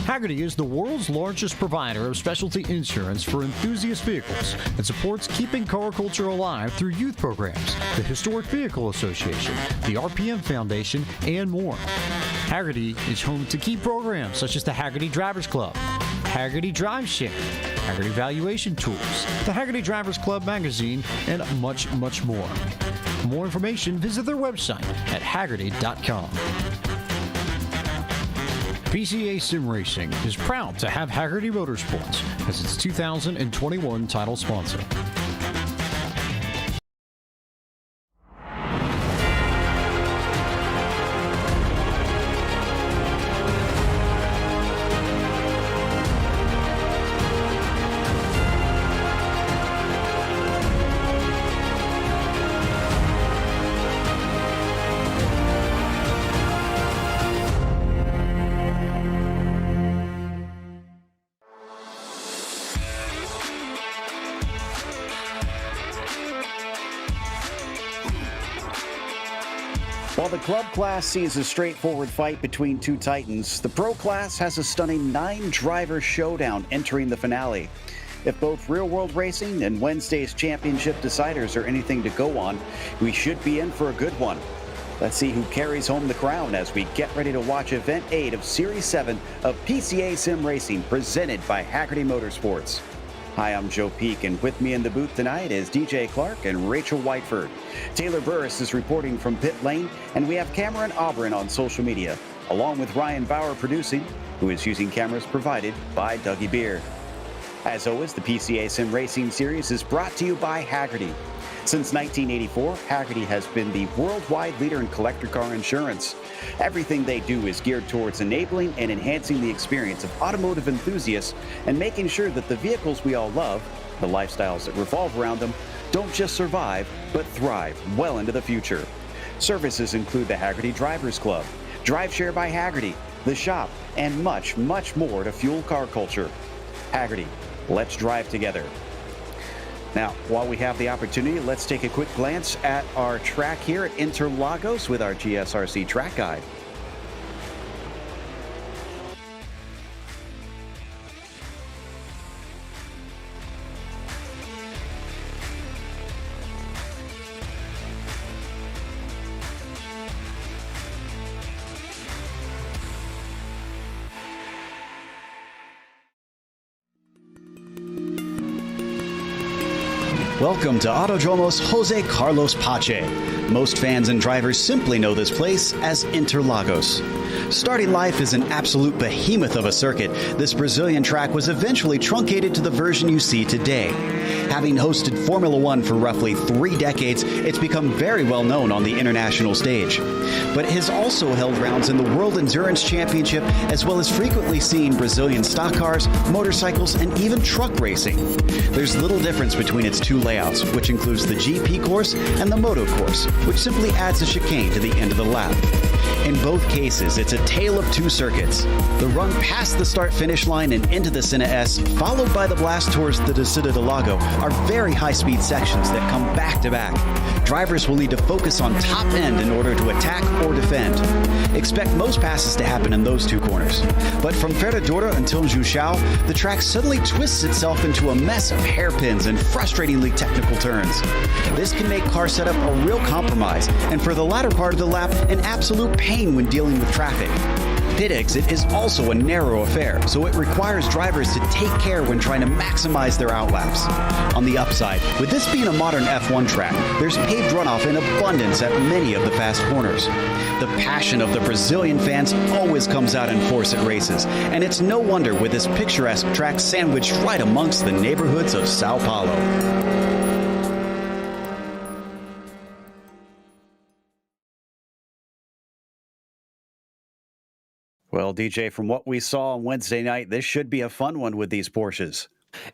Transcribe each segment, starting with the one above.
Hagerty is the world's largest provider of specialty insurance for enthusiast vehicles and supports keeping car culture alive through youth programs, the Historic Vehicle Association, the RPM Foundation, and more. Hagerty is home to key programs such as the Hagerty Drivers Club, Hagerty Drive Share, Hagerty Valuation Tools, the Hagerty Drivers Club magazine, and much, much more. For more information, visit their website at Hagerty.com. PCA Sim Racing is proud to have Hagerty Motorsports as its 2021 title sponsor. While the club class sees a straightforward fight between two titans, the pro class has a stunning 9-driver showdown entering the finale. If both real-world racing and Wednesday's championship deciders are anything to go on, we should be in for a good one. Let's see who carries home the crown as we get ready to watch Event 8 of Series 7 of PCA Sim Racing presented by Hagerty Motorsports. Hi, I'm Joe Peak, and with me in the booth tonight is DJ Clark and Rachel Whiteford. Taylor Burris is reporting from pit lane, and we have Cameron Auburn on social media, along with Ryan Bauer producing, who is using cameras provided by Dougie Beard. As always, the PCA Sim Racing Series is brought to you by Hagerty. Since 1984, Hagerty has been the worldwide leader in collector car insurance. Everything they do is geared towards enabling and enhancing the experience of automotive enthusiasts and making sure that the vehicles we all love, the lifestyles that revolve around them, don't just survive, but thrive well into the future. Services include the Hagerty Drivers Club, Drive Share by Hagerty, the shop, and much, much more to fuel car culture. Hagerty, let's drive together. Now, while we have the opportunity, let's take a quick glance at our track here at Interlagos with our GSRC track guide. Welcome to Autodromos Jose Carlos Pache. Most fans and drivers simply know this place as Interlagos. Starting life as an absolute behemoth of a circuit, this Brazilian track was eventually truncated to the version you see today. Having hosted Formula One for roughly 3 decades, it's become very well known on the international stage. But it has also held rounds in the World Endurance Championship, as well as frequently seen Brazilian stock cars, motorcycles, and even truck racing. There's little difference between its two layouts, which includes the GP course and the Moto course, which simply adds a chicane to the end of the lap. In both cases, it's a tale of two circuits. The run past the start-finish line and into the Senna S, followed by the blast towards the Descida do Lago, are very high-speed sections that come back-to-back. Drivers will need to focus on top end in order to attack or defend. Expect most passes to happen in those two corners. But from Ferradura until Juchau, the track suddenly twists itself into a mess of hairpins and frustratingly technical turns. This can make car setup a real compromise, and for the latter part of the lap, an absolute pain when dealing with traffic. Pit exit is also a narrow affair, so it requires drivers to take care when trying to maximize their outlaps. On the upside, with this being a modern F1 track, there's paved runoff in abundance at many of the fast corners. The passion of the Brazilian fans always comes out in force at races, and it's no wonder with this picturesque track sandwiched right amongst the neighborhoods of Sao Paulo. Well, DJ, from what we saw on Wednesday night, this should be a fun one with these Porsches.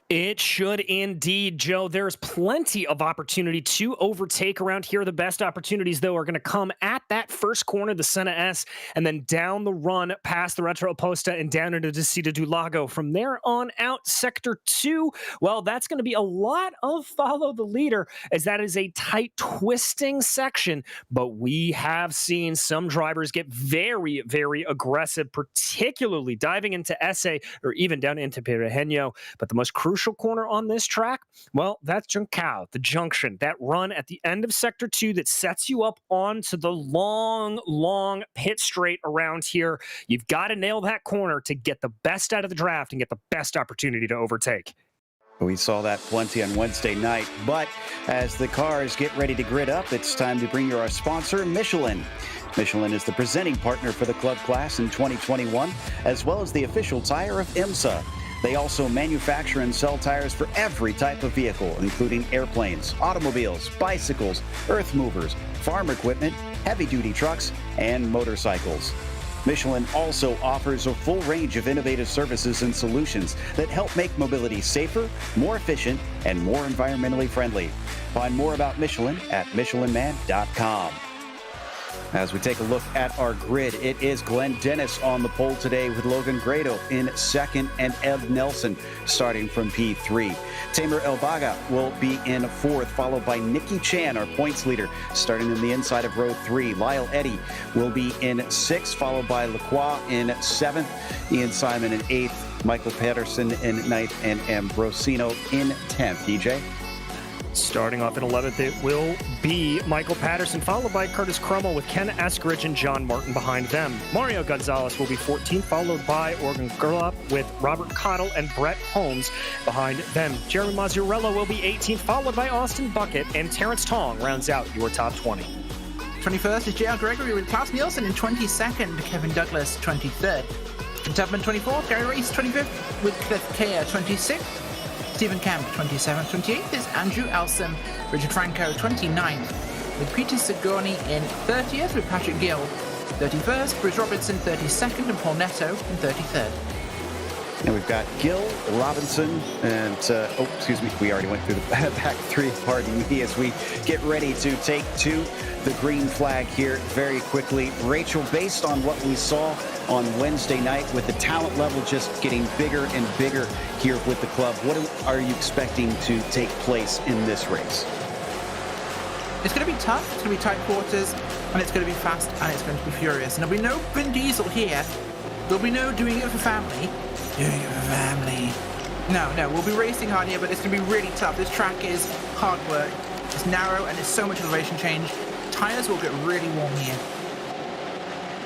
It should indeed, Joe. There's plenty of opportunity to overtake around here. The best opportunities, though, are going to come at that first corner, the Senna S, and then down the run past the Retro Oposta and down into the Cita do Lago. From there on out, Sector 2, well, that's going to be a lot of follow the leader, as that is a tight, twisting section. But we have seen some drivers get very, very aggressive, particularly diving into SA or even down into Perejeño. But the most crucial corner on this track, well, that's Juncao, the junction, that run at the end of Sector 2 that sets you up onto the long pit straight around here. You've got to nail that corner to get the best out of the draft and get the best opportunity to overtake. We saw that plenty on Wednesday night, but as the cars get ready to grid up, it's time to bring you our sponsor, Michelin. Michelin is the presenting partner for the club class in 2021, as well as the official tire of IMSA. They also manufacture and sell tires for every type of vehicle, including airplanes, automobiles, bicycles, earth movers, farm equipment, heavy-duty trucks, and motorcycles. Michelin also offers a full range of innovative services and solutions that help make mobility safer, more efficient, and more environmentally friendly. Find more about Michelin at michelinman.com. As we take a look at our grid, it is Glenn Dennis on the pole today with Logan Grado in second and Ed Nelson starting from P3. Tamer Elbaga will be in fourth, followed by Nikki Chan, our points leader, starting in the inside of row 3. Lyle Eddy will be in sixth, followed by Lacroix in seventh, Ian Simon in eighth, Michael Patterson in ninth, and Ambrosino in 10th. DJ? Starting off in 11th, it will be Michael Patterson, followed by Curtis Crummell with Ken Eskridge and John Martin behind them. Mario Gonzalez will be 14th, followed by Organ Gerlap with Robert Cottle and Brett Holmes behind them. Jeremy Mazzarello will be 18th, followed by Austin Bucket, and Terrence Tong rounds out your top 20. 21st is J.R. Gregory with Klaus Nielsen in 22nd, Kevin Douglas 23rd. In Tubman 24th, Gary Reese 25th with Cliff Kea 26th. Stephen Camp 27th, 28th is Andrew Elsom, Richard Franco 29th, with Peter Sigoni in 30th with Patrick Gill, 31st, Bruce Robinson 32nd, and Paul Netto in 33rd. And we've got Gil, Robinson, and, we already went through the back three, pardon me, as we get ready to take to the green flag here very quickly. Rachel, based on what we saw on Wednesday night with the talent level just getting bigger and bigger here with the club, what are you expecting to take place in this race? It's going to be tough, it's going to be tight quarters, and it's going to be fast, and it's going to be furious. And there'll be no Vin Diesel here. There'll be no doing it for family. Doing it for family. No, we'll be racing hard here, but it's going to be really tough. This track is hard work. It's narrow, and there's so much elevation change. Tires will get really warm here.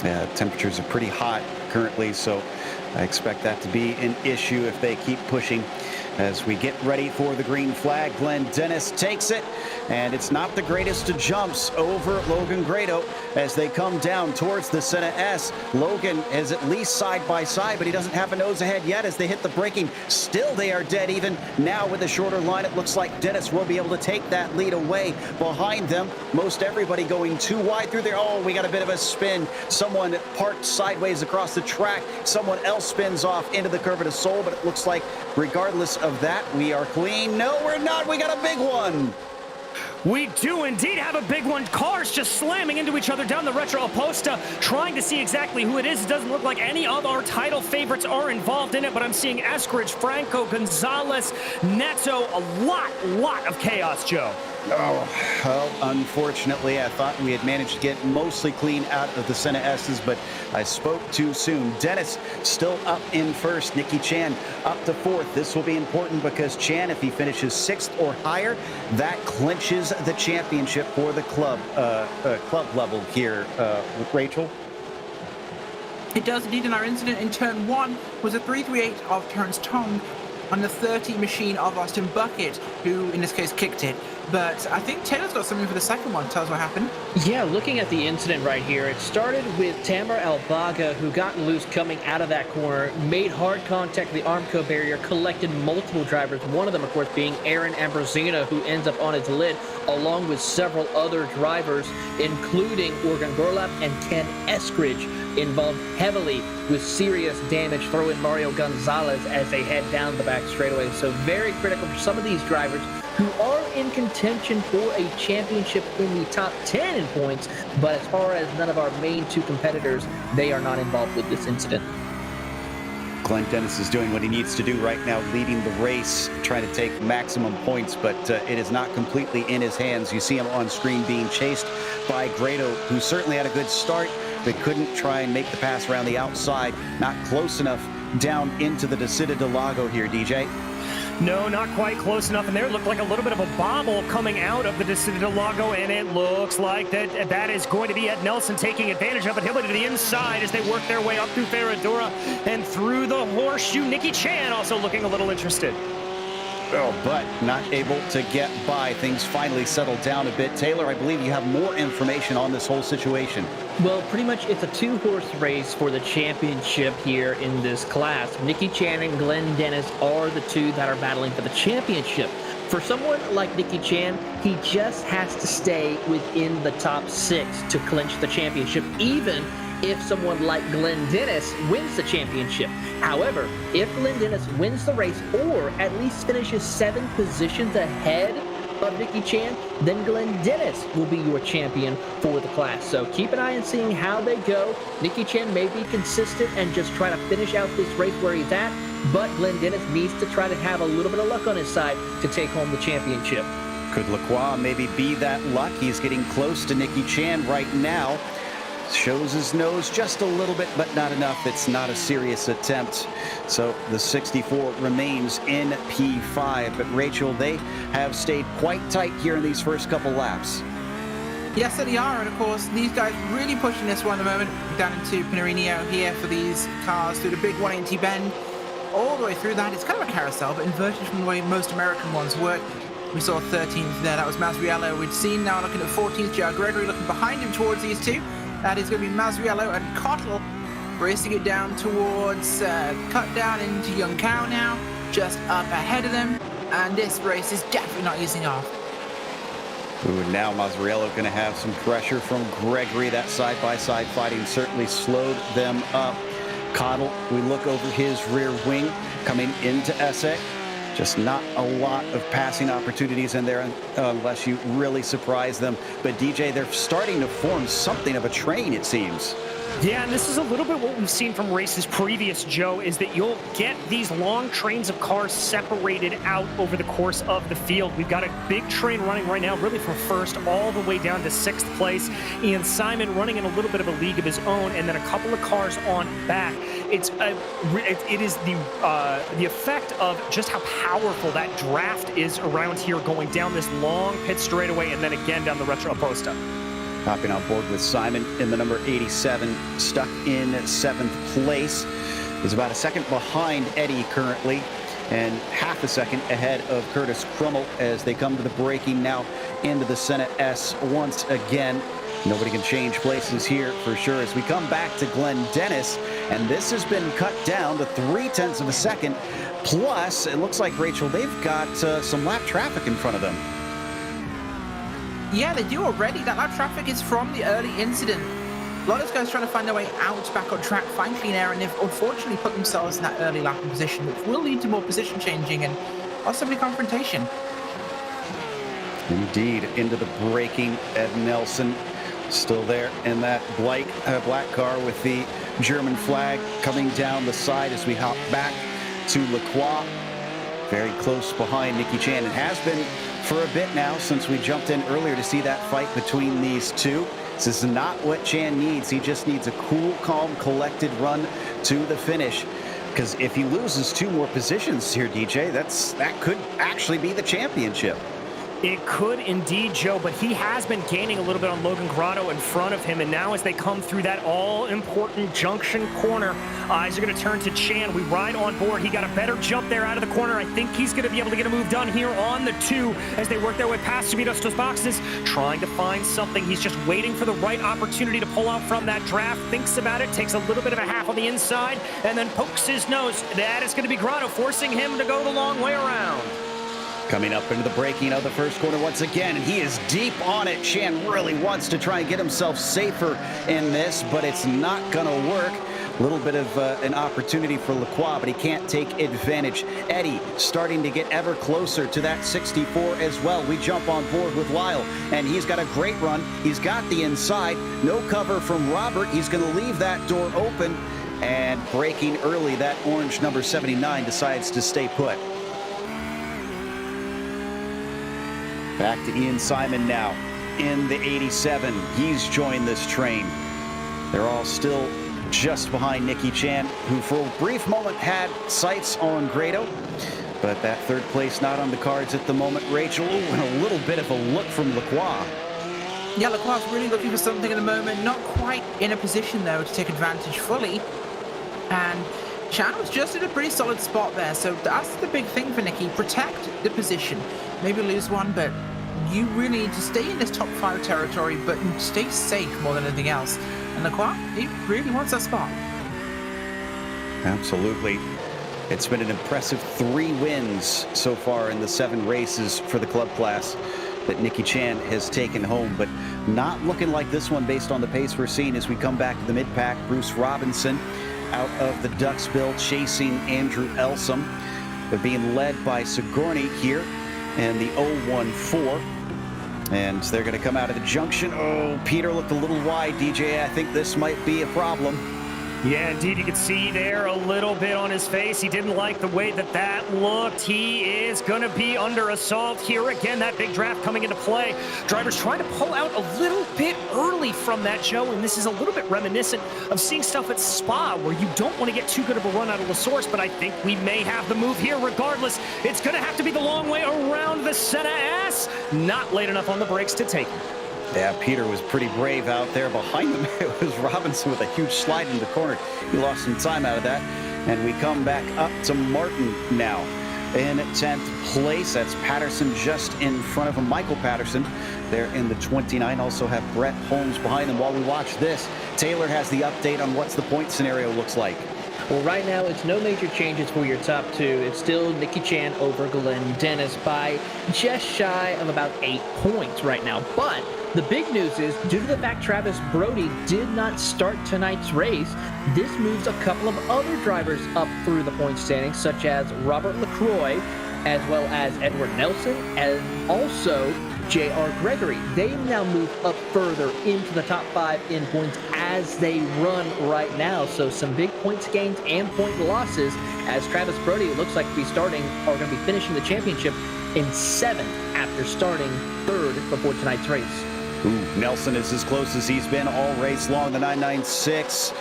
Yeah, temperatures are pretty hot currently, so I expect that to be an issue if they keep pushing. As we get ready for the green flag, Glenn Dennis takes it, and it's not the greatest of jumps over Logan Grado as they come down towards the Senna S. Logan is at least side by side, but he doesn't have a nose ahead yet as they hit the braking. Still, they are dead even. Now with a shorter line, it looks like Dennis will be able to take that lead away. Behind them, most everybody going too wide through there. Oh, we got a bit of a spin. Someone parked sideways across the track. Someone else spins off into the Curve de Sol, but it looks like regardless of that, we are clean. No, we're not. We got a big one. We do indeed have a big one. Cars just slamming into each other down the Retro Oposta, trying to see exactly who it is. It doesn't look like any of our title favorites are involved in it, but I'm seeing Eskridge, Franco, Gonzalez, Neto, a lot of chaos, Joe. Oh, well, unfortunately, I thought we had managed to get mostly clean out of the Senna S's, but I spoke too soon. Dennis still up in first. Nikki Chan up to fourth. This will be important because Chan, if he finishes sixth or higher, that clinches the championship for the club level here. Rachel? It does indeed, and our incident in turn 1 was a 338 of Terrence Tong on the 30 machine of Austin Bucket, who in this case kicked it. But I think Taylor's got something for the second one. Tell us what happened. Yeah, looking at the incident right here, it started with Tamer Elbaga, who got loose coming out of that corner, made hard contact with the Armco barrier, collected multiple drivers, one of them, of course, being Aaron Ambrosino, who ends up on his lid, along with several other drivers, including Organ Gorlap and Ken Eskridge, involved heavily with serious damage. Throw in Mario Gonzalez as they head down the back straightaway. So very critical for some of these drivers who are in contention for a championship in the top 10 in points. But as far as none of our main two competitors, they are not involved with this incident. Glenn Dennis is doing what he needs to do right now, leading the race, trying to take maximum points, but it is not completely in his hands. You see him on screen being chased by Grado, who certainly had a good start, but couldn't try and make the pass around the outside. Not close enough down into the Descida del Lago here, DJ. No, not quite close enough. And there looked like a little bit of a bobble coming out of the Descida del Lago, and it looks like that is going to be Ed Nelson taking advantage of it. He'll be to the inside as they work their way up through Ferradura and through the horseshoe. Nicky Chan also looking a little interested. Oh, but not able to get by. Things finally settled down a bit. Taylor, I believe you have more information on this whole situation. Well, pretty much it's a two-horse race for the championship here in this class. Nicky Chan and Glenn Dennis are the two that are battling for the championship. For someone like Nicky Chan, he just has to stay within the top 6 to clinch the championship, even if someone like Glenn Dennis wins the championship. However, if Glenn Dennis wins the race or at least finishes 7 positions ahead of Nicky Chan, then Glenn Dennis will be your champion for the class. So keep an eye on seeing how they go. Nicky Chan may be consistent and just try to finish out this race where he's at, but Glenn Dennis needs to try to have a little bit of luck on his side to take home the championship. Could Lacroix maybe be that luck? He's getting close to Nicky Chan right now. Shows his nose just a little bit, but not enough. It's not a serious attempt. So the 64 remains in P5. But Rachel, they have stayed quite tight here in these first couple laps. Yes, they are. And of course, these guys really pushing this one at the moment. Down into Pinarino here for these cars through the big 180 bend. All the way through that. It's kind of a carousel, but inverted from the way most American ones work. We saw 13th there. That was Masriello. We'd seen now looking at 14th. J.R. Gregory looking behind him towards these two. That is going to be Masriello and Cottle racing it down towards cut down into Young Cow now, just up ahead of them, and this race is definitely not easing off. Ooh, now Masriello going to have some pressure from Gregory. That side-by-side fighting certainly slowed them up. Cottle, we look over his rear wing coming into SA. Just not a lot of passing opportunities in there unless you really surprise them. But DJ, they're starting to form something of a train, it seems. Yeah, and this is a little bit what we've seen from races previous, Joe, is that you'll get these long trains of cars separated out over the course of the field. We've got a big train running right now, really from first all the way down to 6th place. Ian Simon running in a little bit of a league of his own, and then a couple of cars on back. It is the effect of just how powerful that draft is around here, going down this long pit straightaway and then again down the Retro Aposta. Hopping on board with Simon in the number 87, stuck in 7th place. Is about a second behind Eddie currently, and half a second ahead of Curtis Crummell as they come to the braking now into the Senna S once again. Nobody can change places here for sure as we come back to Glenn Dennis, and this has been cut down to 0.3 of a second. Plus, it looks like, Rachel, they've got some lap traffic in front of them. Yeah, they do already. That lap traffic is from the early incident. A lot of those guys trying to find their way out, back on track, find clean air, and they've unfortunately put themselves in that early lapping position, which will lead to more position changing and possibly confrontation. Indeed, into the braking, Ed Nelson still there in that black car with the German flag coming down the side as we hop back to Lacroix. Very close behind Nicky Chan. It has been for a bit now since we jumped in earlier to see that fight between these two. This is not what Chan needs. He just needs a cool, calm, collected run to the finish. Because if he loses 2 more positions here, DJ, that could actually be the championship. It could indeed, Joe, but he has been gaining a little bit on Logan Grotto in front of him, and now as they come through that all-important junction corner, eyes are going to turn to Chan. We ride on board. He got a better jump there out of the corner. I think he's going to be able to get a move done here on the 2 as they work their way past Subidos dos Boxes, trying to find something. He's just waiting for the right opportunity to pull out from that draft, thinks about it, takes a little bit of a half on the inside, and then pokes his nose. That is going to be Grotto, forcing him to go the long way around. Coming up into the braking of the first corner once again, and he is deep on it. Chan really wants to try and get himself safer in this, but it's not going to work. A little bit of an opportunity for Lacroix, but he can't take advantage. Eddie starting to get ever closer to that 64 as well. We jump on board with Lyle, and he's got a great run. He's got the inside. No cover from Robert. He's going to leave that door open, and braking early, that orange number 79 decides to stay put. Back to Ian Simon now in the 87. He's joined this train. They're all still just behind Nicky Chan, who for a brief moment had sights on Grado, but that third place not on the cards at the moment. Rachel, and a little bit of a look from Lacroix. Yeah, Lacroix's really looking for something at the moment. Not quite in a position, though, to take advantage fully. And Chan was just in a pretty solid spot there, so that's the big thing for Nicky. Protect the position. Maybe lose one, but you really need to stay in this top 5 territory, but stay safe more than anything else. And Lacroix, he really wants that spot. Absolutely. It's been an impressive 3 wins so far in the 7 races for the club class that Nicky Chan has taken home, but not looking like this one based on the pace we're seeing as we come back to the mid-pack. Bruce Robinson out of the Duxville chasing Andrew Elsom, but being led by Sigourney here and the 014. And they're going to come out of the junction. Oh, Peter looked a little wide, DJ. I think this might be a problem. Yeah, indeed, you could see there a little bit on his face. He didn't like the way that looked. He is going to be under assault here again. That big draft coming into play. Drivers trying to pull out a little bit early from that, Joe, and this is a little bit reminiscent of seeing stuff at Spa where you don't want to get too good of a run out of the source, but I think we may have the move here regardless. It's going to have to be the long way around the Senna S. Not late enough on the brakes to take it. Yeah, Peter was pretty brave out there. Behind him, it was Robinson with a huge slide in the corner. He lost some time out of that. And we come back up to Martin now in 10th place. That's Patterson just in front of him. Michael Patterson there in the 29. Also have Brett Holmes behind them. While we watch this, Taylor has the update on what's the point scenario looks like. Well, right now, it's no major changes for your top 2. It's still Nicky Chan over Glenn Dennis by just shy of about 8 points right now. But the big news is, due to the fact Travis Brody did not start tonight's race, this moves a couple of other drivers up through the point standings, such as Robert LaCroix, as well as Edward Nelson, and also J.R. Gregory. They now move up further into the top 5 in points as they run right now. So some big points gains and point losses, as Travis Brody, it looks like to be starting, or going to be finishing the championship in 7th after starting 3rd before tonight's race. Ooh, Nelson is as close as he's been all race long. The 996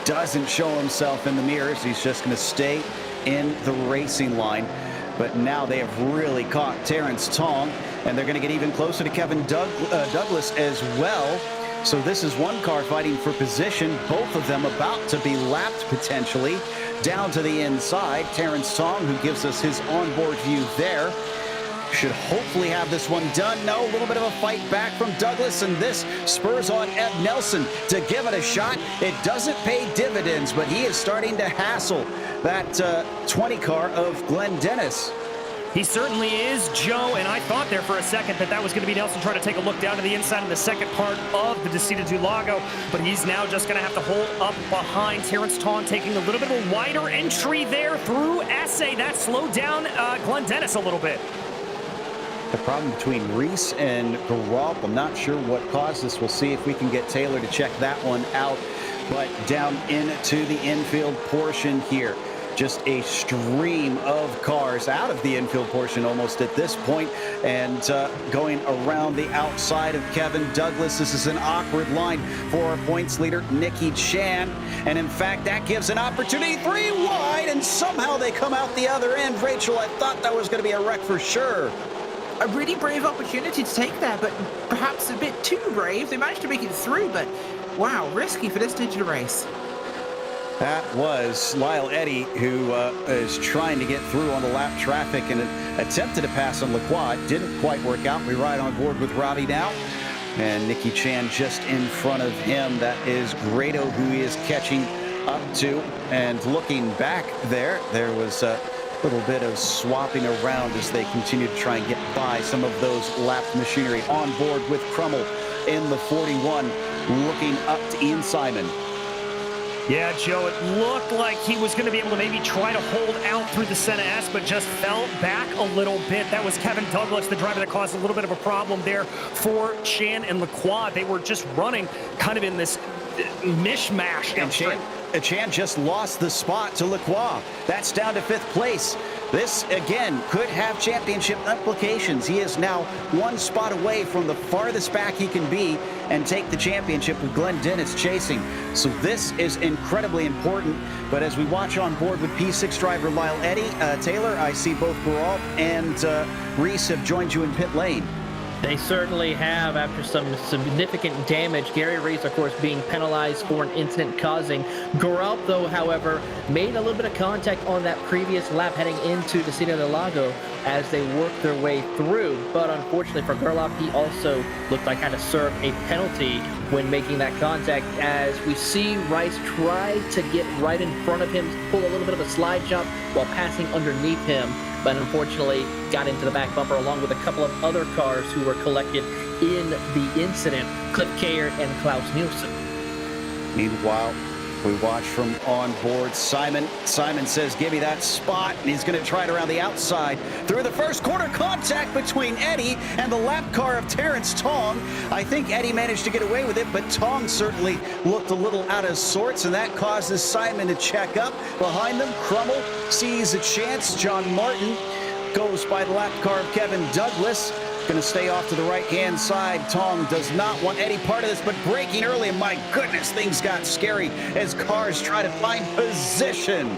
doesn't show himself in the mirrors. He's just going to stay in the racing line. But now they have really caught Terrence Tong, and they're going to get even closer to Kevin Douglas as well. So this is one car fighting for position. Both of them about to be lapped potentially. Down to the inside, Terrence Tong, who gives us his onboard view there, should hopefully have this one done. No, a little bit of a fight back from Douglas, and this spurs on Ed Nelson to give it a shot. It doesn't pay dividends, but he is starting to hassle that 20 car of Glenn Dennis. He certainly is, Joe, and I thought there for a second that was going to be Nelson trying to take a look down to the inside in the second part of the Descida do Lago, but he's now just going to have to hold up behind Terrence Tong, taking a little bit of a wider entry there through Essay. That slowed down Glenn Dennis a little bit. The problem between Reese and Garopp, I'm not sure what caused this. We'll see if we can get Taylor to check that one out. But down into the infield portion here, just a stream of cars out of the infield portion almost at this point, and going around the outside of Kevin Douglas. This is an awkward line for our points leader, Nicky Chan. And in fact, that gives an opportunity 3 wide, and somehow they come out the other end. Rachel, I thought that was going to be a wreck for sure. A really brave opportunity to take there, but perhaps a bit too brave. They managed to make it through, but wow, risky for this stage of the race. That was Lyle Eddy, who is trying to get through on the lap traffic and attempted to pass on Lacroix. Didn't quite work out. We ride on board with Robbie now. And Nicky Chan just in front of him. That is Grado, who he is catching up to. And looking back there was Little bit of swapping around as they continue to try and get by some of those lapped machinery on board with Crummell in the 41, looking up to Ian Simon. Yeah, Joe, it looked like he was going to be able to maybe try to hold out through the Senna S, but just fell back a little bit. That was Kevin Douglas, the driver that caused a little bit of a problem there for Chan and Lacroix. They were just running kind of in this mishmash. And Chan just lost the spot to Lacroix. That's down to 5th place. This, again, could have championship implications. He is now one spot away from the farthest back he can be and take the championship with Glenn Dennis chasing. So this is incredibly important. But as we watch on board with P6 driver Lyle Eddy, Taylor, I see both Baralt and Reese have joined you in pit lane. They certainly have after some significant damage. Gary Reese, of course, being penalized for an incident causing. Geralt, though, however, made a little bit of contact on that previous lap heading into the City of Interlagos as they worked their way through. But unfortunately for Geralt, he also looked like had to serve a penalty when making that contact. As we see Rice try to get right in front of him, pull a little bit of a slide jump while passing underneath him, but unfortunately got into the back bumper along with a couple of other cars who were collected in the incident, Cliff Kayer and Klaus Nielsen. Meanwhile, we watch from on board Simon. Simon says, give me that spot, and he's going to try it around the outside. Through the first corner, contact between Eddy and the lap car of Terrence Tong. I think Eddy managed to get away with it, but Tong certainly looked a little out of sorts, and that causes Simon to check up. Behind them, Crummell sees a chance. John Martin goes by the lap car of Kevin Douglas. Going to stay off to the right-hand side. Tong does not want any part of this, but braking early, and my goodness, things got scary as cars try to find position.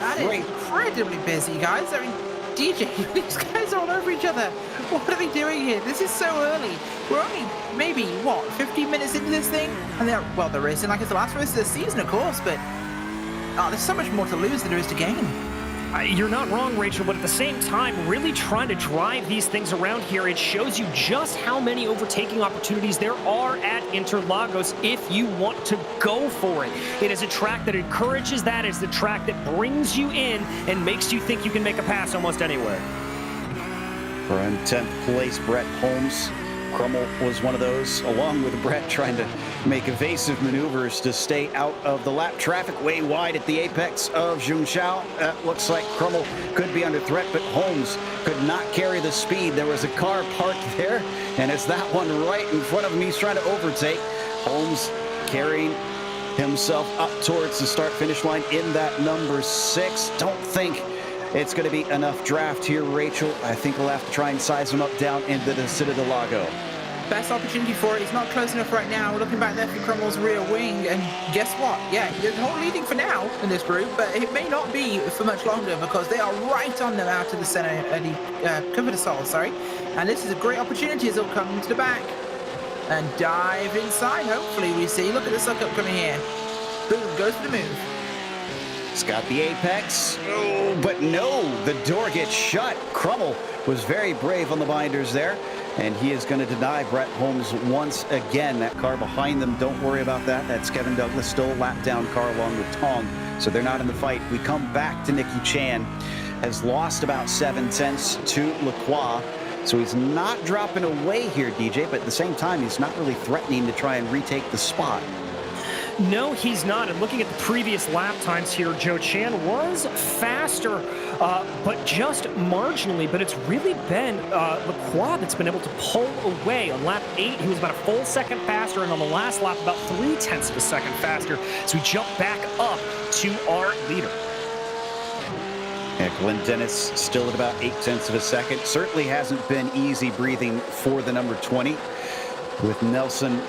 That is incredibly busy, guys. I mean, DJ, these guys are all over each other. What are they doing here? This is so early. We're only maybe, 15 minutes into this thing? And they're racing like it's the last race of the season, of course, but there's so much more to lose than there is to gain. You're not wrong, Rachel, but at the same time, really trying to drive these things around here, it shows you just how many overtaking opportunities there are at Interlagos if you want to go for it. It is a track that encourages that. It's the track that brings you in and makes you think you can make a pass almost anywhere. We're in 10th place, Brett Holmes. Crummell was one of those, along with Brett, trying to make evasive maneuvers to stay out of the lap traffic way wide at the apex of Zhongzhou. Looks like Crummell could be under threat, but Holmes could not carry the speed. There was a car parked there, and it's that one right in front of him he's trying to overtake. Holmes carrying himself up towards the start-finish line in that number 6. Don't think it's going to be enough draft here, Rachel. I think we'll have to try and size him up down into the City of Interlagos. Best opportunity for it. He's not close enough right now. We're looking back there for Crummell's rear wing, and guess what? Yeah, they're all leading for now in this group, but it may not be for much longer because they are right on them out of the center, cover the sol, sorry. And this is a great opportunity as they'll come into the back and dive inside. Hopefully we see. Look at the suck up coming here. Boom, goes for the move. It's got the apex, but no, the door gets shut. Crummell was very brave on the binders there, and he is going to deny Brett Holmes once again. That car behind them, don't worry about that. That's Kevin Douglas, still a lap down car along with Tong, so they're not in the fight. We come back to Nicky Chan, has lost about 7 tenths to Lacroix, so he's not dropping away here, DJ, but at the same time, he's not really threatening to try and retake the spot. No, he's not. And looking at the previous lap times here, Joe, Chan was faster, but just marginally. But it's really been Lacroix that's been able to pull away. On lap 8, he was about a full second faster, and on the last lap, about 0.3 of a second faster. So we jump back up to our leader. Yeah, Glenn Dennis still at about 0.8 of a second. Certainly hasn't been easy breathing for the number 20, with Nelson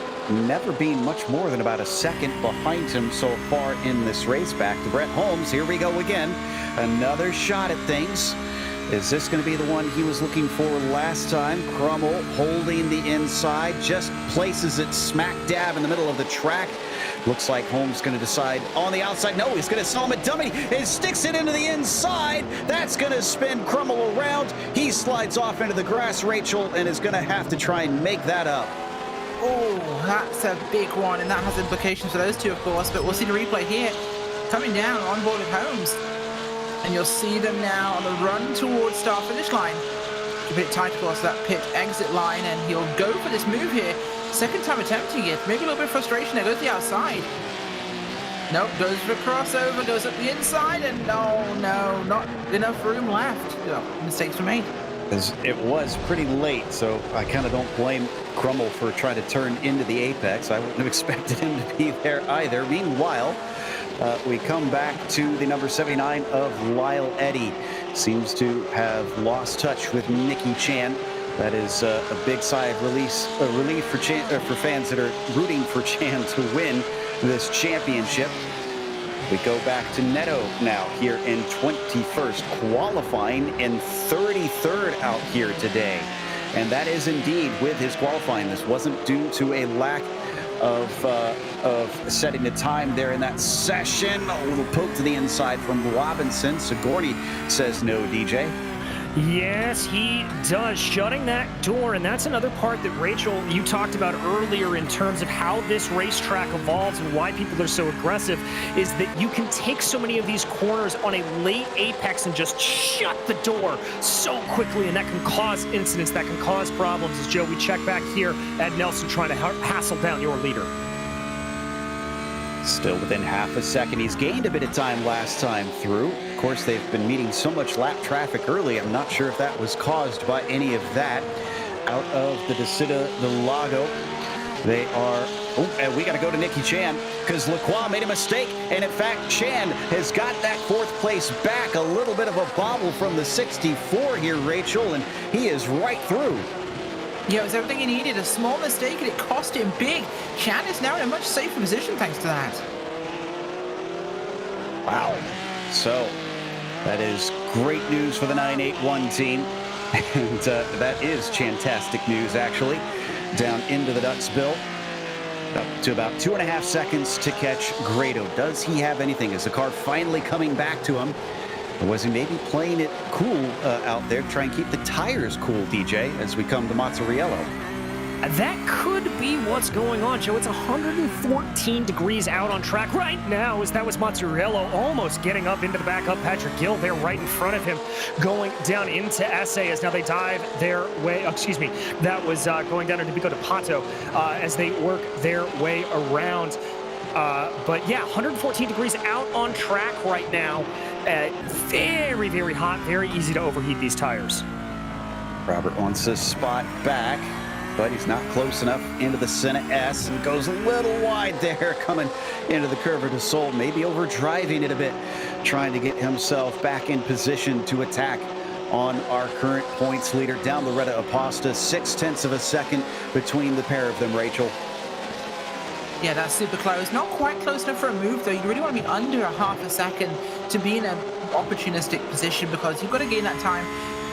never being much more than about a second behind him so far in this race. Back to Brett Holmes. Here we go again. Another shot at things. Is this going to be the one he was looking for last time? Crummell holding the inside, just places it smack dab in the middle of the track. Looks like Holmes going to decide on the outside. No, he's going to sell him a dummy. It sticks it into the inside. That's going to spin Crummell around. He slides off into the grass, Rachel, and is going to have to try and make that up. Oh, that's a big one, and that has implications for those two, of course, but we'll see the replay here. coming down on board with Holmes. And you'll see them now on the run towards start-finish line. A bit tight across that pit exit line, and he'll go for this move here. Second time attempting it. Maybe a little bit of frustration there. Goes to the outside. Nope, goes for a crossover, goes up the inside, and no, not enough room left. Mistakes were made. It was pretty late, so I kind of don't blame Crummell for trying to turn into the apex. I wouldn't have expected him to be there either. Meanwhile, we come back to the number 79 of Lyle Eddy. Seems to have lost touch with Nicky Chan. That is a big sigh of relief for fans that are rooting for Chan to win this championship. We go back to Neto now here in 21st, qualifying in 33rd out here today. And that is indeed with his qualifying. This wasn't due to a lack of setting the time there in that session. A little poke to the inside from Robinson. Sigourney says no, DJ. Yes, he does, shutting that door, and that's another part that, Rachel, you talked about earlier in terms of how this racetrack evolves and why people are so aggressive, is that you can take so many of these corners on a late apex and just shut the door so quickly, and that can cause incidents, that can cause problems. As Joe, we check back here at Nelson trying to hassle down your leader. Still within half a second. He's gained a bit of time last time through. Of course, they've been meeting so much lap traffic early. I'm not sure if that was caused by any of that. Out of the Desida del Lago, they are... Oh, and we got to go to Nicky Chan because Lacroix made a mistake. And in fact, Chan has got that fourth place back. A little bit of a bobble from the 64 here, Rachel, and he is right through. Yeah, it was everything he needed. A small mistake, and it cost him big. Chan is now in a much safer position thanks to that. Wow. So, that is great news for the 981 team. And that is fantastic news, actually. Down into the Ducks bill. Up to about 2.5 seconds to catch Grado. Does he have anything? Is the car finally coming back to him? Or was he maybe playing it cool out there, try and keep the tires cool, DJ, as we come to Mazzariello? That could be what's going on, Joe. It's 114 degrees out on track right now, as that was Mazzariello almost getting up into the back of Patrick Gilles there right in front of him, going down into SA as now they dive their way, that was going down into Bico de Pato as they work their way around. But yeah, 114 degrees out on track right now. Very, very hot, very easy to overheat these tires. Robert wants his spot back, but he's not close enough into the Senna S and goes a little wide there coming into the Curva de Sol, maybe overdriving it a bit, trying to get himself back in position to attack on our current points leader down Loretta Aposta. 0.6 of a second between the pair of them, Rachel. Yeah, that's super close. Not quite close enough for a move, though. You really want to be under a half a second to be in an opportunistic position, because you've got to gain that time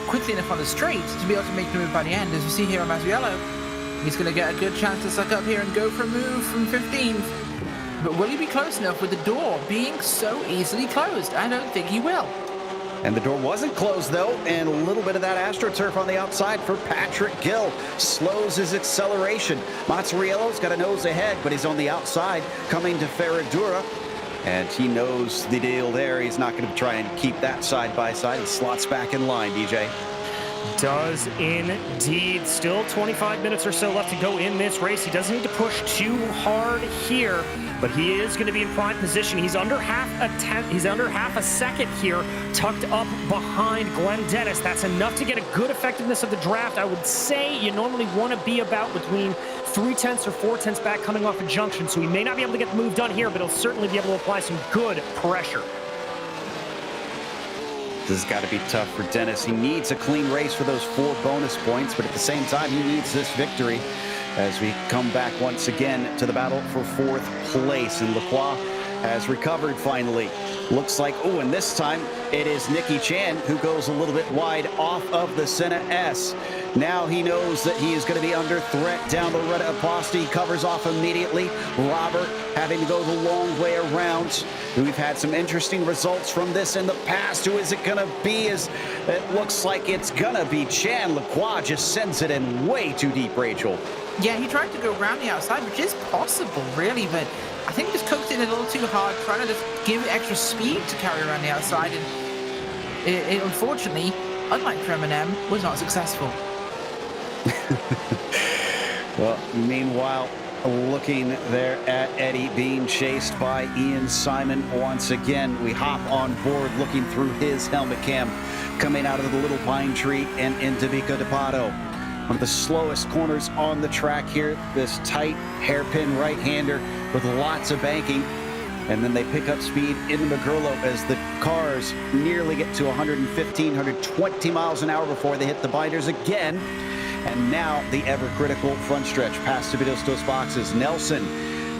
quickly enough on the straight to be able to make the move by the end. As you see here on Mazzariello, he's going to get a good chance to suck up here and go for a move from 15th. But will he be close enough with the door being so easily closed? I don't think he will. And the door wasn't closed, though, and a little bit of that AstroTurf on the outside for Patrick Gilles. Slows his acceleration. Mazzariello's got a nose ahead, but he's on the outside, coming to Ferradura. And he knows the deal there. He's not going to try and keep that side by side. He slots back in line, DJ. Does indeed. Still 25 minutes or so left to go in this race. He doesn't need to push too hard here, but he is going to be in prime position. He's under half a second here, tucked up behind Glenn Dennis. That's enough to get a good effectiveness of the draft. I would say you normally want to be about between 0.3 or 0.4 back coming off a junction, so he may not be able to get the move done here, but he'll certainly be able to apply some good pressure. This has got to be tough for Dennis. He needs a clean race for those 4 bonus points, but at the same time, he needs this victory as we come back once again to the battle for 4th place. And Lacroix has recovered finally. Looks like, oh, and this time it is Nicky Chan who goes a little bit wide off of the Senna S. Now he knows that he is going to be under threat down the Loretta Aposta. He covers off immediately. Robert having to go the long way around. We've had some interesting results from this in the past. Who is it going to be? It looks like it's going to be Chan. Lacroix just sends it in way too deep, Rachel. Yeah, he tried to go around the outside, which is possible, really, but I think he just cooked it a little too hard, trying to just give it extra speed to carry around the outside, and it unfortunately, unlike for Eminem, was not successful. Well, meanwhile, looking there at Eddie being chased by Ian Simon once again. We hop on board looking through his helmet cam coming out of the Little Pine Tree and into Vico de Pato. One of the slowest corners on the track here, this tight hairpin right-hander with lots of banking. And then they pick up speed in the McGurlo as the cars nearly get to 115, 120 miles an hour before they hit the binders again. And now the ever-critical front stretch past Subidos dos Boxes. Nelson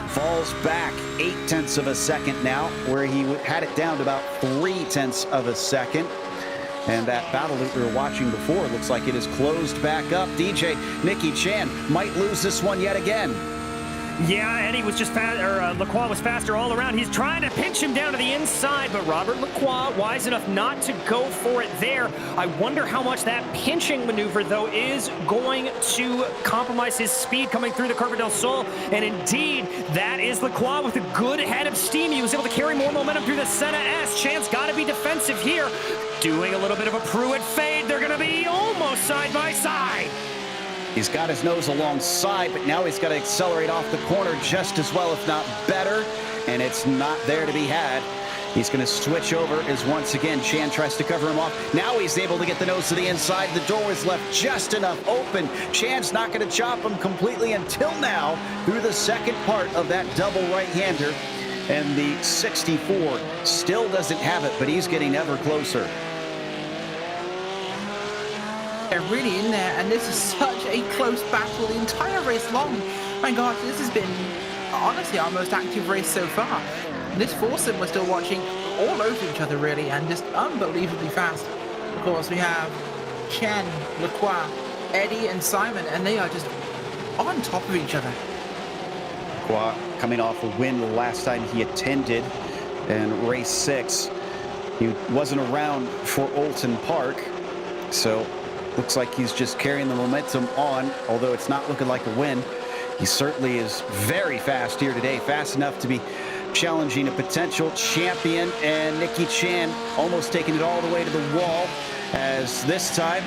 falls back 0.8 of a second now, where he had it down to about 0.3 of a second. And that battle that we were watching before looks like it is closed back up. DJ Nicky Chan might lose this one yet again. Yeah, Eddie was just Lacroix was faster all around. He's trying to pinch him down to the inside, but Robert Lacroix wise enough not to go for it there. I wonder how much that pinching maneuver, though, is going to compromise his speed coming through the Curva del Sol. And indeed, that is Lacroix with a good head of steam. He was able to carry more momentum through the Senna S. Chan's got to be defensive here. Doing a little bit of a Pruitt fade. They're going to be almost side by side. He's got his nose alongside, but now he's got to accelerate off the corner just as well, if not better, and it's not there to be had. He's going to switch over as once again Chan tries to cover him off. Now he's able to get the nose to the inside. The door is left just enough open. Chan's not going to chop him completely until now through the second part of that double right-hander. And the 64 still doesn't have it, but he's getting ever closer. They're really in there, and this is such a close battle the entire race long. My God, this has been honestly our most active race so far. This foursome we're still watching all over each other, really, and just unbelievably fast. Of course, we have Chen, Lacroix, Eddie, and Simon, and they are just on top of each other. Lacroix coming off a win the last time he attended in race 6. He wasn't around for Oulton Park, so looks like he's just carrying the momentum on, although it's not looking like a win. He certainly is very fast here today, fast enough to be challenging a potential champion, and Nicky Chan almost taking it all the way to the wall, as this time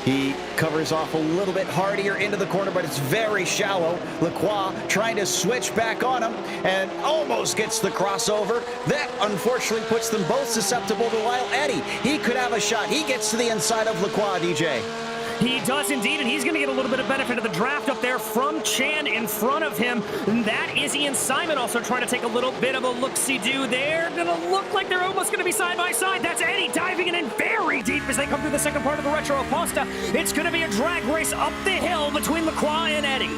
he covers off a little bit hardier into the corner, but it's very shallow. Lacroix trying to switch back on him and almost gets the crossover. That unfortunately puts them both susceptible to Lyle Eddy. He could have a shot. He gets to the inside of Lacroix, DJ. He does indeed, and he's going to get a little bit of benefit of the draft up there from Chan in front of him. And that is Ian Simon also trying to take a little bit of a look-see-do there. Going to look like they're almost going to be side by side. That's Eddie diving in very deep as they come through the second part of the Retro Aposta. It's going to be a drag race up the hill between Lacroix and Eddie.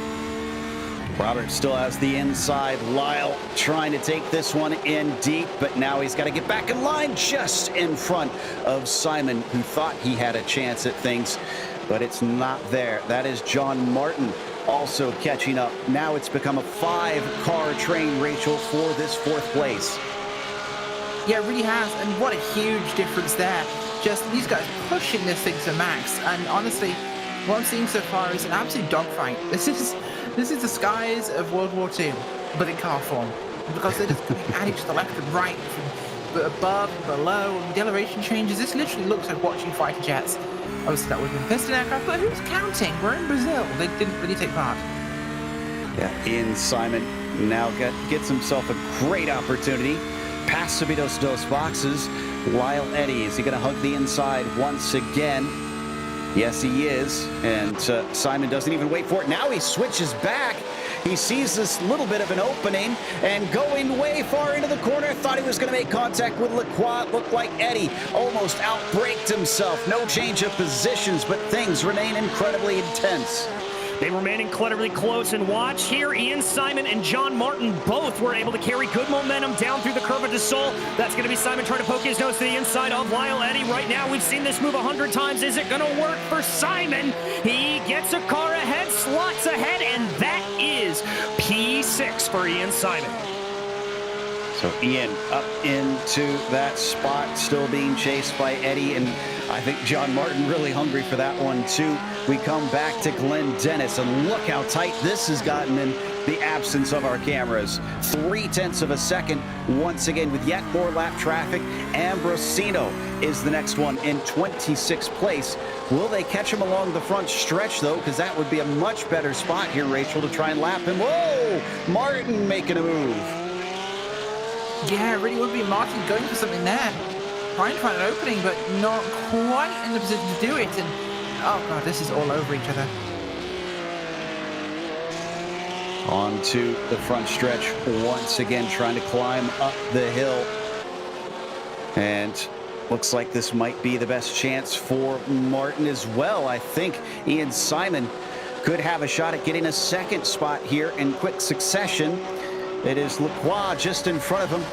Robert still has the inside. Lyle trying to take this one in deep, but now he's got to get back in line just in front of Simon, who thought he had a chance at things, but it's not there. That is John Martin also catching up. Now it's become a 5-car train, Rachel, for this 4th place. Yeah, it really has, and what a huge difference there. Just these guys pushing this thing to max, and honestly, what I'm seeing so far is an absolute dogfight. This is the skies of World War II, but in car form, because they're just coming at each other left and right, from above and below, and the elevation changes. This literally looks like watching fighter jets. Obviously, that would have been piston aircraft, but who's counting? We're in Brazil. They didn't really take part. Yeah, Ian Simon now gets himself a great opportunity. Past Subidos dos Boxes. Lyle Eddy, is he going to hug the inside once again? Yes, he is. And Simon doesn't even wait for it. Now he switches back. He sees this little bit of an opening and going way far into the corner. Thought he was going to make contact with Lacroix. Looked like Eddie almost outbraked himself. No change of positions, but things remain incredibly intense. They remain incredibly close, and watch here, Ian Simon and John Martin both were able to carry good momentum down through the Curva de Sol. That's going to be Simon trying to poke his nose to the inside of Lyle Eddy. Right now, we've seen this move 100 times. Is it going to work for Simon? He gets a car ahead, slots ahead, and that is P6 for Ian Simon. So Ian up into that spot, still being chased by Eddie, and I think John Martin really hungry for that one too. we come back to Glenn Dennis, and look how tight this has gotten in the absence of our cameras. 0.3 of a second once again with yet more lap traffic. Ambrosino is the next one in 26th place. Will they catch him along the front stretch, though? Because that would be a much better spot here, Rachel, to try and lap him. Whoa! Martin making a move. Yeah, it really would be Martin going for something there. Trying to find an opening, but not quite in the position to do it. And, oh, God, this is all over each other. On to the front stretch once again, trying to climb up the hill. And looks like this might be the best chance for Martin as well. I think Ian Simon could have a shot at getting a second spot here in quick succession. It is Lacroix just in front of him.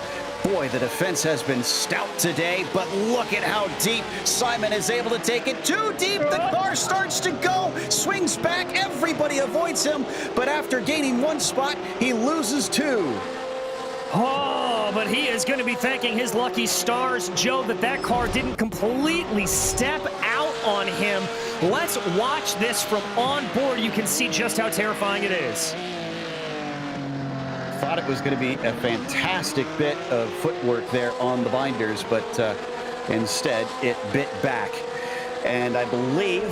Boy, the defense has been stout today, but look at how deep Simon is able to take it. Too deep, the car starts to go, swings back, everybody avoids him, but after gaining one spot, he loses two. Oh, but he is going to be thanking his lucky stars, Joe, that car didn't completely step out on him. Let's watch this from on board. You can see just how terrifying it is. Thought it was going to be a fantastic bit of footwork there on the binders, but instead it bit back. And I believe,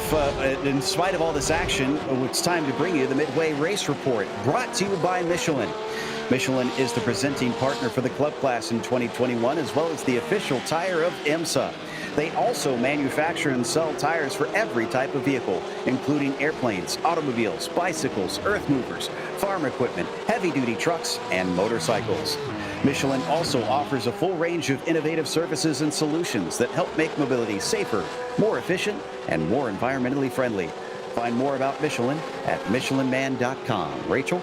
in spite of all this action, it's time to bring you the Midway Race Report, brought to you by Michelin. Michelin is the presenting partner for the Club Class in 2021, as well as the official tire of IMSA. They also manufacture and sell tires for every type of vehicle, including airplanes, automobiles, bicycles, earth movers, farm equipment, heavy-duty trucks, and motorcycles. Michelin also offers a full range of innovative services and solutions that help make mobility safer, more efficient, and more environmentally friendly. Find more about Michelin at michelinman.com. Rachel?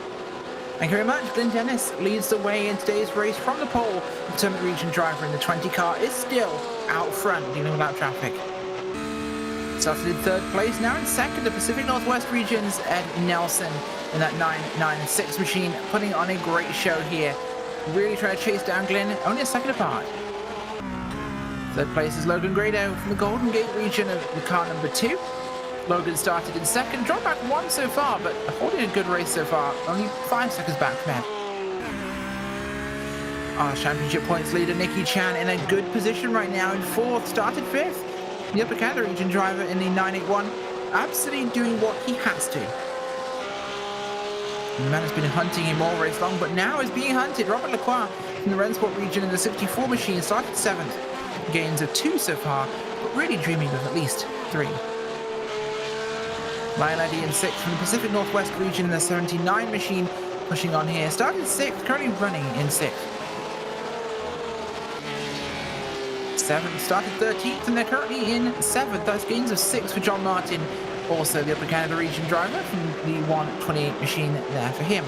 Thank you very much. Glenn Dennis leads the way in today's race from the pole. The Tournament Region driver in the 20 car is still out front, dealing with that traffic. Started in third place, now in second, the Pacific Northwest Region's Ed Nelson in that 996 machine, putting on a great show here. Really trying to chase down Glenn, only a second apart. Third place is Logan Grado from the Golden Gate region of the car number 2. Logan started in second, dropped back 1 so far, but holding a good race so far, only 5 seconds back from Ed. Our championship points leader Nicky Chan in a good position right now in 4th, started 5th. The Upper Canada region driver in the 981, absolutely doing what he has to. The man has been hunting him all race long, but now is being hunted. Robert Lacroix from the Rennsport region in the 64 machine started 7th. Gains of 2 so far, but really dreaming of at least 3. Lion ID in 6th from the Pacific Northwest region in the 79 machine, pushing on here. Started 6th, currently running in 6th. 7th, started 13th, and they're currently in 7th. That's gains of 6 for John Martin, also the Upper Canada region driver from the 128 machine there for him.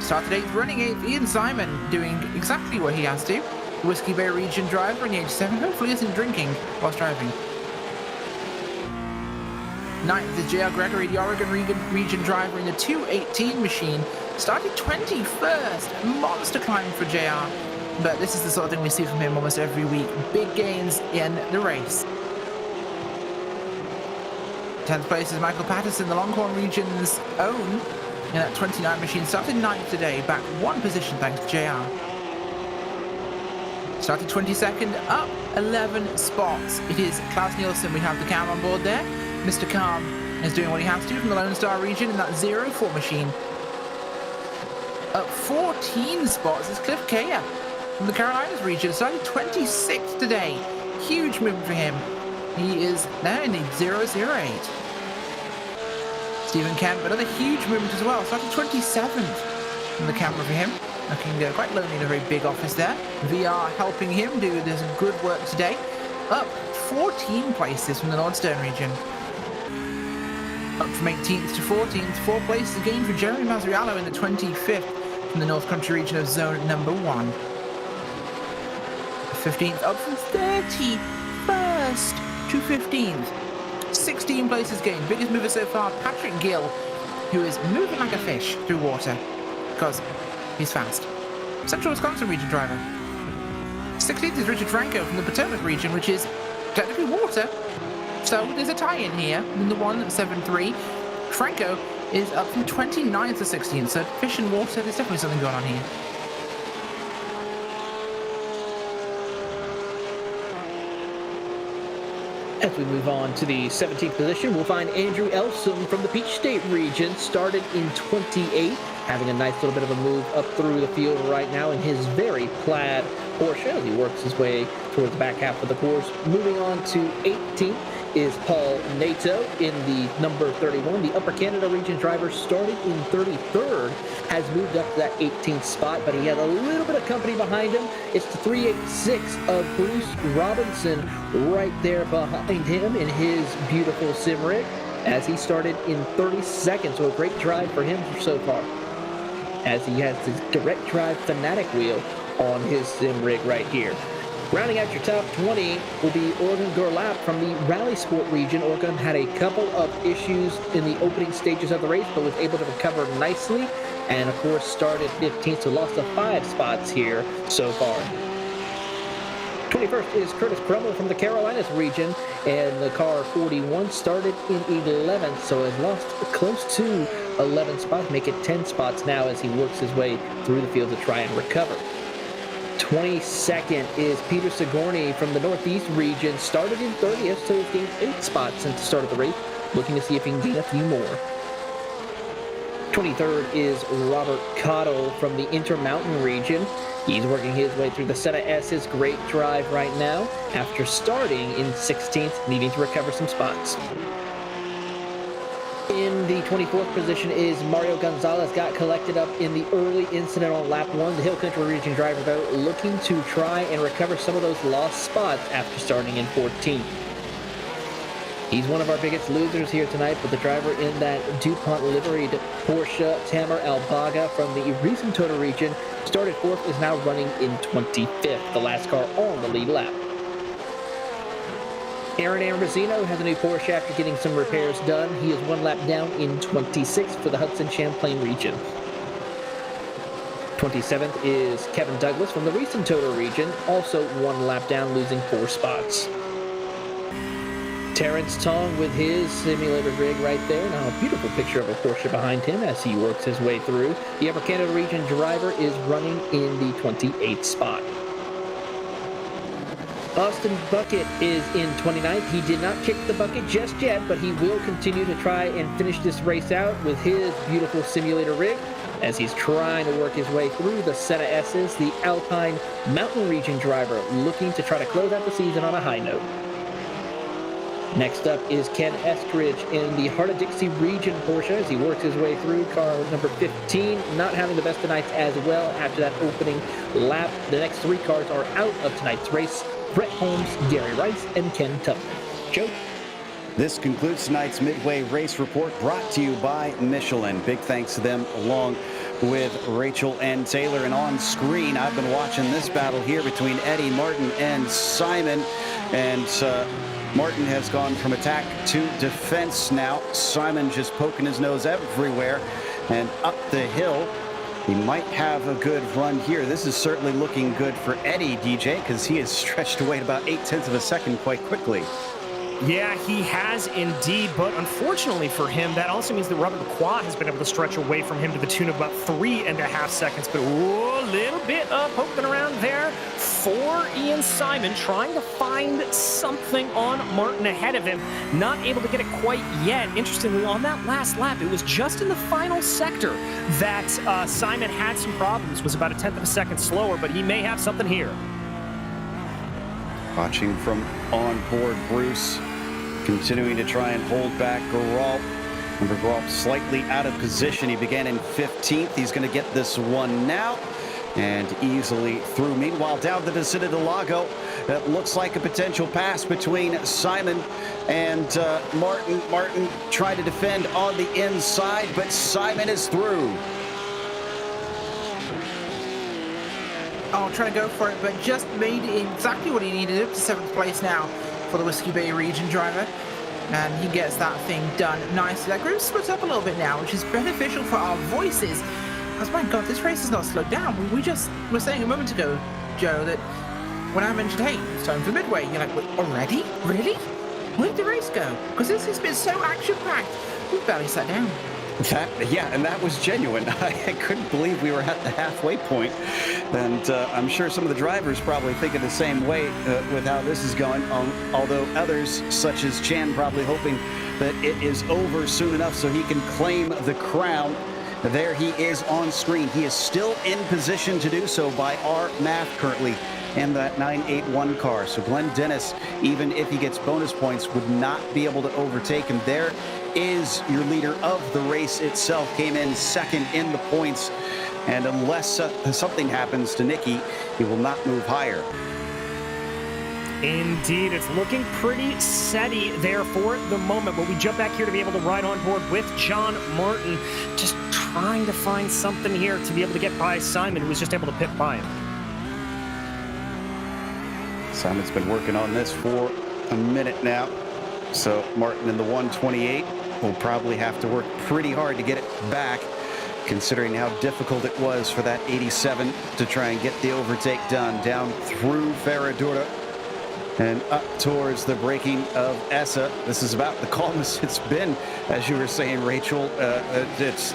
Started 8th, running 8th, Ian Simon doing exactly what he has to. The Whiskey Bay region driver in the 87, hopefully isn't drinking whilst driving. 9th is JR Gregory, the Oregon region driver in the 218 machine. Started 21st, monster climb for JR. But this is the sort of thing we see from him almost every week. Big gains in the race. 10th place is Michael Patterson, the Longhorn region's own. In that 29 machine, started 9th today, back 1 position thanks to JR. Started 22nd, up 11 spots. It is Klaus Nielsen, we have the cam on board there. Mr. Calm is doing what he has to from the Lone Star region in that 04 machine. Up 14 spots is Cliff Kea from the Carolinas region. Started 26th today. Huge movement for him. He is now in the 008. Stephen Kemp, another huge movement as well. Started 27th from the camera for him. Looking quite lonely in a very big office there. VR helping him do this good work today. Up 14 places from the Nordstern region. Up from 18th to 14th, 4 places again for Jeremy Masriallo in the 25th from the North Country region of zone number 1. 15th up from 31st to 15th. 16 places gained. Biggest mover so far, Patrick Gilles, who is moving like a fish through water because he's fast. Central Wisconsin region driver. 16th is Richard Franco from the Potomac region, which is technically water, So there's a tie-in here in the 173. Franco is up from 29th to 16th, so fish and water, there's definitely something going on here. As we move on to the 17th position, we'll find Andrew Elson from the Peach State region, started in 28, having a nice little bit of a move up through the field right now in his very plaid Porsche as he works his way towards the back half of the course. Moving on to 18th is Paul Nato in the number 31. The Upper Canada region driver started in 33rd, has moved up to that 18th spot, but he has a little bit of company behind him. It's the 386 of Bruce Robinson right there behind him in his beautiful sim rig as he started in 32nd, so a great drive for him so far as he has his direct drive Fanatic wheel on his sim rig right here. Rounding out your top 20 will be Oregon Gorlap from the Rally Sport region. Oregon had a couple of issues in the opening stages of the race, but was able to recover nicely, and of course started 15th, so lost the 5 spots here so far. 21st is Curtis Crummell from the Carolinas region, and the car 41 started in 11th, so has lost close to 11 spots, make it 10 spots now as he works his way through the field to try and recover. 22nd is Peter Sigourney from the Northeast region, started in 30th, so he's gained 8 spots since the start of the race, looking to see if he can gain a few more. 23rd is Robert Cottle from the Intermountain region. He's working his way through the Senna S's great drive right now after starting in 16th, needing to recover some spots. In the 24th position is Mario Gonzalez, got collected up in the early incident on lap 1. The Hill Country region driver, though, looking to try and recover some of those lost spots after starting in 14th. He's one of our biggest losers here tonight, but the driver in that DuPont liveried Porsche, Tamer Albaga from the Risentoto region, started 4th, is now running in 25th, the last car on the lead lap. Aaron Ambrosino has a new Porsche after getting some repairs done. He is 1 lap down in 26th for the Hudson Champlain region. 27th is Kevin Douglas from the Risentoto region, also 1 lap down, losing 4 spots. Terrence Tong with his simulator rig right there. Now a beautiful picture of a Porsche behind him as he works his way through. The Upper Canada region driver is running in the 28th spot. Austin Bucket is in 29th. He did not kick the bucket just yet, but he will continue to try and finish this race out with his beautiful simulator rig as he's trying to work his way through the Senna S's, the Alpine Mountain region driver, looking to try to close out the season on a high note. Next up is Ken Eskridge in the Heart of Dixie region Porsche as he works his way through car number 15, not having the best of nights as well after that opening lap. The next 3 cars are out of tonight's race: Brett Holmes, Gary Rice, and Ken Tubman. Joe? This concludes tonight's Midway Race Report, brought to you by Michelin. Big thanks to them, along with Rachel and Taylor. And on screen, I've been watching this battle here between Eddie Martin and Simon. And Martin has gone from attack to defense now. Simon just poking his nose everywhere and up the hill. He might have a good run here. This is certainly looking good for Eddie, DJ, because he has stretched away about 0.8 of a second quite quickly. Yeah, he has indeed, but unfortunately for him, that also means that Robert Lacroix has been able to stretch away from him to the tune of about 3.5 seconds, but a little bit of poking around there for Ian Simon, trying to find something on Martin ahead of him, not able to get it quite yet. Interestingly, on that last lap, it was just in the final sector that Simon had some problems, was about 1/10 of a second slower, but he may have something here. Watching from on board, Bruce continuing to try and hold back Geralt. Remember, Geralt slightly out of position. He began in 15th. He's going to get this one now and easily through. Meanwhile, down the Vicente del Lago, it looks like a potential pass between Simon and Martin. Martin tried to defend on the inside, but Simon is through. Oh, trying to go for it, but just made exactly what he needed, up to 7th place now for the Whiskey Bay region driver. And he gets that thing done nicely. That group splits up a little bit now, which is beneficial for our voices. Because, my God, this race has not slowed down. We just were saying a moment ago, Joe, that when I mentioned, hey, it's time for Midway, you're like, wait, already? Really? where did the race go? Because this has been so action-packed. We barely sat down. And that was genuine. I couldn't believe we were at the halfway point. And I'm sure some of the drivers probably thinking the same way with how this is going, although others, such as Chan, probably hoping that it is over soon enough so he can claim the crown. There he is on screen. He is still in position to do so by our math currently in that 981 car. So Glenn Dennis, even if he gets bonus points, would not be able to overtake him. There is your leader of the race itself, came in second in the points. And unless something happens to Nicky, he will not move higher. Indeed, it's looking pretty steady there for the moment, but we jump back here to be able to ride on board with John Martin, just trying to find something here to be able to get by Simon, who was just able to pit by him. Simon's been working on this for a minute now, so Martin in the 128 will probably have to work pretty hard to get it back, considering how difficult it was for that 87 to try and get the overtake done down through Ferradura and up towards the braking of Essa. This is about the calmest it's been, as you were saying, Rachel. It's,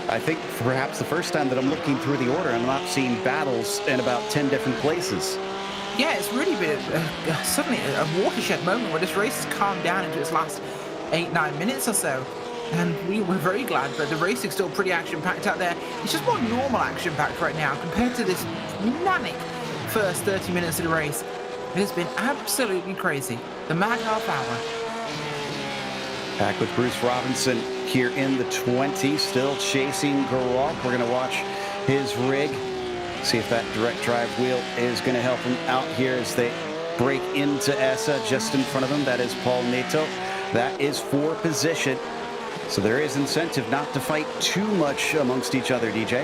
I think, perhaps the first time that I'm looking through the order, I'm not seeing battles in about 10 different places. Yeah, it's really been suddenly a watershed moment where this race has calmed down into its last 8-9 minutes or so. And we were very glad, but the racing's still pretty action-packed out there. It's just more normal action-packed right now compared to this manic first 30 minutes of the race. It has been absolutely crazy. The mad half hour. Back with Bruce Robinson here in the 20, still chasing Geralt. We're going to watch his rig, see if that direct drive wheel is going to help him out here as they break into Essa. Just in front of him, that is Paul Neto. That is for position. So there is incentive not to fight too much amongst each other, DJ.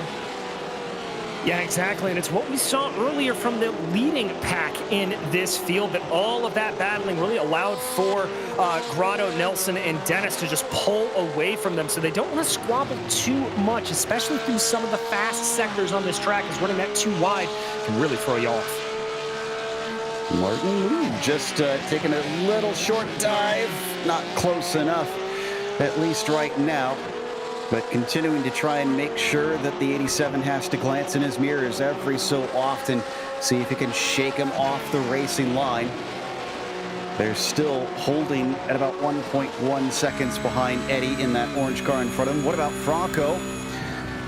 Yeah, exactly, and it's what we saw earlier from the leading pack in this field, that all of that battling really allowed for Grotto, Nelson, and Dennis to just pull away from them, so they don't want to squabble too much, especially through some of the fast sectors on this track, as running that too wide can really throw you off. Martin just taking a little short dive, not close enough, at least right now. But continuing to try and make sure that the 87 has to glance in his mirrors every so often, see if he can shake him off the racing line. They're still holding at about 1.1 seconds behind Eddie in that orange car in front of him. What about Franco?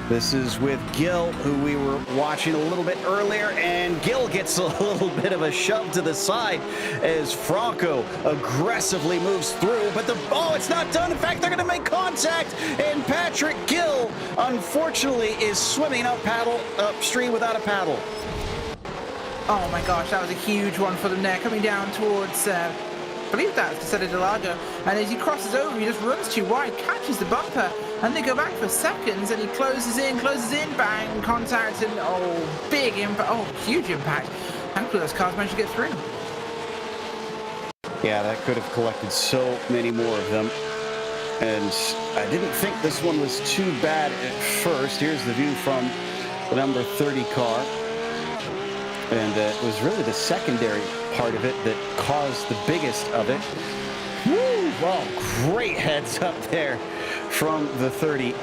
This is with Gilles, who we were watching a little bit earlier, and Gilles gets a little bit of a shove to the side as Franco aggressively moves through, but it's not done. In fact, they're going to make contact, and Patrick Gilles, unfortunately, is swimming upstream without a paddle. Oh my gosh, that was a huge one for them there, coming down towards, I believe that's Interlagos, and as he crosses over, he just runs too wide, catches the bumper, and they go back for seconds, and he closes in, bang, contact, and big impact, huge impact. Thankfully those cars managed to get through. Yeah, that could have collected so many more of them. And I didn't think this one was too bad at first. Here's the view from the number 30 car. And it was really the secondary part of it that caused the biggest of it. Woo! Well, great heads up there from the 30.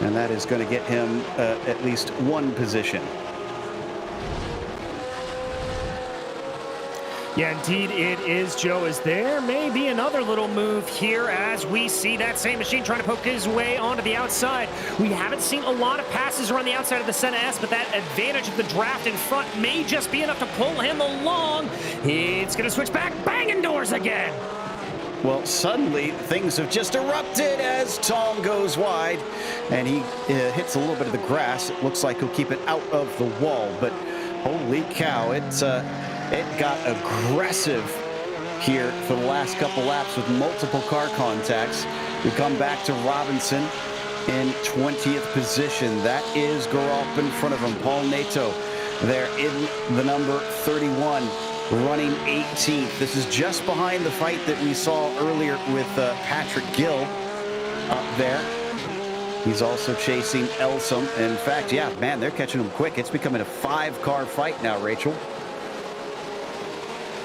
And that is going to get him at least one position. Yeah, indeed it is, Joe, as there may be another little move here as we see that same machine trying to poke his way onto the outside. We haven't seen a lot of passes around the outside of the Senna S, but that advantage of the draft in front may just be enough to pull him along. It's going to switch back, banging doors again. Well, suddenly things have just erupted as Tom goes wide, and he hits a little bit of the grass. It looks like he'll keep it out of the wall, but holy cow, it got aggressive here for the last couple laps with multiple car contacts. We come back to Robinson in 20th position. That is Geralt in front of him. Paul Nato there in the number 31, running 18th. This is just behind the fight that we saw earlier with Patrick Gilles up there. He's also chasing Elsom. In fact, yeah, man, they're catching him quick. It's becoming a 5-car fight now, Rachel.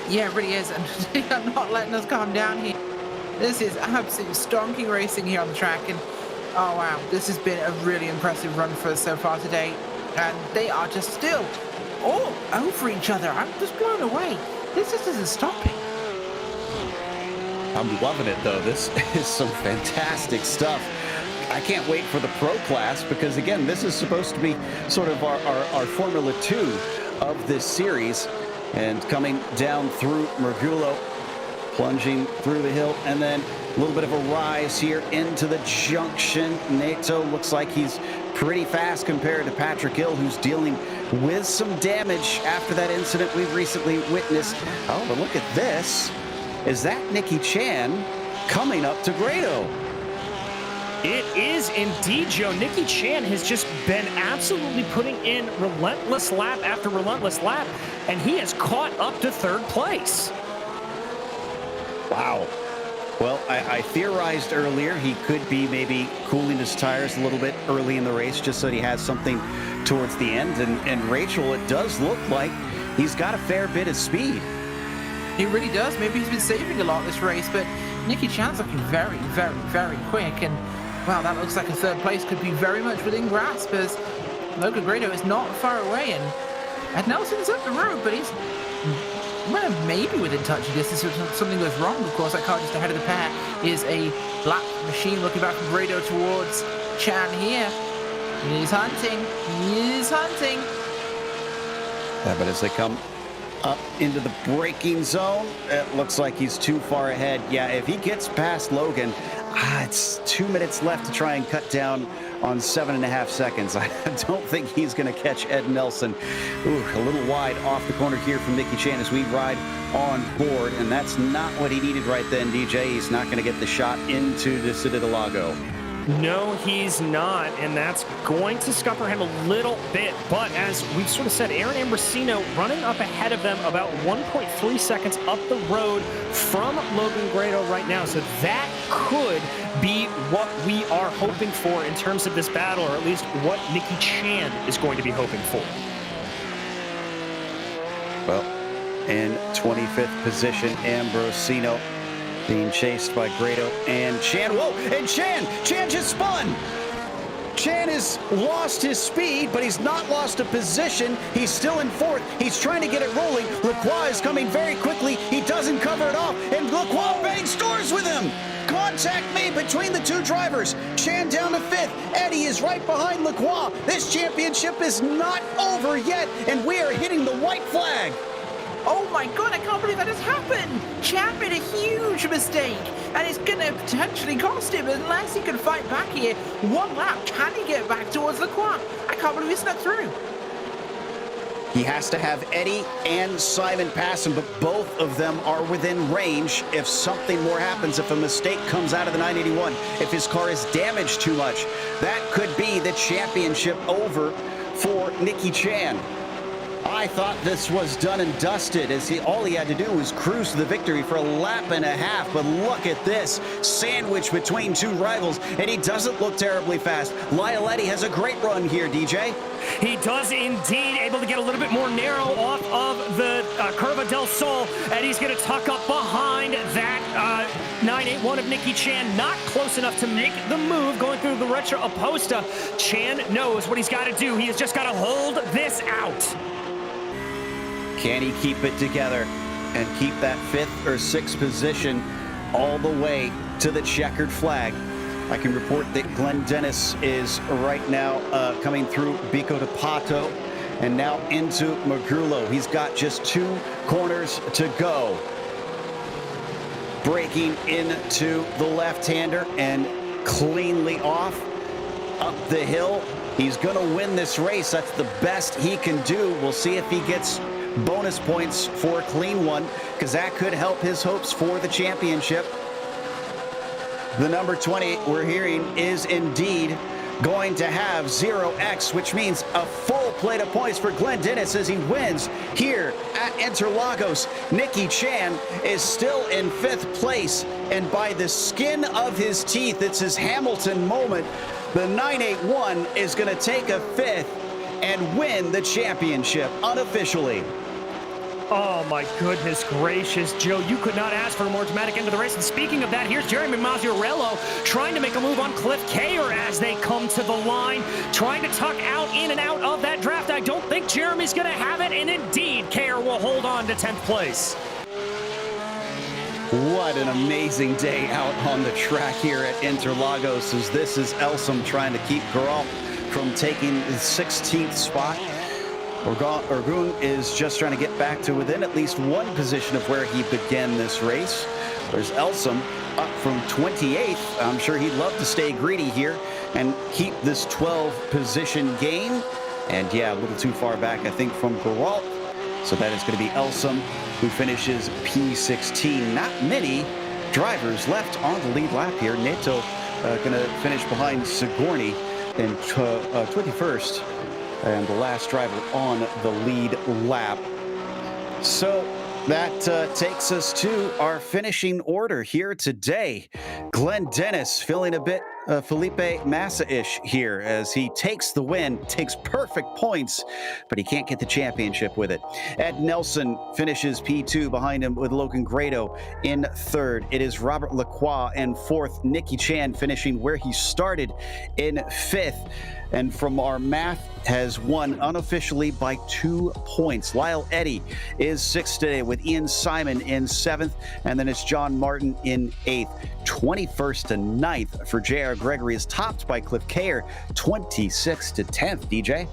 Yeah, it really is, and they're not letting us calm down here. This is absolute stonking racing here on the track, and oh wow, this has been a really impressive run for us so far today, and they are just still all over each other. I'm just blown away. This just isn't stopping. I'm loving it, though. This is some fantastic stuff. I can't wait for the pro class because, again, this is supposed to be sort of our Formula 2 of this series. And coming down through Mergulo, plunging through the hill, and then a little bit of a rise here into the junction. Nato looks like he's pretty fast compared to Patrick Hill, who's dealing with some damage after that incident we've recently witnessed. Oh, but look at this. Is that Nicky Chan coming up to Grado? It is indeed, Joe. Nicky Chan has just been absolutely putting in relentless lap after relentless lap, and he has caught up to third place. Wow. Well, I theorized earlier he could be maybe cooling his tires a little bit early in the race just so that he has something towards the end. And Rachel, it does look like he's got a fair bit of speed. He really does. Maybe he's been saving a lot this race, but Nicky Chan's looking very, very, very quick. And, wow, that looks like a third place could be very much within grasp as Logan Grado is not far away. And Ed Nelson's up the road, but he's maybe within touching distance if something goes wrong. Of course, that car just ahead of the pair is a black machine looking back from Grado towards Chan here. He's hunting. He's hunting. Yeah, but as they come up into the braking zone, it looks like he's too far ahead. Yeah, if he gets past Logan, it's 2 minutes left to try and cut down on 7.5 seconds. I don't think he's going to catch Ed Nelson. Ooh, a little wide off the corner here from Nicky Chan as we ride on board, and that's not what he needed right then, DJ. He's not going to get the shot into the Lago. No, he's not, and that's going to scupper him a little bit. But as we've sort of said, Aaron Ambrosino running up ahead of them about 1.3 seconds up the road from Logan Grado right now. So that could be what we are hoping for in terms of this battle, or at least what Nicky Chan is going to be hoping for. Well, in 25th position, Ambrosino being chased by Grado and Chan. Whoa, and Chan just spun. Chan has lost his speed, but he's not lost a position. He's still in fourth. He's trying to get it rolling. Lacroix is coming very quickly. He doesn't cover it off, and Lacroix bang stores with him. Contact made between the two drivers. Chan down to fifth. Eddie is right behind Lacroix. This championship is not over yet, and we are hitting the white flag. Oh my god, I can't believe that has happened! Chan made a huge mistake, and it's going to potentially cost him unless he can fight back here. One lap, can he get back towards Lacroix? I can't believe he snuck through. He has to have Eddie and Simon pass him, but both of them are within range. If something more happens, if a mistake comes out of the 981, if his car is damaged too much, that could be the championship over for Nicky Chan. I thought this was done and dusted, as all he had to do was cruise to the victory for a lap and a half. But look at this, sandwich between two rivals, and he doesn't look terribly fast. Lyle Eddy has a great run here, DJ. He does indeed, able to get a little bit more narrow off of the Curva del Sol, and he's going to tuck up behind that 981 of Nicky Chan. Not close enough to make the move going through the Retro Aposta. Chan knows what he's got to do. He has just got to hold this out. Can he keep it together and keep that fifth or sixth position all the way to the checkered flag? I can report that Glenn Dennis is right now coming through Bico de Pato and now into Mergulo. He's got just 2 corners to go. Braking into the left-hander and cleanly off up the hill. He's going to win this race. That's the best he can do. We'll see if he gets bonus points for a clean one, because that could help his hopes for the championship. The number 20 we're hearing is indeed going to have 0x, which means a full plate of points for Glenn Dennis as he wins here at Interlagos. Nicky Chan is still in 5th place, and by the skin of his teeth, it's his Hamilton moment. The 981 is going to take a 5th and win the championship unofficially. Oh my goodness gracious, Joe, you could not ask for a more dramatic end to the race. And speaking of that, here's Jeremy Mazzarello trying to make a move on Cliff Kayer as they come to the line, trying to tuck out in and out of that draft. I don't think Jeremy's going to have it, and indeed, Kayer will hold on to 10th place. What an amazing day out on the track here at Interlagos, as this is Elsom trying to keep Geralt from taking the 16th spot. Orgun is just trying to get back to within at least one position of where he began this race. There's Elsom up from 28th. I'm sure he'd love to stay greedy here and keep this 12 position gain. And yeah, a little too far back, I think, from Geralt. So that is going to be Elsom, who finishes P16. Not many drivers left on the lead lap here. Neto going to finish behind Sigourney in 21st. And the last driver on the lead lap. So that takes us to our finishing order here today. Glenn Dennis feeling a bit Felipe Massa-ish here as he takes the win, takes perfect points, but he can't get the championship with it. Ed Nelson finishes P2 behind him with Logan Grado in third. It is Robert Lacroix in fourth. Nicky Chan finishing where he started in fifth. And from our math, has won unofficially by 2 points. Lyle Eddy is sixth today with Ian Simon in seventh, and then it's John Martin in eighth. 21st to 9th for J.R. Gregory is topped by Cliff Kayer, 26th to 10th. DJ?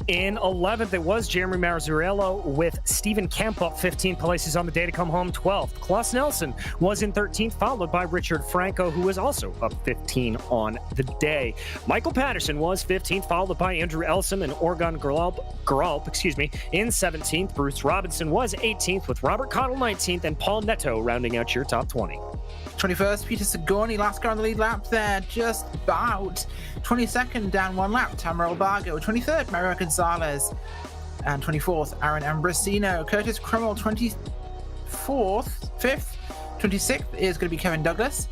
In 11th, it was Jeremy Marzarello with Stephen Kemp up 15 places on the day to come home 12th. Klaus Nelson was in 13th, followed by Richard Franco, who was also up 15 on the day. Michael Patterson was 15th, followed by Andrew Elsom and Orgun Geralp, in 17th. Bruce Robinson was 18th, with Robert Cottle 19th, and Paul Neto rounding out your top 20. 21st, Peter Sigourney, last car on the lead lap there, just about. 22nd, down one lap, Tamara Albago. 23rd, Mario Gonzalez. And 24th, Aaron Ambrosino. Curtis Crummell, 24th, 5th. 26th is going to be Kevin Douglas.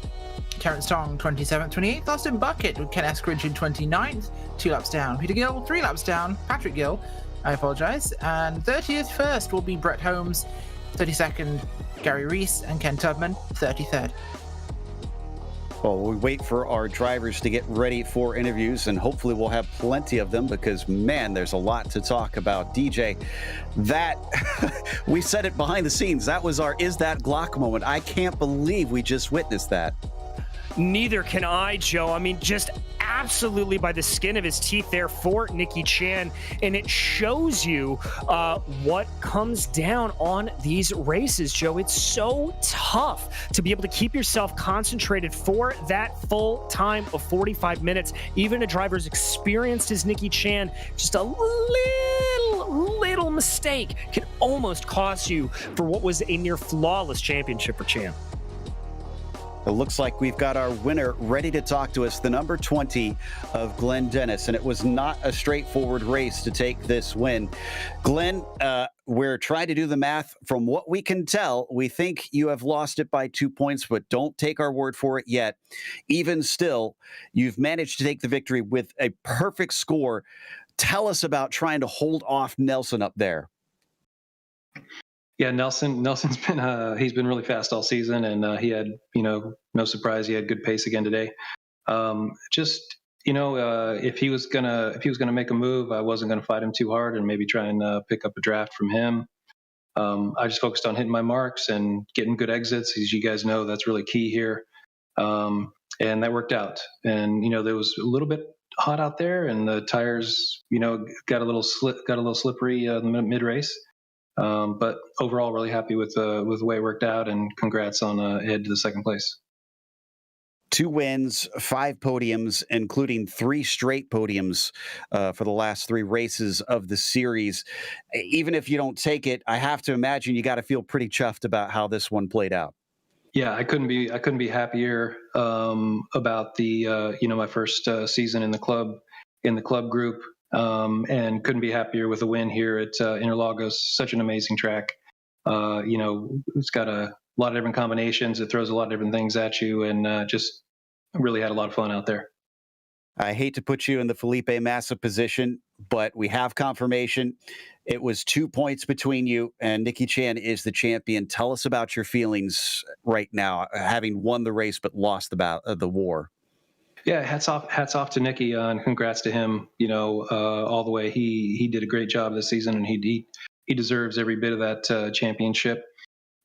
Terrence Tong, 27th. 28th, Austin Bucket with Ken Eskridge in 29th. 2 laps down. Peter Gill, 3 laps down. Patrick Gill, I apologize. And 30th first will be Brett Holmes. 32nd, Gary Reese and Ken Tubman, 33rd. Well, we wait for our drivers to get ready for interviews, and hopefully we'll have plenty of them because, man, there's a lot to talk about. DJ, that, we said it behind the scenes. That was our Is That Glock moment. I can't believe we just witnessed that. Neither can I, Joe. I mean, just absolutely by the skin of his teeth there for Nicky Chan. And it shows you what comes down on these races, Joe. It's so tough to be able to keep yourself concentrated for that full time of 45 minutes. Even a driver as experienced as Nicky Chan, just a little mistake can almost cost you for what was a near flawless championship for Chan. It looks like we've got our winner ready to talk to us, the number 20 of Glenn Dennis, and it was not a straightforward race to take this win. Glenn, we're trying to do the math. From what we can tell, we think you have lost it by 2 points, but don't take our word for it yet. Even still, you've managed to take the victory with a perfect score. Tell us about trying to hold off Nelson up there. Yeah, Nelson's been he's been really fast all season, and he had, no surprise, he had good pace again today. If he was gonna make a move, I wasn't gonna fight him too hard and maybe try and pick up a draft from him. I just focused on hitting my marks and getting good exits. As you guys know, that's really key here, and that worked out. And there was a little bit hot out there, and the tires, got a little slippery in the mid race. But overall, really happy with the way it worked out, and congrats on head to the second place. 2 wins, 5 podiums, including 3 straight podiums for the last 3 races of the series. Even if you don't take it, I have to imagine you got to feel pretty chuffed about how this one played out. Yeah, I couldn't be happier about the my first season in the club group. And couldn't be happier with a win here at Interlagos. Such an amazing track. It's got a lot of different combinations. It throws a lot of different things at you, and just really had a lot of fun out there. I hate to put you in the Felipe Massa position, but we have confirmation. It was 2 points between you, and Nikki Chan is the champion. Tell us about your feelings right now, having won the race but lost the war. Yeah, hats off to Nicky, and congrats to him. All the way. He did a great job this season, and he deserves every bit of that championship.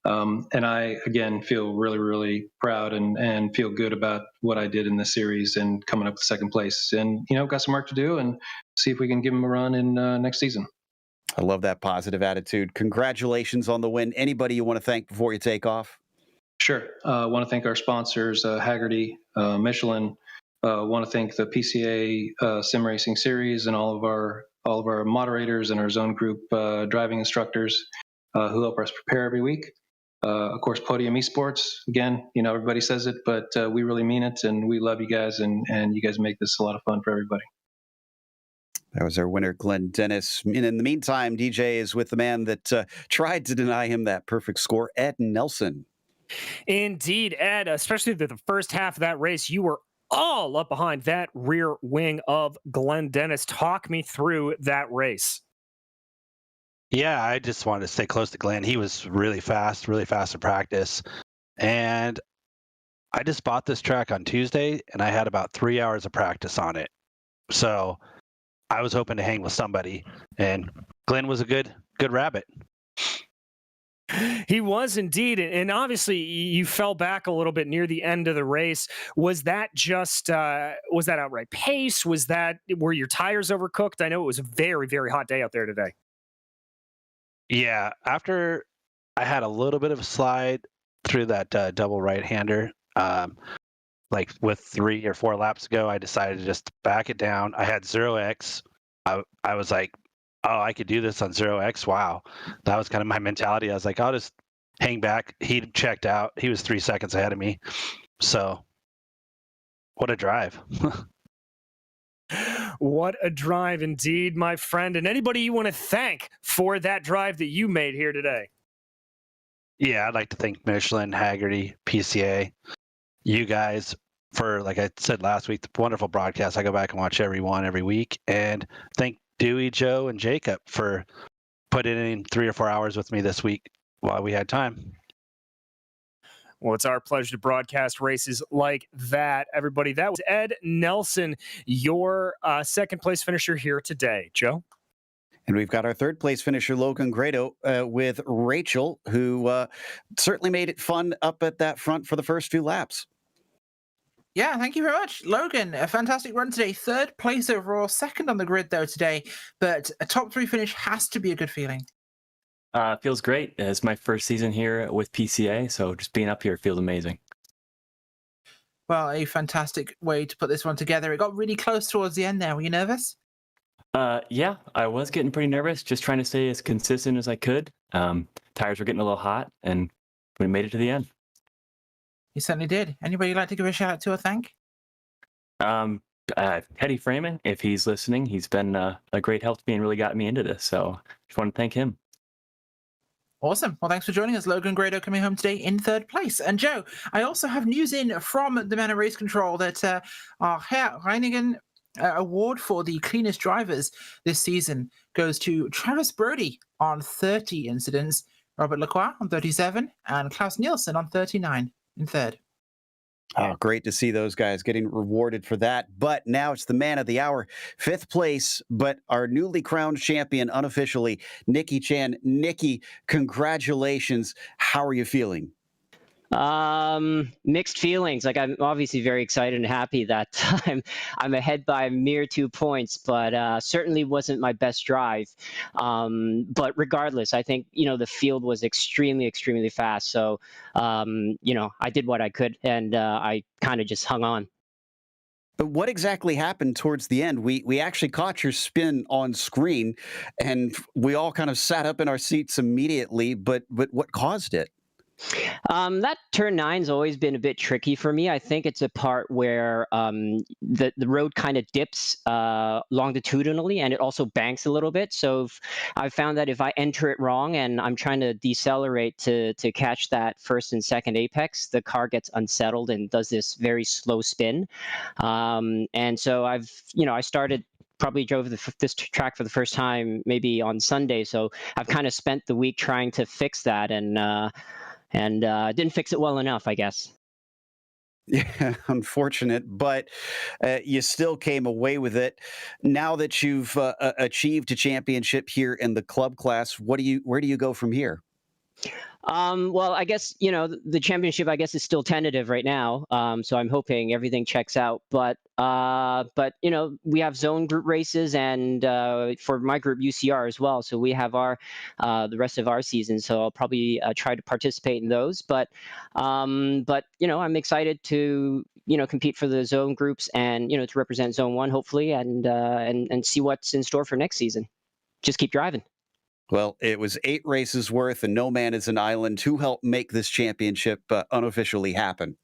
And I again feel really, really proud and feel good about what I did in this series and coming up with second place. And got some work to do, and see if we can give him a run in next season. I love that positive attitude. Congratulations on the win. Anybody you want to thank before you take off? Sure. I want to thank our sponsors, Hagerty, Michelin. Want to thank the PCA Sim Racing Series and all of our moderators and our zone group driving instructors who help us prepare every week. Of course, Podium Esports. Again, everybody says it, but we really mean it, and we love you guys, and you guys make this a lot of fun for everybody. That was our winner, Glenn Dennis. And in the meantime, DJ is with the man that tried to deny him that perfect score, Ed Nelson. Indeed, Ed, especially the first half of that race, you were all up behind that rear wing of Glenn Dennis. Talk me through that race. Yeah, I just wanted to stay close to Glenn. He was really fast in practice. And I just bought this track on Tuesday, and I had about 3 hours of practice on it. So I was hoping to hang with somebody, and Glenn was a good rabbit. He was indeed, and obviously you fell back a little bit near the end of the race. Was that just was that outright pace? Were your tires overcooked? I know it was a very, very hot day out there today. Yeah, after I had a little bit of a slide through that double right-hander, like with 3 or 4 laps ago, I decided to just back it down. I had 0x. I was like, oh, I could do this on 0x. Wow. That was kind of my mentality. I was like, I'll just hang back. He checked out. He was 3 seconds ahead of me. So what a drive. What a drive indeed, my friend. And anybody you want to thank for that drive that you made here today? Yeah, I'd like to thank Michelin, Hagerty, PCA, you guys for, like I said last week, the wonderful broadcast. I go back and watch every week. And thank Dewey, Joe, and Jacob for putting in 3 or 4 hours with me this week while we had time. Well, it's our pleasure to broadcast races like that, everybody. That was Ed Nelson, your second place finisher here today. Joe? And we've got our third place finisher, Logan Grado, with Rachel, who certainly made it fun up at that front for the first few laps. Yeah, thank you very much. Logan, a fantastic run today. Third place overall, second on the grid, though, today. But a top 3 finish has to be a good feeling. Feels great. It's my first season here with PCA, so just being up here feels amazing. Well, a fantastic way to put this one together. It got really close towards the end there. Were you nervous? Yeah, I was getting pretty nervous, just trying to stay as consistent as I could. Tires were getting a little hot, and we made it to the end. You certainly did. Anybody you'd like to give a shout out to or thank? Teddy Freeman, if he's listening, he's been a great help to me and really got me into this, so just want to thank him. Awesome. Well, thanks for joining us. Logan Grado coming home today in third place. And Joe, I also have news in from the Man of Race Control that our Herr Reinigen award for the cleanest drivers this season goes to Travis Brody on 30 incidents, Robert Lacroix on 37, and Klaus Nielsen on 39 in third. Oh, great to see those guys getting rewarded for that. But now it's the man of the hour, 5th place, but our newly crowned champion unofficially, Nikki Chan. Nikki, congratulations. How are you feeling? Mixed feelings. Like, I'm obviously very excited and happy that I'm ahead by a mere 2 points, but certainly wasn't my best drive. But regardless, I think, the field was extremely, extremely fast. So, I did what I could, and I kind of just hung on. But what exactly happened towards the end? We actually caught your spin on screen, and we all kind of sat up in our seats immediately. But what caused it? That turn 9's always been a bit tricky for me. I think it's a part where the road kind of dips longitudinally, and it also banks a little bit. So I found that if I enter it wrong and I'm trying to decelerate to catch that first and second apex, the car gets unsettled and does this very slow spin. And so I started probably drove this track for the first time maybe on Sunday. So I've kind of spent the week trying to fix that, and didn't fix it well enough, I guess. Yeah, unfortunate, but you still came away with it. Now that you've achieved a championship here in the club class, where do you go from here? Well, I guess, the championship, I guess, is still tentative right now. So I'm hoping everything checks out. But we have zone group races, and for my group, UCR as well. So we have the rest of our season. So I'll probably try to participate in those. But I'm excited to compete for the zone groups, and to represent Zone 1 hopefully, and see what's in store for next season. Just keep driving. Well, it was 8 races worth, and no man is an island. Who helped make this championship unofficially happen?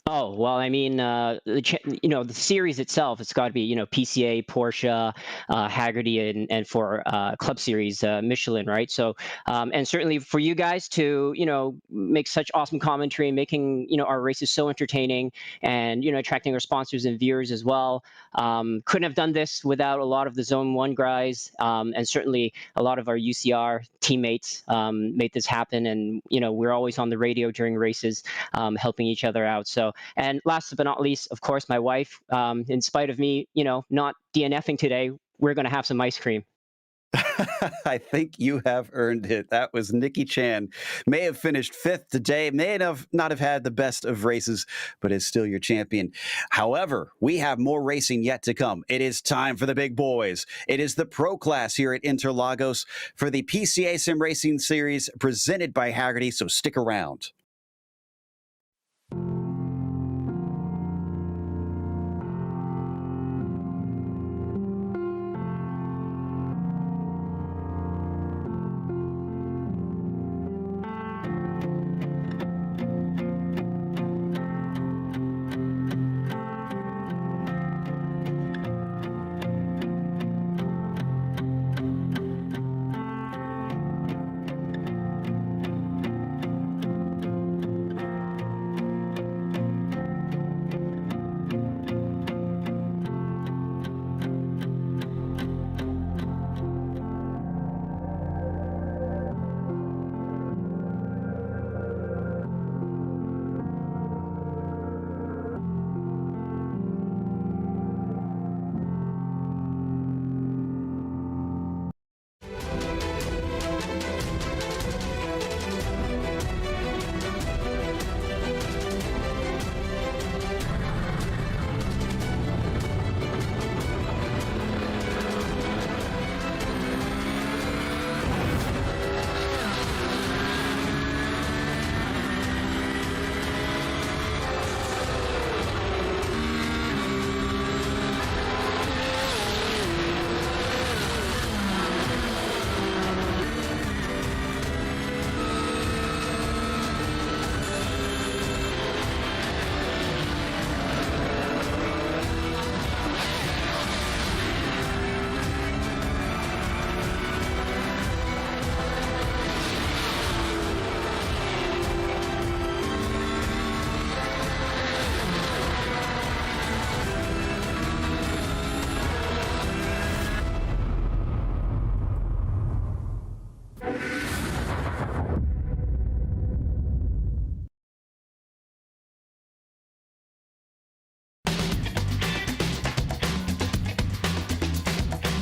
Oh, well, I mean, the series itself, it's got to be, PCA, Porsche, Hagerty, and for Club Series, Michelin, right? So, and certainly for you guys to, make such awesome commentary, making, our races so entertaining, and, attracting our sponsors and viewers as well. Couldn't have done this without a lot of the Zone 1 guys, and certainly a lot of our UCR teammates made this happen. And, we're always on the radio during races, helping each other out. So, and last but not least, of course, my wife, in spite of me, not DNFing today, we're going to have some ice cream. I think you have earned it. That was Nikki Chan. May have finished 5th today, may not have had the best of races, but is still your champion. However, we have more racing yet to come. It is time for the big boys. It is the pro class here at Interlagos for the PCA Sim Racing Series presented by Hagerty, so stick around.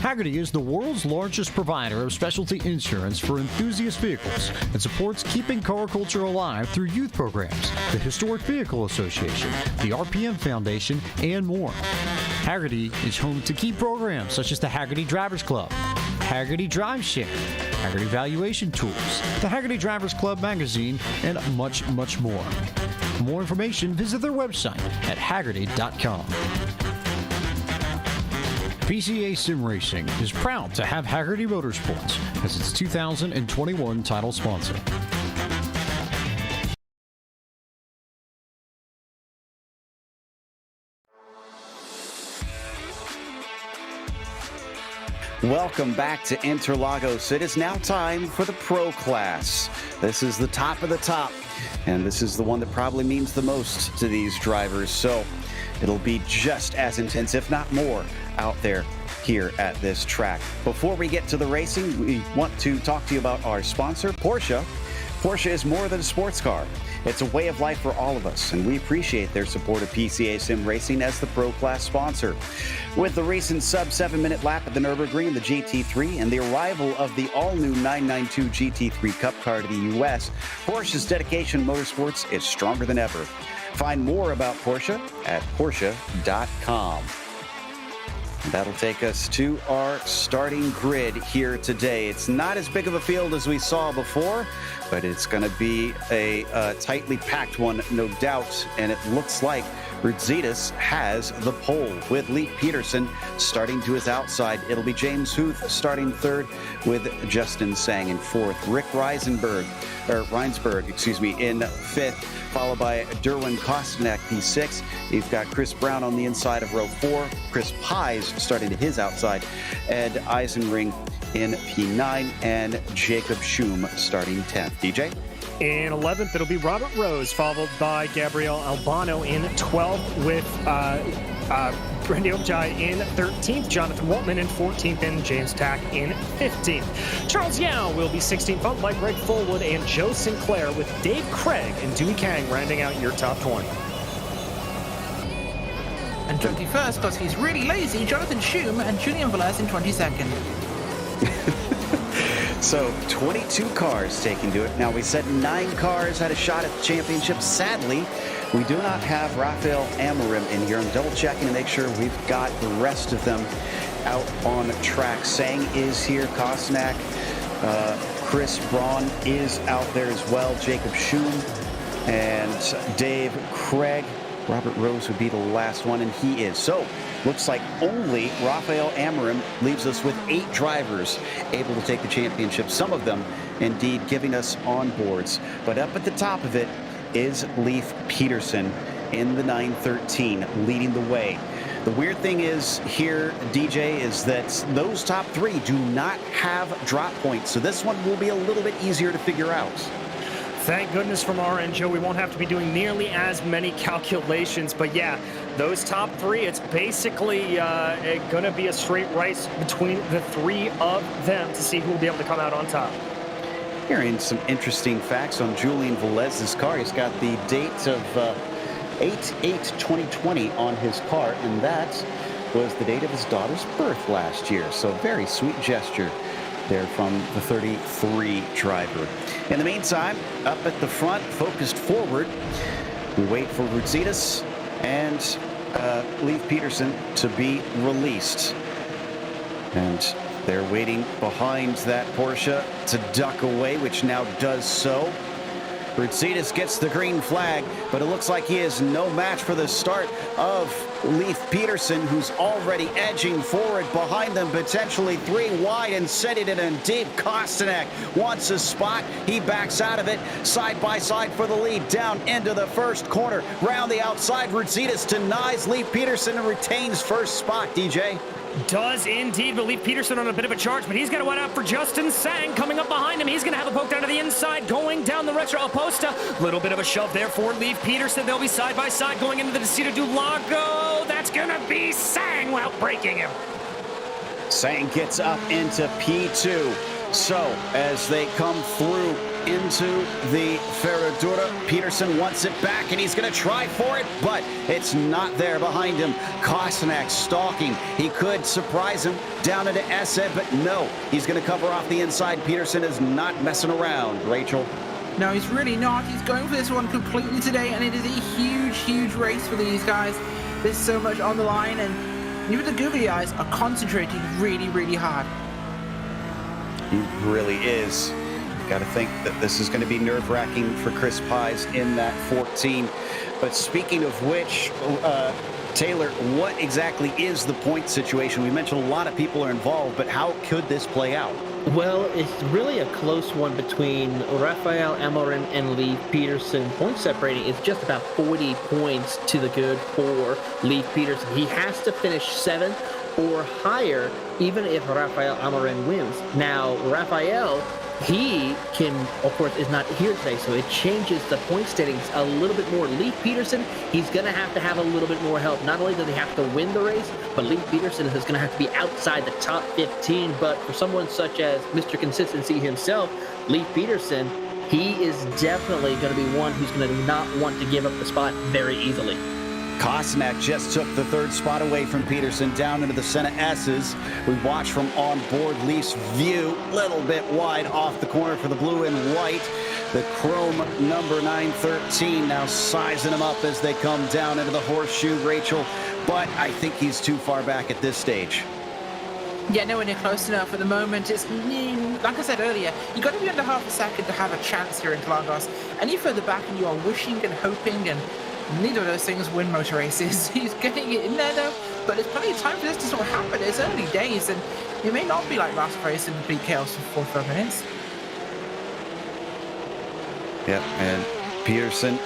Hagerty is the world's largest provider of specialty insurance for enthusiast vehicles and supports keeping car culture alive through youth programs, the Historic Vehicle Association, the RPM Foundation, and more. Hagerty is home to key programs such as the Hagerty Drivers Club, Hagerty Drive Share, Hagerty Valuation Tools, the Hagerty Drivers Club magazine, and much, much more. For more information, visit their website at hagerty.com. PCA Sim Racing is proud to have Hagerty Motorsports as its 2021 title sponsor. Welcome back to Interlagos. It is now time for the pro class. This is the top of the top, and this is the one that probably means the most to these drivers. So it'll be just as intense, if not more, out there here at this track. Before we get to the racing, we want to talk to you about our sponsor, Porsche. Porsche is more than a sports car. It's a way of life for all of us, and we appreciate their support of PCA Sim Racing as the Pro Class sponsor. With the recent sub-7-minute lap at the Nurburgring in the GT3 and the arrival of the all-new 992 GT3 Cup car to the U.S., Porsche's dedication to motorsports is stronger than ever. Find more about Porsche at Porsche.com. That'll take us to our starting grid here today. It's not as big of a field as we saw before, but it's going to be a tightly packed one, no doubt. And it looks like Rudzitas has the pole with Leif Peterson starting to his outside. It'll be James Huth starting third with Justin Sang in fourth. Rick Reinsberg in fifth, followed by Derwin Kostanek, P6. You've got Chris Brown on the inside of row 4. Chris Pies starting to his outside. Ed Eisenring in P9 and Jacob Schum starting 10th. DJ? In 11th, it'll be Robert Rose, followed by Gabriel Albano in 12th with Brandy Objai in 13th, Jonathan Waltman in 14th, and James Tack in 15th. Charles Yao will be 16th, followed by Greg Fullwood and Joe Sinclair, with Dave Craig and Dewey Kang rounding out your top 20. And 21st, because he's really lazy, Jonathan Schum and Julian Velez in 22nd. So 22 cars taking to it. Now, we said 9 cars had a shot at the championship. Sadly, we do not have Rafael Amorim in here. I'm double checking to make sure we've got the rest of them out on track. Sang is here. Kostanek, Chris Braun is out there as well. Jacob Schum and Dave Craig. Robert Rose would be the last one, and he is. So, looks like only Rafael Amorim leaves us with 8 drivers able to take the championship. Some of them, indeed, giving us onboards. But up at the top of it is Leif Peterson in the 913, leading the way. The weird thing is here, DJ, is that those top 3 do not have drop points. So this one will be a little bit easier to figure out. Thank goodness from our end, Joe. We won't have to be doing nearly as many calculations. But yeah, those top 3, it's basically going to be a straight race between the 3 of them to see who will be able to come out on top. Hearing some interesting facts on Julian Velez's car. He's got the date of 8/8/2020 on his car, and that was the date of his daughter's birth last year. So very sweet gesture there from the 33 driver. In the meantime, up at the front, focused forward, we wait for Rudzitas and Leif Peterson to be released. And they're waiting behind that Porsche to duck away, which now does so. Rudzitas gets the green flag, but it looks like he is no match for the start of Leif Peterson, who's already edging forward behind them, potentially 3 wide and setting it in deep. Kostanek wants a spot. He backs out of it, side by side for the lead, down into the first corner. Round the outside, Rudzitas denies Leif Peterson and retains first spot, DJ. Does indeed, but Leif Peterson on a bit of a charge, but he's going to win out for Justin Sang coming up behind him. He's going to have a poke down to the inside, going down the retro Oposta. Little bit of a shove there for Leif Peterson. They'll be side by side going into the Descida do Lago. That's going to be Sang outbreaking him. Sang gets up into P2. So, as they come through into the Ferradura, Peterson wants it back, and he's going to try for it, but it's not there behind him. Kostanek stalking. He could surprise him down into Essed, but no, he's going to cover off the inside. Peterson is not messing around. Rachel? No, he's really not. He's going for this one completely today, and it is a huge, huge race for these guys. There's so much on the line, and even the googly eyes are concentrating really, really hard. He really is. Got to think that this is going to be nerve-wracking for Chris Pies in that 14. But speaking of which, Taylor, what exactly is the point situation? We mentioned a lot of people are involved, but how could this play out? Well, it's really a close one between Rafael Amorim and Leif Peterson. Point separating is just about 40 points to the good for Leif Peterson. He has to finish 7th or higher, even if Rafael Amorim wins. Now, Rafael, he can, of course, is not here today, so it changes the point standings a little bit more. Leif Peterson, he's going to have a little bit more help. Not only does he have to win the race, but Leif Peterson is going to have to be outside the top 15. But for someone such as Mr. Consistency himself, Leif Peterson, he is definitely going to be one who's going to not want to give up the spot very easily. Kosmak just took the third spot away from Peterson down into the Senna S's. We watch from on board. Leaf's view, little bit wide off the corner for the blue and white. The chrome number 913 now sizing him up as they come down into the horseshoe, Rachel. But I think he's too far back at this stage. Yeah, nowhere near close enough at the moment. It's, like I said earlier, you've got to be under half a second to have a chance here in Interlagos. Any further back and you are wishing and hoping, and neither of those things win motor races. He's getting it in there though, but there's plenty of time for this to sort of happen. It's early days, and it may not be like last race in complete chaos for 4 minutes. Yep, and Peterson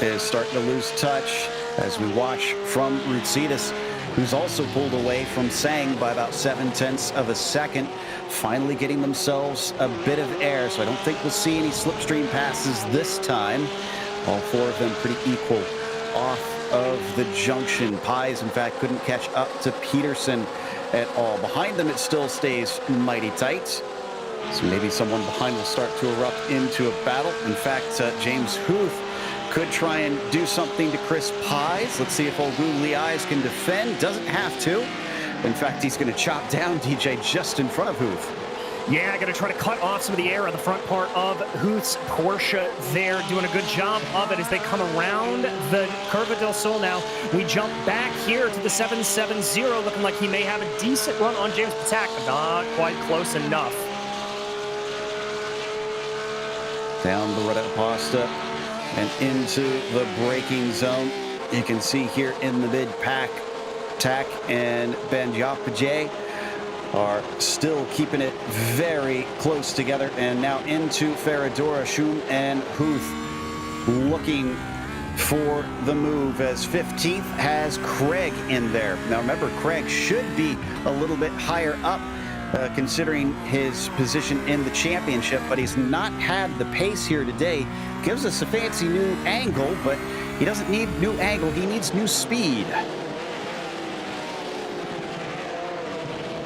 is starting to lose touch as we watch from Rutsidas, who's also pulled away from Sang by about 0.7 of a second, finally getting themselves a bit of air. So I don't think we'll see any slipstream passes this time. All 4 of them pretty equal off of the junction. Pies, in fact, couldn't catch up to Peterson at all. Behind them, it still stays mighty tight. So maybe someone behind will start to erupt into a battle. In fact, James Huth could try and do something to Chris Pies. Let's see if old Googly Eyes can defend. Doesn't have to. In fact, he's going to chop down DJ just in front of Huth. Yeah, going to try to cut off some of the air on the front part of Huth's Porsche there, doing a good job of it as they come around the Curva del Sol now. We jump back here to the 770, looking like he may have a decent run on James Patak, but not quite close enough. Down the Retta Pasta and into the braking zone. You can see here in the mid-pack, Tak and Banjapajay are still keeping it very close together, and now into Ferradura, Schum and Huth looking for the move as 15th has Craig in there. Now remember, Craig should be a little bit higher up considering his position in the championship, but he's not had the pace here today. Gives us a fancy new angle, but he doesn't need new angle, he needs new speed.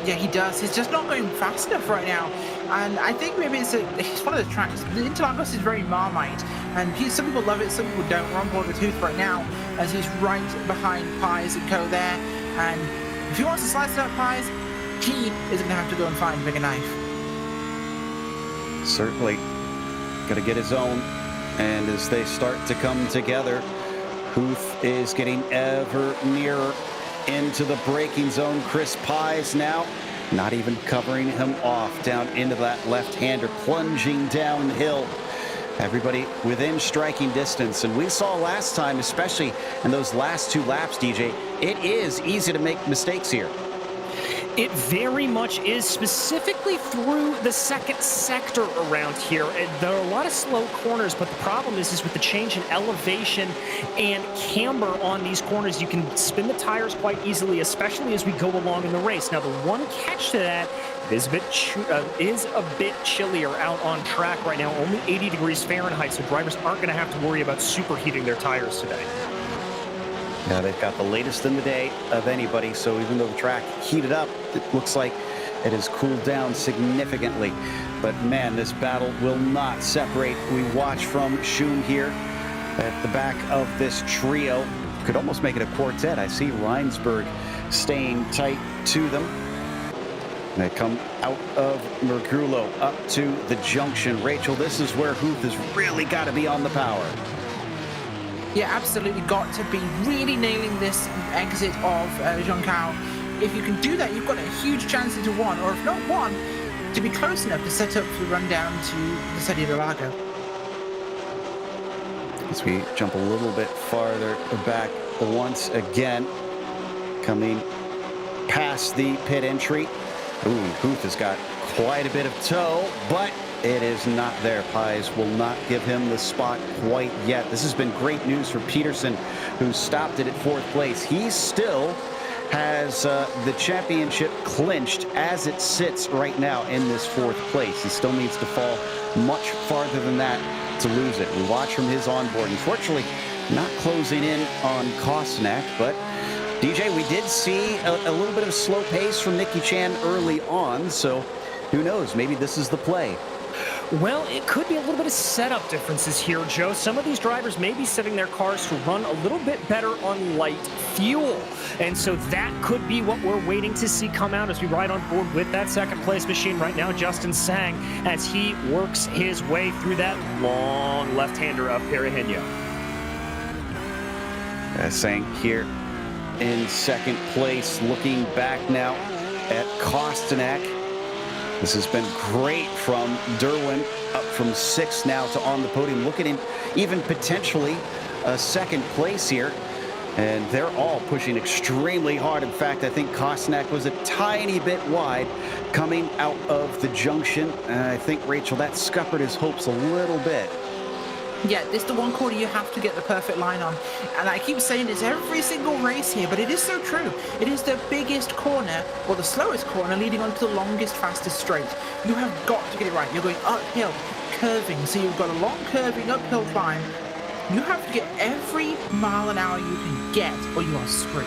Yeah, he does. He's just not going fast enough right now. And I think maybe it's one of the tracks. The Interlagos is very Marmite. And some people love it, some people don't. We're on board with Huth right now as he's right behind Pies and Co there. And if he wants to slice it up Pies, he is going to have to go and find a bigger knife. Certainly. Got to get his own. And as they start to come together, Huth is getting ever nearer into the braking zone. Chris Pies now not even covering him off down into that left-hander, plunging downhill. Everybody within striking distance, and we saw last time, especially in those last 2 laps, DJ, it is easy to make mistakes here. It very much is, specifically through the second sector around here. There are a lot of slow corners, but the problem is with the change in elevation and camber on these corners, you can spin the tires quite easily, especially as we go along in the race. Now, the one catch to that is a bit chillier out on track right now, only 80 degrees Fahrenheit, so drivers aren't going to have to worry about superheating their tires today. Yeah, they've got the latest in the day of anybody, so even though the track heated up, it looks like it has cooled down significantly. But man, this battle will not separate. We watch from Schum here at the back of this trio. Could almost make it a quartet. I see Reinsberg staying tight to them. They come out of Mergulo up to the junction. Rachel, this is where Huth has really got to be on the power. Yeah, absolutely got to be really nailing this exit of Joncao. If you can do that, you've got a huge chance into 1, or if not 1, to be close enough to set up the run down to the Serie del Lago. As we jump a little bit farther back once again, coming past the pit entry. Ooh, Huth has got quite a bit of toe, but it is not there. Pies will not give him the spot quite yet. This has been great news for Peterson, who stopped it at 4th place. He still has the championship clinched as it sits right now in this 4th place. He still needs to fall much farther than that to lose it. We watch from his onboard. Unfortunately, not closing in on Kostnak, but DJ, we did see a little bit of a slow pace from Nicky Chan early on, so who knows? Maybe this is the play. Well, it could be a little bit of setup differences here, Joe. Some of these drivers may be setting their cars to run a little bit better on light fuel. And so that could be what we're waiting to see come out as we ride on board with that 2nd place machine right now, Justin Sang, as he works his way through that long left-hander of Perihenia. Sang here in 2nd place, looking back now at Kostnak. This has been great from Derwin, up from 6th now to on the podium. Look at him, even potentially a 2nd place here. And they're all pushing extremely hard. In fact, I think Kostnak was a tiny bit wide coming out of the junction. And I think, Rachel, that scuppered his hopes a little bit. Yeah, this is the one corner you have to get the perfect line on. And I keep saying it's every single race here, but it is so true. It is the biggest corner, or the slowest corner, leading on to the longest, fastest straight. You have got to get it right. You're going uphill, curving, so you've got a long curving uphill climb. You have to get every mile an hour you can get, or you are screwed.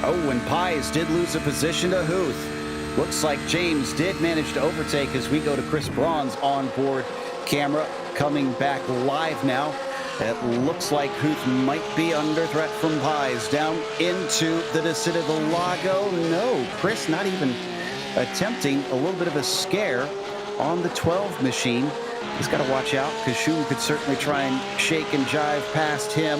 Oh, and Pies did lose a position to Huth. Looks like James did manage to overtake as we go to Chris Braun's onboard camera. Coming back live now. It looks like Huth might be under threat from Pies. Down into the descent of the Lago. No, Chris not even attempting a little bit of a scare on the 12 machine. He's got to watch out because Schum could certainly try and shake and jive past him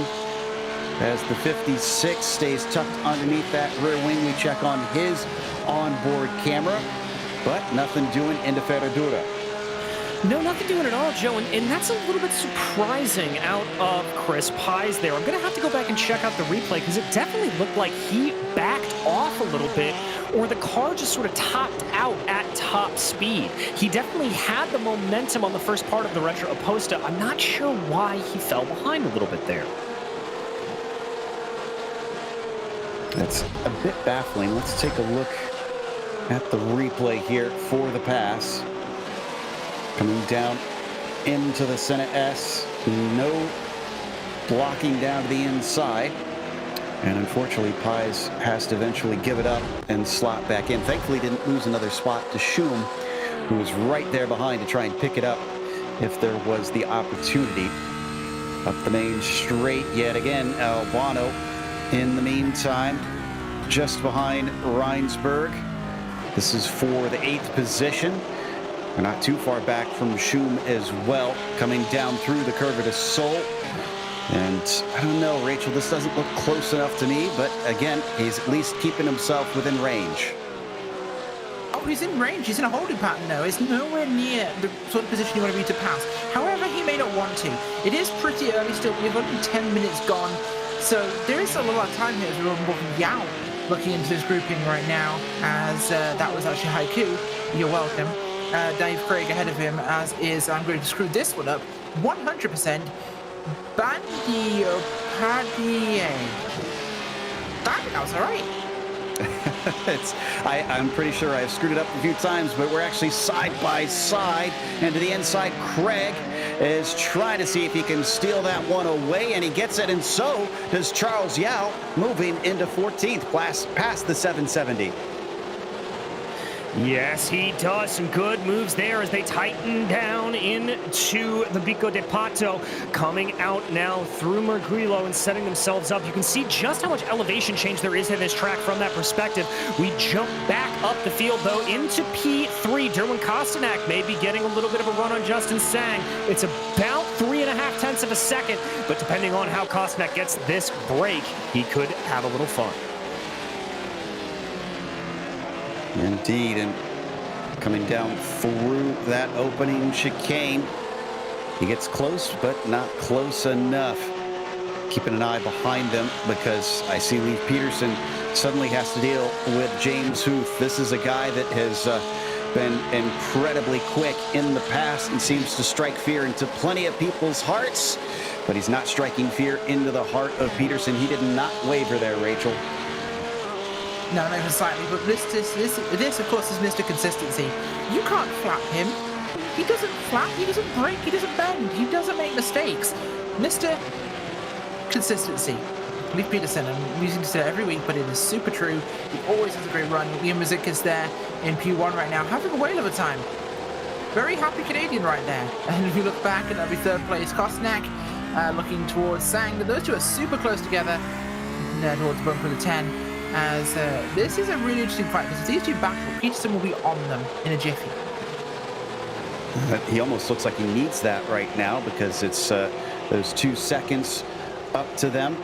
as the 56 stays tucked underneath that rear wing. We check on his onboard camera, but nothing doing into Ferradura. No, nothing doing at all, Joe, and that's a little bit surprising out of Chris Pies there. I'm going to have to go back and check out the replay because it definitely looked like he backed off a little bit, or the car just sort of topped out at top speed. He definitely had the momentum on the first part of the Retro Aposta. I'm not sure why he fell behind a little bit there. That's a bit baffling. Let's take a look at the replay here for the pass. Coming down into the Senna S. No blocking down to the inside. And unfortunately, Pies has to eventually give it up and slot back in. Thankfully, didn't lose another spot to Schum, who was right there behind to try and pick it up if there was the opportunity. Up the main straight yet again, Albano in the meantime, just behind Reinsberg. This is for the 8th position. We're not too far back from Schum as well, coming down through the curve to Sol. And I don't know, Rachel, this doesn't look close enough to me, but again, he's at least keeping himself within range. Oh, he's in range. He's in a holding pattern now. It's nowhere near the sort of position you want to be to pass. However, he may not want to. It is pretty early still. We've only 10 minutes gone. So there is still a lot of time here as we're on Yao looking into this grouping right now, as that was actually Haiku. You're welcome. Dave Craig ahead of him, as is, I'm going to screw this one up, 100%, Bandio Padie. That was all right. I'm pretty sure I've screwed it up a few times, but we're actually side by side. And to the inside, Craig is trying to see if he can steal that one away, and he gets it, and so does Charles Yao, moving into 14th, past the 770. Yes, he does. Some good moves there as they tighten down into the Bico de Pato, coming out now through Mergrillo and setting themselves up. You can see just how much elevation change there is in this track from that perspective. We jump back up the field, though, into P3. Derwin Kostnak may be getting a little bit of a run on Justin Sang. It's about 3.5 tenths of a second, but depending on how Kostnak gets this break, he could have a little fun. Indeed, and coming down through that opening chicane, he gets close, but not close enough. Keeping an eye behind them because I see Leif Peterson suddenly has to deal with James Huth. This is a guy that has been incredibly quick in the past and seems to strike fear into plenty of people's hearts, but he's not striking fear into the heart of Peterson. He did not waver there, Rachel. No, not even slightly. But this, of course, is Mr. Consistency. You can't flap him. He doesn't flap. He doesn't break. He doesn't bend. He doesn't make mistakes. Mr. Consistency. Leif Peterson, I'm using this every week, but it is super true. He always has a great run. Liam Mazik is there in P1 right now, having a whale of a time. Very happy Canadian right there. And if you look back, and that'll be third place. Kostnak looking towards Sang. Those two are super close together. Towards bumper the 10. As this is a really interesting fight, because if these two battle, Peterson will be on them in a jiffy. He almost looks like he needs that right now, because it's those 2 seconds up to them.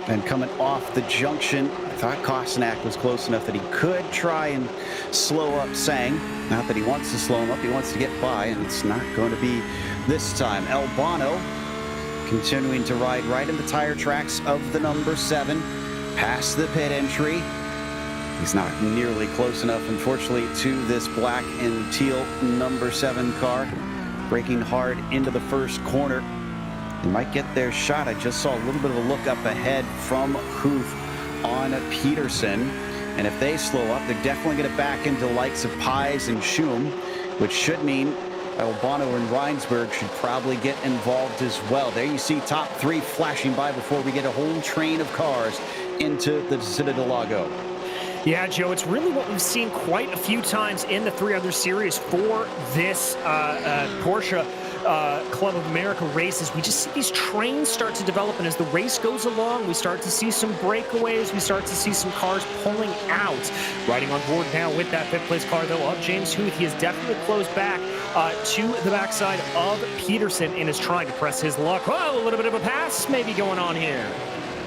And coming off the junction, I thought Kostnak was close enough that he could try and slow up Sang. Not that he wants to slow him up, he wants to get by, and it's not going to be this time. Albano continuing to ride right in the tire tracks of the number 7, past the pit entry. He's not nearly close enough, unfortunately, to this black and teal number 7 car. Braking hard into the first corner. They might get their shot. I just saw a little bit of a look up ahead from Huth on Peterson. And if they slow up, they're definitely going to back into the likes of Pies and Schum, which should mean Albano and Reinsberg should probably get involved as well. There you see top 3 flashing by before we get a whole train of cars into the Interlagos. Yeah, Joe, it's really what we've seen quite a few times in the 3 other series for this Porsche Club of America races. We just see these trains start to develop, and as the race goes along, we start to see some breakaways. We start to see some cars pulling out. Riding on board now with that 5th place car, though, of James Huth. He is definitely close back to the backside of Peterson and is trying to press his luck. Oh, a little bit of a pass maybe going on here.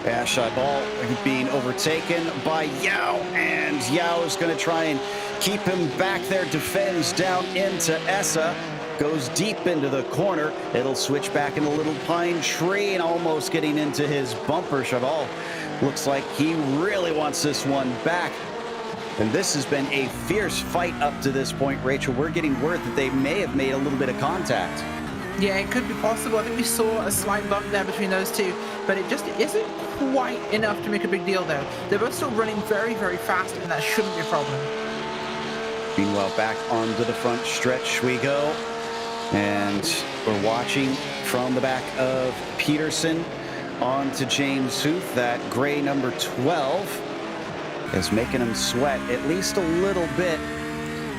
Ashai Ball being overtaken by Yao, and Yao is going to try and keep him back there, defends down into Essa, goes deep into the corner. It'll switch back into Little Pine Tree and almost getting into his bumper. Chaval looks like he really wants this one back. And this has been a fierce fight up to this point, Rachel. We're getting word that they may have made a little bit of contact. Yeah, it could be possible. I think we saw a slight bump there between those two, but it just isn't quite enough to make a big deal, though. They're both still running very, very fast, and that shouldn't be a problem. Meanwhile, back onto the front stretch we go, and we're watching from the back of Peterson on to James Huth. That gray number 12 is making him sweat at least a little bit.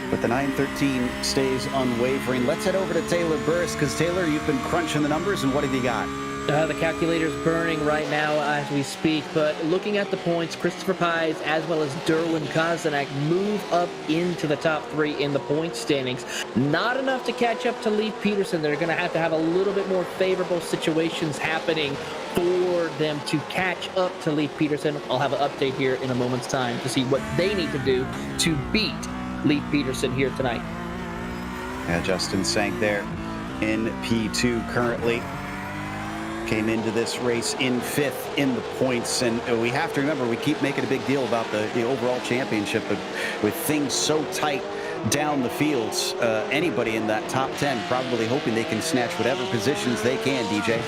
But the 913 stays unwavering. Let's head over to Taylor Burris, because Taylor, you've been crunching the numbers, and what have you got? The calculator's burning right now as we speak, but looking at the points, Christopher Pies as well as Derwin Kozanek move up into the top 3 in the point standings. Not enough to catch up to Leif Peterson. They're going to have a little bit more favorable situations happening for them to catch up to Leif Peterson. I'll have an update here in a moment's time to see what they need to do to beat Leif Peterson here tonight. Yeah, Justin Sank there in P2 currently. Came into this race in 5th in the points, and we have to remember, we keep making a big deal about the overall championship, but with things so tight down the fields, anybody in that top 10 probably hoping they can snatch whatever positions they can, DJ.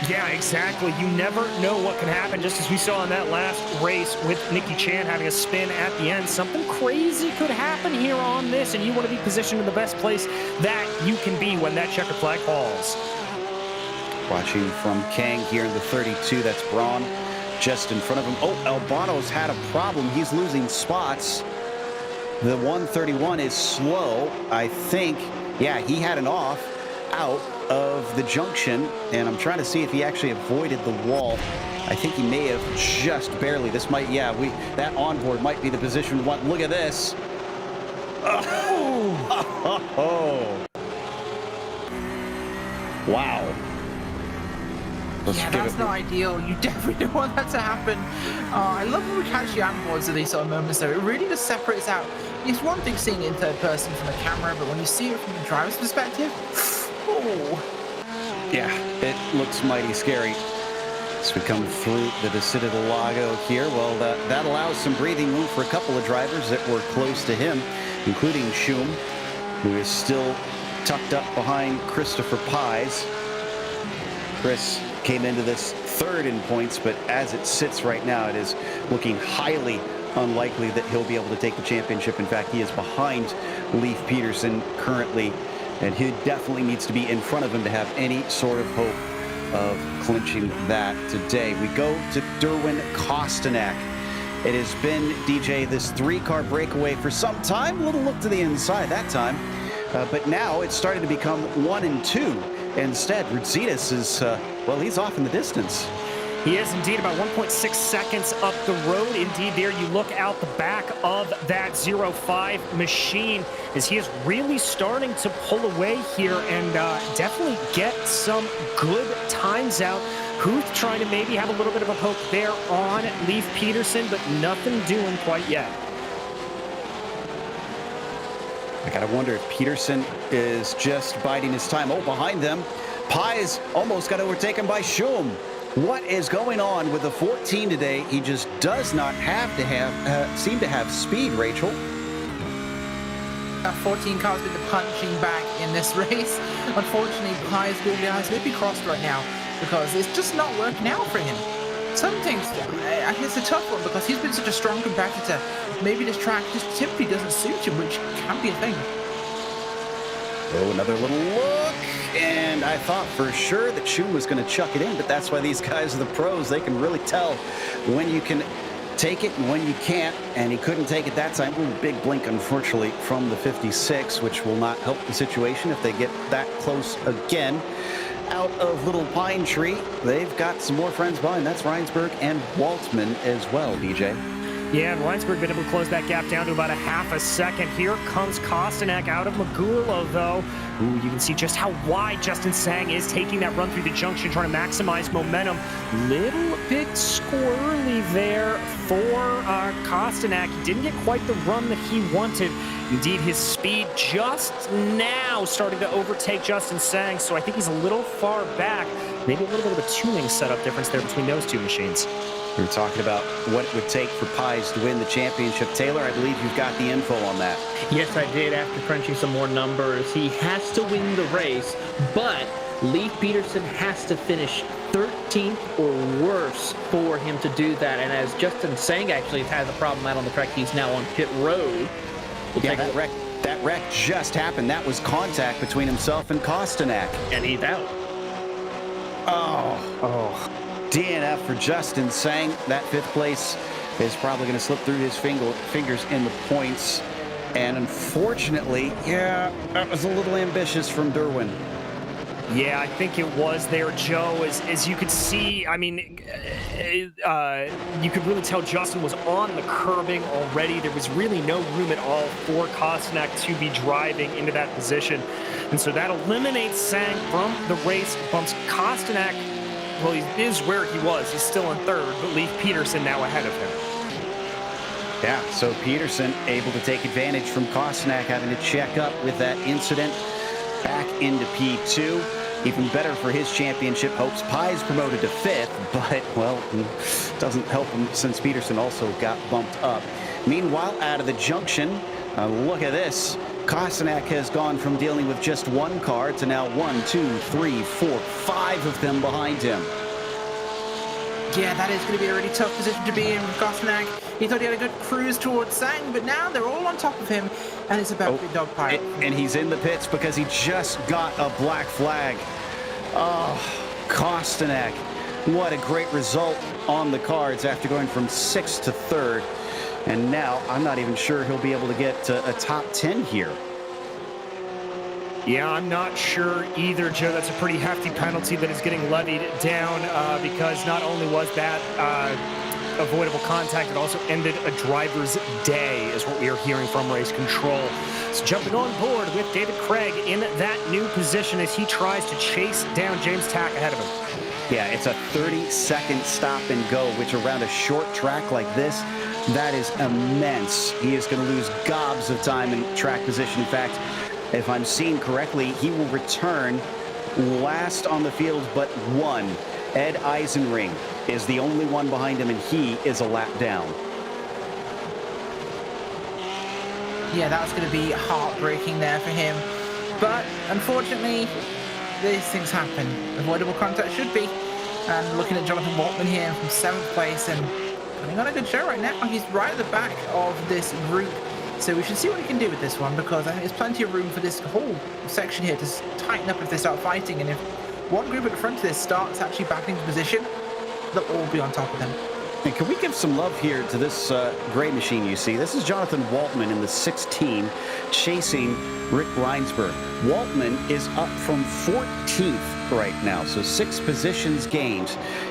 Yeah, exactly. You never know what can happen, just as we saw in that last race with Nicky Chan having a spin at the end. Something crazy could happen here on this, and you want to be positioned in the best place that you can be when that checkered flag falls. Watching from Kang here in the 32, that's Braun just in front of him. Oh, Albano's had a problem. He's losing spots. The 131 is slow, I think. Yeah, he had an off out of the junction, and I'm trying to see if he actually avoided the wall. I think he may have just barely. This might, yeah, that onboard might be the position we want. Look at this. Oh. Wow. Yeah, that's not ideal. You definitely don't want that to happen. I love when we catch the onboards of these sort of moments, though. It really just separates out. It's one thing seeing it in third person from the camera, but when you see it from the driver's perspective, oh. Yeah, it looks mighty scary. As we come through the Interlagos here, well, that allows some breathing room for a couple of drivers that were close to him, including Schum, who is still tucked up behind Christopher Pies. Chris came into this third in points, but as it sits right now, it is looking highly unlikely that he'll be able to take the championship. In fact, he is behind Leif Peterson currently, and he definitely needs to be in front of him to have any sort of hope of clinching that today. We go to Derwin Kostanek. It has been, DJ, this 3-car breakaway for some time. A little look to the inside that time, but now it's starting to become 1 and 2. Instead, Rudzitas is, well, he's off in the distance. He is indeed about 1.6 seconds up the road. Indeed, there you look out the back of that 0.5 machine as he is really starting to pull away here and definitely get some good times out. Huth trying to maybe have a little bit of a poke there on Leif Peterson, but nothing doing quite yet. I gotta wonder if Peterson is just biding his time. Oh, behind them, Pies almost got overtaken by Schum. What is going on with the 14 today? He just does not seem to have speed, Rachel. 14 cars with the punching back in this race. Unfortunately, Pies will be crossed right now because it's just not working out for him. Some things, I guess, it's a tough one because he's been such a strong competitor. Maybe this track just simply doesn't suit him, which can be a thing. Oh, another little look. And I thought for sure that Schum was going to chuck it in, but that's why these guys are the pros. They can really tell when you can take it and when you can't, and he couldn't take it that time. Ooh, big blink, unfortunately, from the 56, which will not help the situation if they get that close again. Out of Little Pine Tree, they've got some more friends behind. That's Reinsberg and Waltman as well, DJ. Yeah, and Reinsberg been able to close that gap down to about a half a second. Here comes Kostanek out of Magula, though. Ooh, you can see just how wide Justin Sang is taking that run through the junction, trying to maximize momentum. Little bit squirrely there for Kostanek. He didn't get quite the run that he wanted. Indeed, his speed just now starting to overtake Justin Sang, so I think he's a little far back. Maybe a little bit of a tuning setup difference there between those two machines. We were talking about what it would take for Pies to win the championship. Taylor, I believe you've got the info on that. Yes, I did after crunching some more numbers. He has to win the race, but Leif Peterson has to finish 13th or worse for him to do that. And as Justin Sang actually has a problem out on the track, he's now on pit road. That wreck just happened. That was contact between himself and Kostanek. And he's out. Oh. DNF for Justin Sang. That 5th place is probably going to slip through his fingers in the points. And unfortunately, yeah, that was a little ambitious from Derwin. Yeah, I think it was there, Joe. As you could see, I mean, you could really tell Justin was on the curbing already. There was really no room at all for Kostanek to be driving into that position. And so that eliminates Sang from the race, bumps Kostanek. Well, he is where he was. He's still in 3rd, but Leif Peterson now ahead of him. Yeah, so Peterson able to take advantage from Kostanek having to check up with that incident back into P2. Even better for his championship hopes. Pies promoted to 5th, but, well, doesn't help him since Peterson also got bumped up. Meanwhile, out of the junction, look at this. Kostanek has gone from dealing with just 1 car to now 1, 2, 3, 4, 5 of them behind him. Yeah, that is going to be a really tough position to be in with Kostanek. He thought he had a good cruise towards Sang, but now they're all on top of him, and it's about to be dogpile. And he's in the pits because he just got a black flag. Oh, Kostanek. What a great result on the cards after going from 6th to 3rd. And now I'm not even sure he'll be able to get a top 10 here. Yeah, I'm not sure either, Joe. That's a pretty hefty penalty that is getting levied down because not only was that avoidable contact, it also ended a driver's day, is what we are hearing from race control. So jumping on board with David Craig in that new position as he tries to chase down James Tack ahead of him. Yeah, it's a 30-second stop and go, which around a short track like this, that is immense. He is going to lose gobs of time in track position. In fact, if I'm seeing correctly, he will return last on the field but 1. Ed Eisenring is the only one behind him, and he is a lap down. Yeah, that was going to be heartbreaking there for him. But unfortunately, these things happen. Avoidable contact should be. And looking at Jonathan Waltman here from 7th place and putting on a good show right now. He's right at the back of this group. So we should see what he can do with this one, because I think there's plenty of room for this whole section here to tighten up if they start fighting. And if one group at the front of this starts actually backing into position, they'll all be on top of them. And can we give some love here to this gray machine you see? This is Jonathan Waltman in the 16, chasing Rick Reinsberg. Waltman is up from 14th right now, so 6 positions gained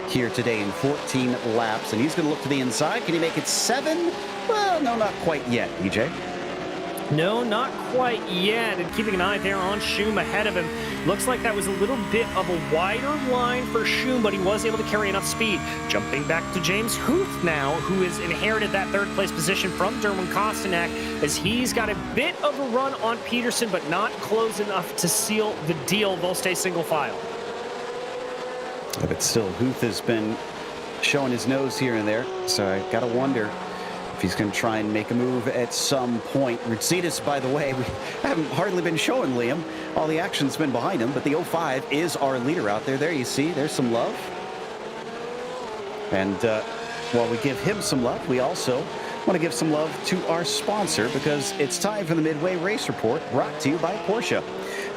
here today in 14 laps. And he's going to look to the inside. Can he make it 7? Well, no, not quite yet, EJ. No, not quite yet. And keeping an eye there on Schum ahead of him. Looks like that was a little bit of a wider line for Schum, but he was able to carry enough speed. Jumping back to James Huth now, who has inherited that 3rd place position from Derwin Kostanek, as he's got a bit of a run on Peterson, but not close enough to seal the deal. They'll stay single file. But still, Huth has been showing his nose here and there, so I got to wonder if he's going to try and make a move at some point. Mercedes, by the way, we haven't hardly been showing Liam. All the action's been behind him, but the 05 is our leader out there. There you see, there's some love. And while we give him some love, we also want to give some love to our sponsor, because it's time for the Midway Race Report, brought to you by Porsche.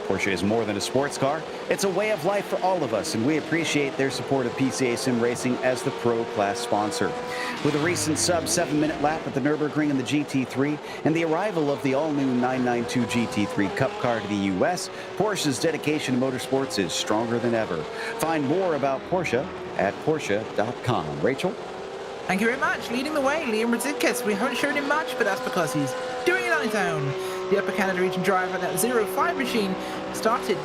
Porsche is more than a sports car. It's a way of life for all of us, and we appreciate their support of PCA Sim Racing as the Pro Class sponsor. With a recent sub-7-minute lap at the Nurburgring in the GT3 and the arrival of the all-new 992 GT3 Cup car to the U.S., Porsche's dedication to motorsports is stronger than ever. Find more about Porsche at Porsche.com. Rachel? Thank you very much. Leading the way, Liam Radzikis. We haven't shown him much, but that's because he's doing it on his own. The Upper Canada Region driver, that 05 machine, started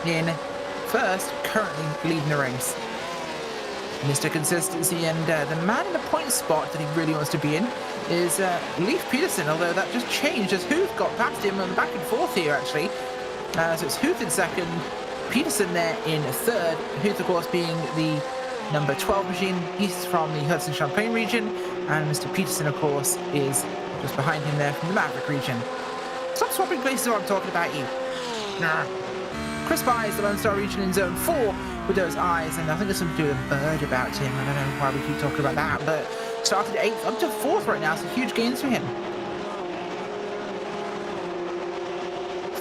in 1st, currently leading the race. Mr. Consistency, and the man in the point spot that he really wants to be in is Leif Peterson, although that just changed as Huth got past him and back and forth here, actually. So it's Huth in 2nd, Peterson there in 3rd, Huth, of course, being the number 12 machine. He's from the Hudson Champaign region, and Mr. Peterson, of course, is just behind him there from the Maverick region. Stop swapping places while I'm talking about you. Nah. Chris Byes, the Lone Star region in Zone 4 with those eyes, and I think there's something to do with a bird about him. I don't know why we keep talking about that, but started 8th up to 4th right now, so huge gains for him.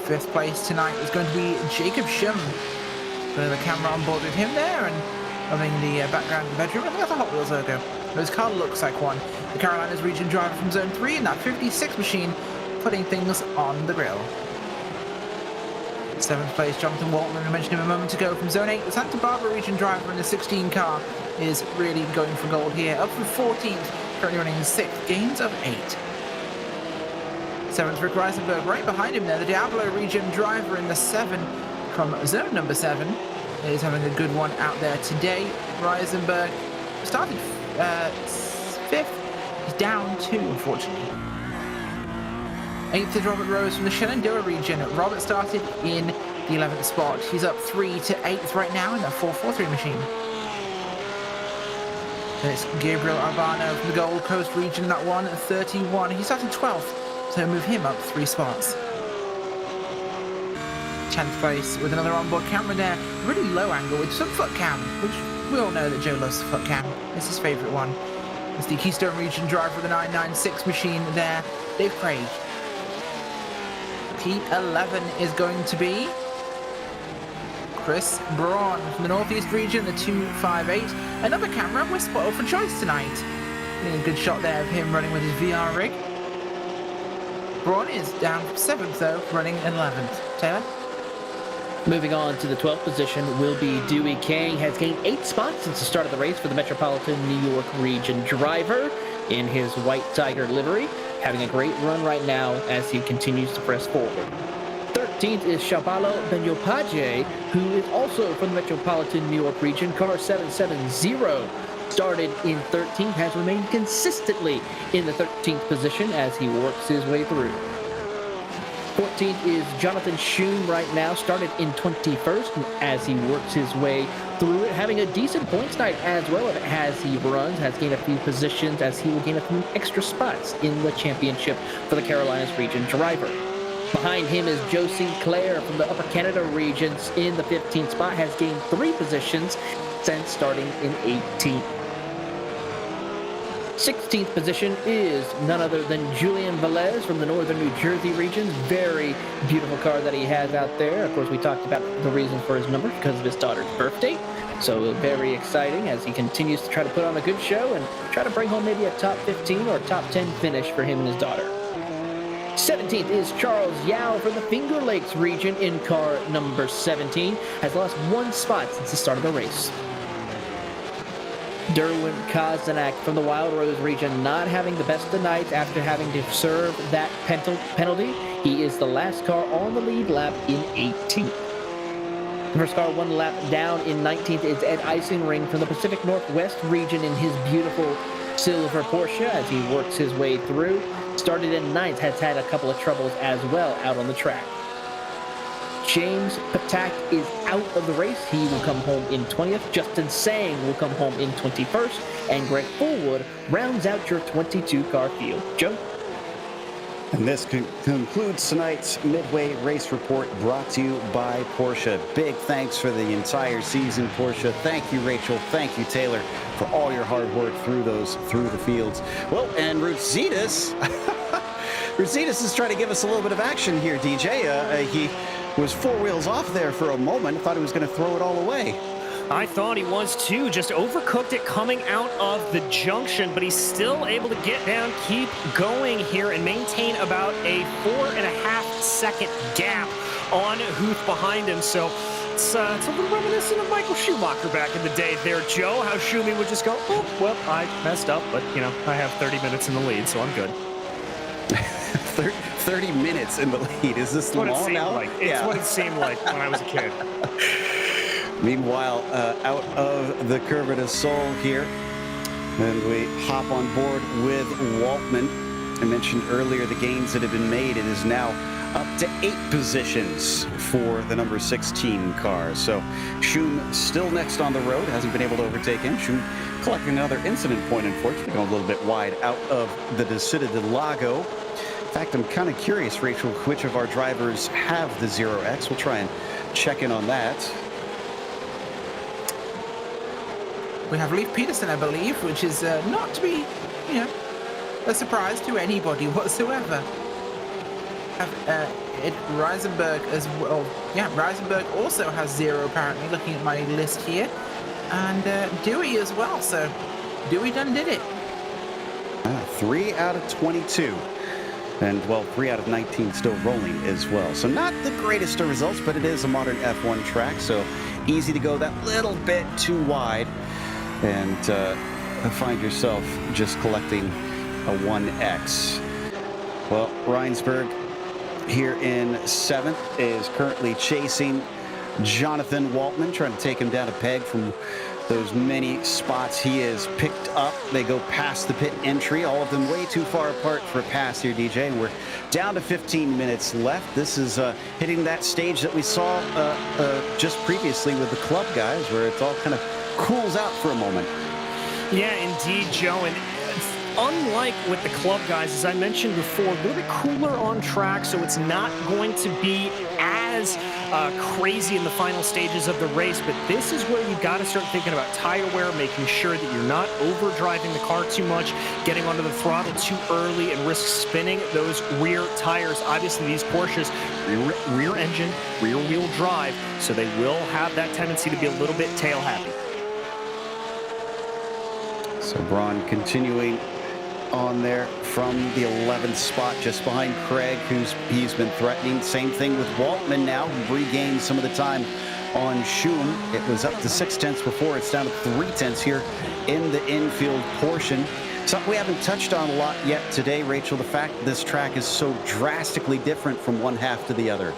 5th place tonight is going to be Jacob Schum. Putting the camera on board with him there, and having the background in the bedroom. I think that's a Hot Wheels logo. His car looks like one. The Carolinas region driver from Zone 3 in that 56 machine, putting things on the grill. 7th place, Jonathan Waltman, I mentioned him a moment ago, from Zone 8. The Santa Barbara region driver in the 16 car is really going for gold here. Up from 14th, currently running 6th, gains of 8. 7th, Rick Reisenberg, right behind him there. The Diablo region driver in the 7 from zone number 7 is having a good one out there today. Reisenberg started 5th. He's down 2, unfortunately. 8th is Robert Rose from the Shenandoah region. Robert started in the 11th spot. He's up 3 to 8th right now in the 443 machine. Then it's Gabriel Arbano from the Gold Coast region, that one at 31. He started 12th, so move him up 3 spots. 10th place with another onboard camera there. Really low angle with some foot cam, which we all know that Joe loves the foot cam. It's his favourite one. It's the Keystone region driver of the 996 machine there, Dave Craig. P11 is going to be Chris Braun from the Northeast region, the 258. Another camera, we're spoiled for choice tonight. Getting a good shot there of him running with his VR rig. Braun is down 7th though, running 11th. Taylor? Moving on to the 12th position will be Dewey King. Has gained 8 spots since the start of the race for the Metropolitan New York region driver in his white Tiger livery. Having a great run right now as he continues to press forward. 13th is Shabalo Benyopaje, who is also from the Metropolitan New York region, car 770. Started in 13th, has remained consistently in the 13th position as he works his way through. 14th is Jonathan Schum right now, started in 21st, and as he works his way through it, having a decent points night as well as he runs, has gained a few positions as he will gain a few extra spots in the championship for the Carolinas region driver. Behind him is Joe Sinclair from the Upper Canada regions in the 15th spot, has gained 3 positions descent starting in 18th. 16th position is none other than Julien Velez from the northern New Jersey region. Very beautiful car that he has out there. Of course, we talked about the reason for his number because of his daughter's birthday. So very exciting as he continues to try to put on a good show and try to bring home maybe a top 15 or top 10 finish for him and his daughter. 17th is Charles Yao from the Finger Lakes region in car number 17. Has lost 1 spot since the start of the race. Derwin Kozenak from the Wild Rose region not having the best of nights after having to serve that penalty. He is the last car on the lead lap in 18th. The first car 1 lap down in 19th is Ed Isinring from the Pacific Northwest region in his beautiful silver Porsche as he works his way through. Started in 9th, has had a couple of troubles as well out on the track. James Patak is out of the race. He will come home in 20th. Justin Sang will come home in 21st. And Greg Fullwood rounds out your 22-car field. Joe? And this concludes tonight's Midway Race Report brought to you by Porsche. Big thanks for the entire season, Porsche. Thank you, Rachel. Thank you, Taylor, for all your hard work through the fields. Well, and Ruzitas is trying to give us a little bit of action here, DJ. He was 4 wheels off there for a moment. Thought he was going to throw it all away. I thought he was too, just overcooked it coming out of the junction, but he's still able to get down, keep going here, and maintain about a 4.5 second gap on Huth behind him. So it's a little reminiscent of Michael Schumacher back in the day there, Joe, how Schumi would just go, oh, well, I messed up, but, you know, I have 30 minutes in the lead, so I'm good. 30 minutes in the lead. Is this long now? Like. It's what it seemed like when I was a kid. Meanwhile, out of the Curva de Sol here, and we hop on board with Waltman. I mentioned earlier the gains that have been made. It is now up to 8 positions for the number 16 car. So Schum still next on the road, hasn't been able to overtake him. Schum collecting another incident point, unfortunately, going a little bit wide out of the Descida del Lago. In fact, I'm kind of curious, Rachel, which of our drivers have the 0X. We'll try and check in on that. We have Leif Peterson, I believe, which is not to be, a surprise to anybody whatsoever. Have Reisenberg as well. Yeah, Reisenberg also has 0 apparently, looking at my list here. And Dewey as well, so Dewey done did it. 3 out of 22. And, well, 3 out of 19 still rolling as well. So not the greatest of results, but it is a modern F1 track, so easy to go that little bit too wide and find yourself just collecting a 1X. Well, Reinsberg here in 7th is currently chasing Jonathan Waltman, trying to take him down a peg from those many spots he has picked up. They go past the pit entry, all of them way too far apart for a pass here, DJ. And we're down to 15 minutes left. This is hitting that stage that we saw just previously with the club guys, where it's all kind of cools out for a moment. Yeah, indeed, Joe. And unlike with the club guys, as I mentioned before, a little bit cooler on track, so it's not going to be as crazy in the final stages of the race. But this is where you've got to start thinking about tire wear, making sure that you're not overdriving the car too much, getting onto the throttle too early, and risk spinning those rear tires. Obviously, these Porsches, rear engine, rear wheel drive, so they will have that tendency to be a little bit tail happy. So Braun continuing on there from the 11th spot, just behind Craig, he's been threatening. Same thing with Waltman now, who regained some of the time on Schum. It was up to 0.6 before. It's down to 0.3 here in the infield portion. Something we haven't touched on a lot yet today, Rachel, the fact that this track is so drastically different from one half to the other.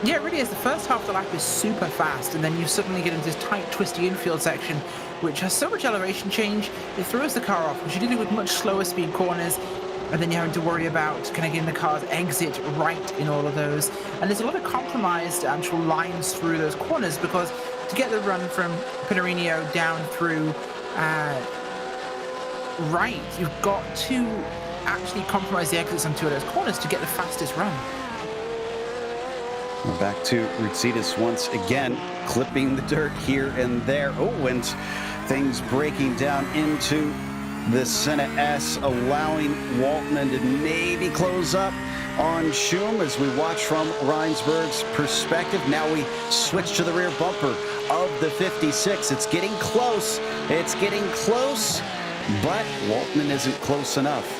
Yeah, it really is. The first half of the lap is super fast, and then you suddenly get into this tight, twisty infield section, which has so much elevation change, it throws the car off, which you're dealing with much slower speed corners, and then you're having to worry about kind of getting the car's exit right in all of those. And there's a lot of compromised actual lines through those corners, because to get the run from Pinarino down through right, you've got to actually compromise the exits on 2 of those corners to get the fastest run. We're back to Rutsitas once again, clipping the dirt here and there. Oh, and things breaking down into the Senna S, allowing Waltman to maybe close up on Schum as we watch from Reinsberg's perspective. Now we switch to the rear bumper of the 56. It's getting close. It's getting close, but Waltman isn't close enough.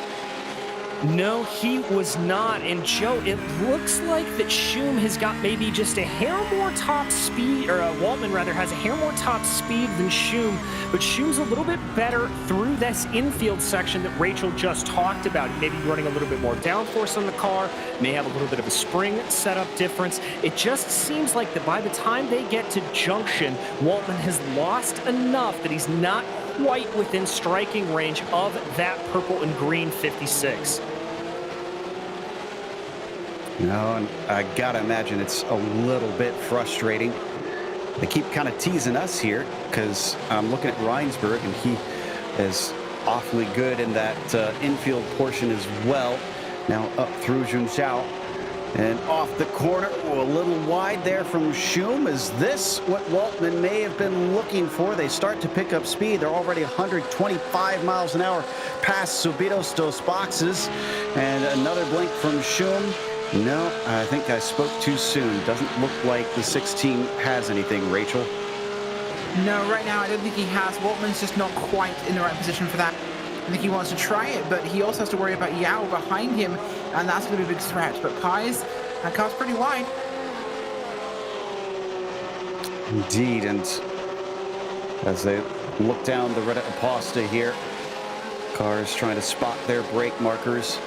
No, he was not. And Joe, it looks like that Schum has got maybe just a hair more top speed, or Waltman rather has a hair more top speed than Schum, but Schum's a little bit better through this infield section that Rachel just talked about. He may be running a little bit more downforce on the car, may have a little bit of a spring setup difference. It just seems like that by the time they get to junction, Waltman has lost enough that he's not quite within striking range of that purple and green 56. No, and I gotta imagine it's a little bit frustrating. They keep kind of teasing us here because I'm looking at Reinsberg and he is awfully good in that infield portion as well. Now up through Junxiao and off the corner. Oh, a little wide there from Schum. Is this what Waltman may have been looking for? They start to pick up speed. They're already 125 miles an hour past Subidos dos Boxes. And another blink from Schum. No, I think I spoke too soon. Doesn't look like the 16 has anything, Rachel. No, right now I don't think he has. Waltman's just not quite in the right position for that. I think he wants to try it, but he also has to worry about Yao behind him, and that's going to be a big threat. But Pies, that car's pretty wide. Indeed, and as they look down the Retta Aposta here, cars trying to spot their brake markers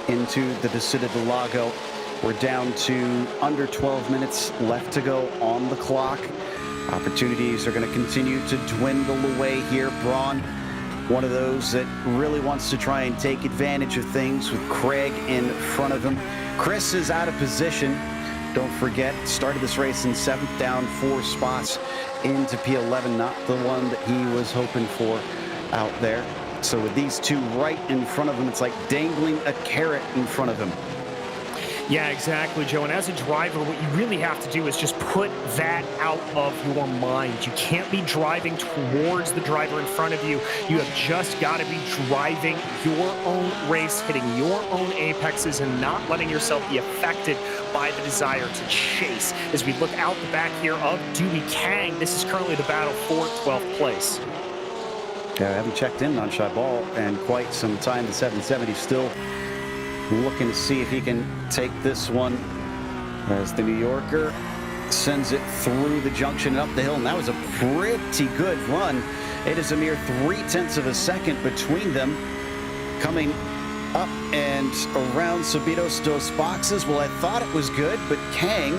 into the Descida del Lago. We're down to under 12 minutes left to go on the clock. Opportunities are going to continue to dwindle away here. Braun, one of those that really wants to try and take advantage of things with Craig in front of him. Chris is out of position. Don't forget, started this race in 7th, down 4 spots into P11, not the one that he was hoping for out there. So with these two right in front of him, it's like dangling a carrot in front of him. Yeah, exactly, Joe. And as a driver, what you really have to do is just put that out of your mind. You can't be driving towards the driver in front of you. You have just got to be driving your own race, hitting your own apexes, and not letting yourself be affected by the desire to chase. As we look out the back here of Dewey Kang, this is currently the battle for 12th place. Yeah, I haven't checked in on Chabal in quite some time. The 770 still looking to see if he can take this one as the New Yorker sends it through the junction and up the hill. And that was a pretty good run. It is a mere 0.3 of a second between them coming up and around Subidos dos Boxes. Well, I thought it was good, but Kang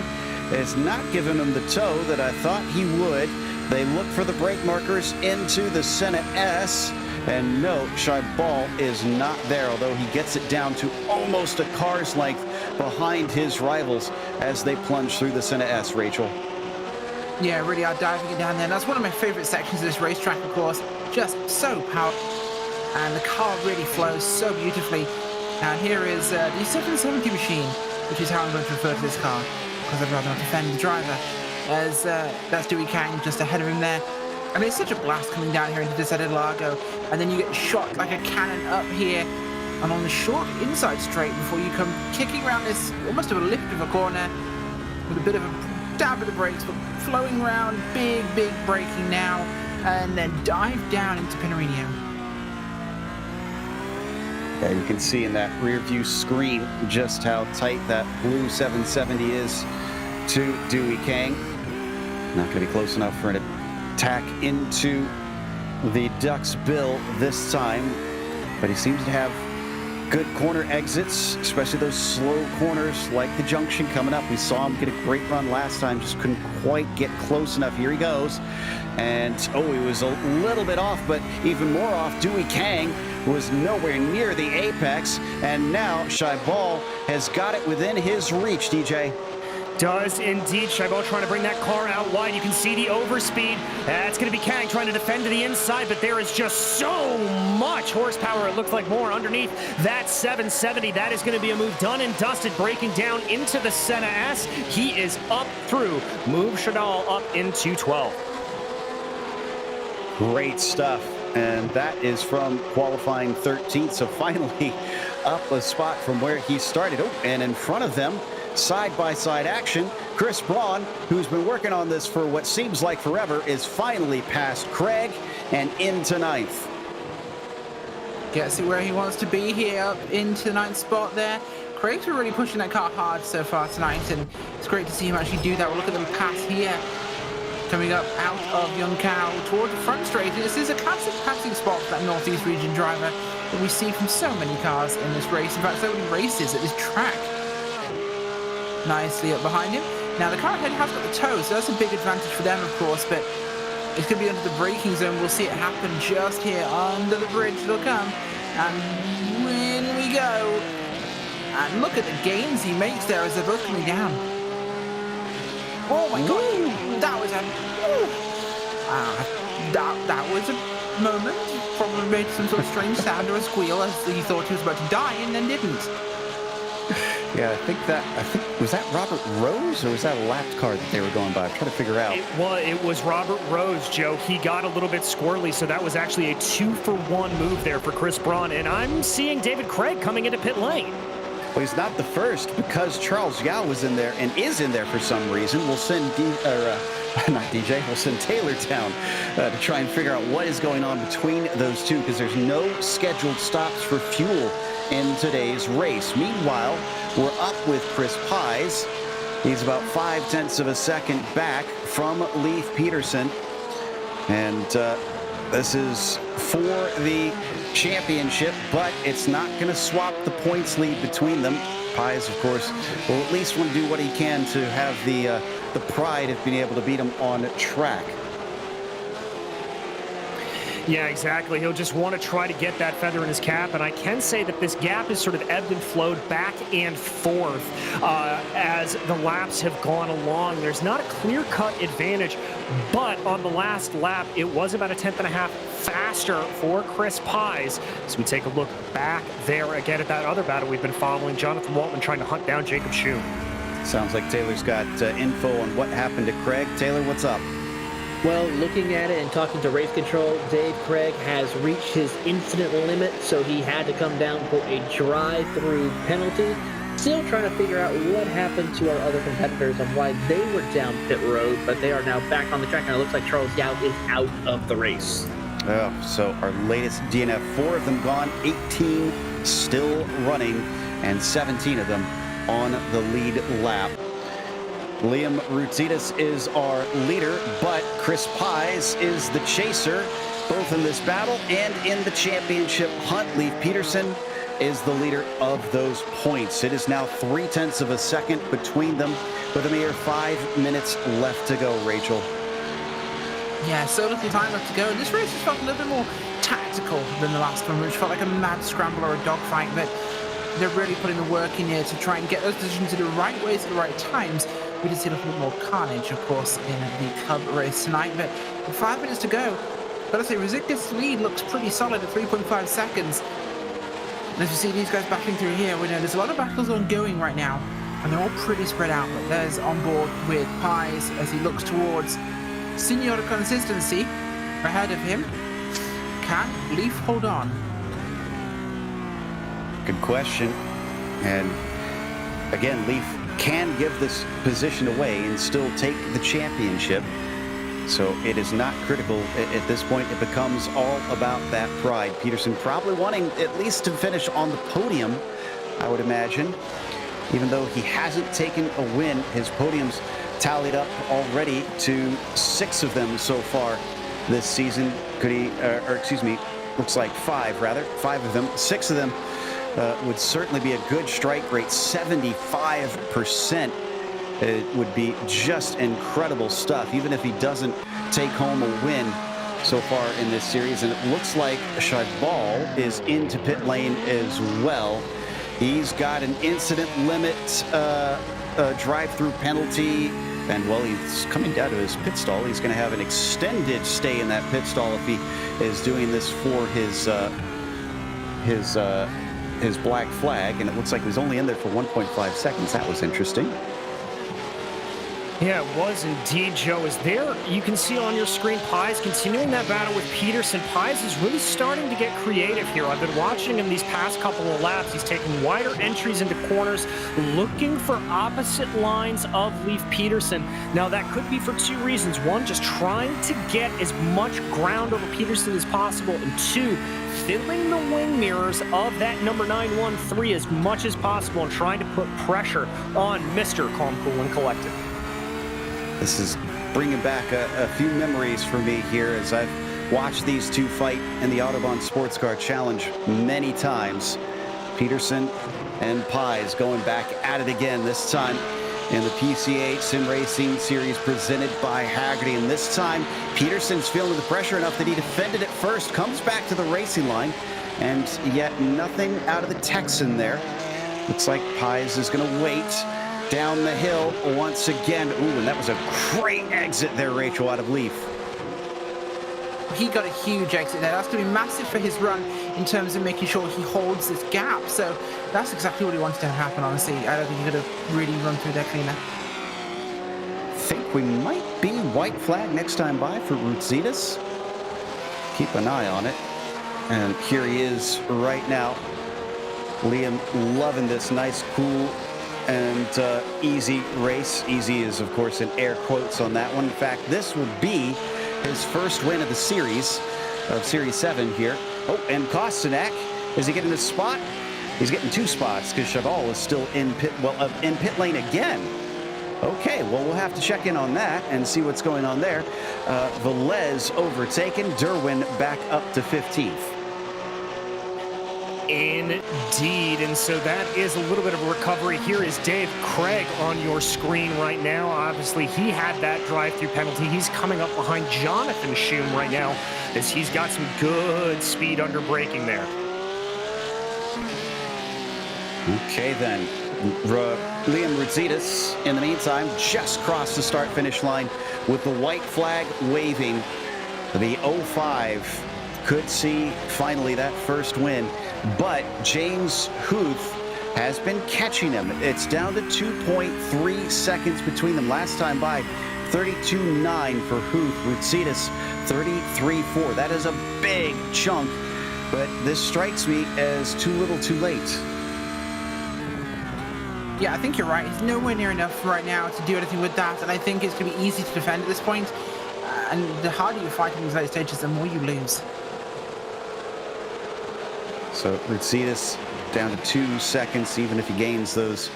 is not giving him the toe that I thought he would. They look for the brake markers into the Senna S. And no, Chabal is not there, although he gets it down to almost a car's length behind his rivals as they plunge through the Senna S, Rachel. Yeah, really are diving it down there. And that's one of my favorite sections of this racetrack, of course. Just so powerful. And the car really flows so beautifully. And here is the 770 machine, which is how I'm going to refer to this car, because I'd rather not offend the driver. As that's Dewey Kang just ahead of him there. I mean, it's such a blast coming down here into the Descida del Lago, and then you get shot like a cannon up here and on the short inside straight before you come kicking around this almost of a lift of a corner with a bit of a dab of the brakes, but flowing around, big braking now, and then dive down into Pinarino. Yeah, you can see in that rear view screen just how tight that blue 770 is to Dewey Kang. Not going to be close enough for an attack into the Duck's bill this time, but he seems to have good corner exits, especially those slow corners like the junction coming up. We saw him get a great run last time, just couldn't quite get close enough. Here he goes, and oh, he was a little bit off, but even more off. Dewey Kang was nowhere near the apex, and now Chabal has got it within his reach, DJ. Does indeed. Chabot trying to bring that car out wide. You can see the overspeed. That's going to be Kang trying to defend to the inside, but there is just so much horsepower. It looks like more underneath that 770. That is going to be a move done and dusted, breaking down into the Senna S. He is up through. Move Chadal up into 12. Great stuff. And that is from qualifying 13th. So finally up a spot from where he started. Oh, and in front of them, side-by-side action, Chris Braun, who's been working on this for what seems like forever, is finally past Craig and into ninth. Gets it where he wants to be here, up into the ninth spot there. Craig's been really pushing that car hard so far tonight, and it's great to see him actually do that. We'll look at them pass here. Coming up out of Youngcow toward the front straight. This is a classic passing spot for that Northeast region driver that we see from so many cars in this race. In fact, so many races at this track. Nicely up behind him. Now, the car ahead has got the toe, so that's a big advantage for them, of course, but it's going to be under the braking zone. We'll see it happen just here under the bridge. It'll come, and in we go. And look at the gains he makes there as they're both coming down. Oh my God, that was a that was a moment. Probably made some sort of strange sound or a squeal as he thought he was about to die and then didn't. Yeah, I think was that Robert Rose or was that a lapped car that they were going by? I'm trying to figure out. It was Robert Rose, Joe. He got a little bit squirrely, so that was actually a 2-for-1 move there for Chris Braun. And I'm seeing David Craig coming into pit lane. Well, he's not the first because Charles Yao was in there and is in there for some reason. We'll send we'll send Taylor down to try and figure out what is going on between those two because there's no scheduled stops for fuel in today's race. Meanwhile, we're up with Chris Pies. He's about 0.5 of a second back from Leif Peterson. And this is for the championship, but it's not going to swap the points lead between them. Pies, of course, will at least want to do what he can to have the pride of being able to beat him on track. Yeah, exactly. He'll just want to try to get that feather in his cap, and I can say that this gap has sort of ebbed and flowed back and forth as the laps have gone along. There's not a clear-cut advantage, but on the last lap, it was about 1.5 tenths faster for Chris Pies. So we take a look back there again at that other battle we've been following. Jonathan Waltman trying to hunt down Jacob Shue. Sounds like Taylor's got info on what happened to Craig. Taylor, what's up? Well, looking at it and talking to race control, Dave Craig has reached his incident limit, so he had to come down for a drive-through penalty. Still trying to figure out what happened to our other competitors and why they were down pit road, but they are now back on the track, and it looks like Charles Yao is out of the race. So our latest DNF, 4 of them gone, 18 still running, and 17 of them on the lead lap. Liam Routitas is our leader, but Chris Pies is the chaser, both in this battle and in the championship hunt. Leif Peterson is the leader of those points. It is now 0.3 of a second between them with a mere 5 minutes left to go, Rachel. Yeah, so little time left to go. This race has felt a little bit more tactical than the last one, which felt like a mad scramble or a dogfight, but they're really putting the work in here to try and get those decisions in the right ways at the right times. We did see a little bit more carnage, of course, in the Cub race tonight, but with 5 minutes to go, gotta say, Rizik's lead looks pretty solid at 3.5 seconds. And as you see these guys battling through here, we know there's a lot of battles ongoing right now, and they're all pretty spread out, but there's on board with Pies as he looks towards Senor Consistency ahead of him. Can Leif hold on? Good question. And again, Leif can give this position away and still take the championship. So it is not critical at this point. It becomes all about that pride. Peterson probably wanting at least to finish on the podium, I would imagine. Even though he hasn't taken a win, his podiums tallied up already to 6 of them so far this season. Could he, looks like 5 rather. 5 of them, 6 of them would certainly be a good strike rate. 75%. It would be just incredible stuff, even if he doesn't take home a win so far in this series. And it looks like Chabot is into pit lane as well. He's got an incident limit drive-through penalty. And, well, he's coming down to his pit stall. He's going to have an extended stay in that pit stall if he is doing this for his black flag. And it looks like he was only in there for 1.5 seconds. That was interesting. Yeah, it was indeed, Joe. Is there, you can see on your screen, Pies continuing that battle with Peterson. Pies is really starting to get creative here. I've been watching him these past couple of laps. He's taking wider entries into corners, looking for opposite lines of Leif Peterson. Now, that could be for two reasons. One, just trying to get as much ground over Peterson as possible. And two, filling the wing mirrors of that number 913 as much as possible and trying to put pressure on Mr. Calm, Cool, and Collected. This is bringing back a few memories for me here as I've watched these two fight in the Autobahn Sports Car Challenge many times. Peterson and Pies going back at it again, this time in the PCA Sim Racing Series presented by Hagerty. And this time, Peterson's feeling the pressure enough that he defended it first, comes back to the racing line, and yet nothing out of the Texan there. Looks like Pies is going to wait down the hill once again. Ooh, and that was a great exit there, Rachel, out of Leaf. He got a huge exit there. That's going to be massive for his run in terms of making sure he holds this gap. So that's exactly what he wanted to happen, honestly. I don't think he could have really run through there cleaner. Think we might be white flag next time by for Rootsitas. Keep an eye on it. And here he is right now. Liam loving this nice, cool, and easy race. Easy is, of course, in air quotes on that one. In fact, this will be his first win of the series, of Series 7 here. Oh, and Kostanek, is he getting a spot? He's getting two spots because Chagall is still in pit lane again. Okay, well, we'll have to check in on that and see what's going on there. Velez overtaken, Derwin back up to 15th. Indeed, and so that is a little bit of a recovery. Here is Dave Craig on your screen right now. Obviously, he had that drive-through penalty. He's coming up behind Jonathan Schum right now as he's got some good speed under braking there. Okay, then. Liam Rootsitas, in the meantime, just crossed the start-finish line with the white flag waving. The 05 could see finally that first win. But James Huth has been catching him. It's down to 2.3 seconds between them. Last time by, 32.9 for Huth. Rootsitas, 33.4. That is a big chunk, but this strikes me as too little too late. Yeah, I think you're right. It's nowhere near enough right now to do anything with that, and I think it's going to be easy to defend at this point. And the harder you fight in these late stages, the more you lose. So Rootsitas down to 2 seconds, even if he gains those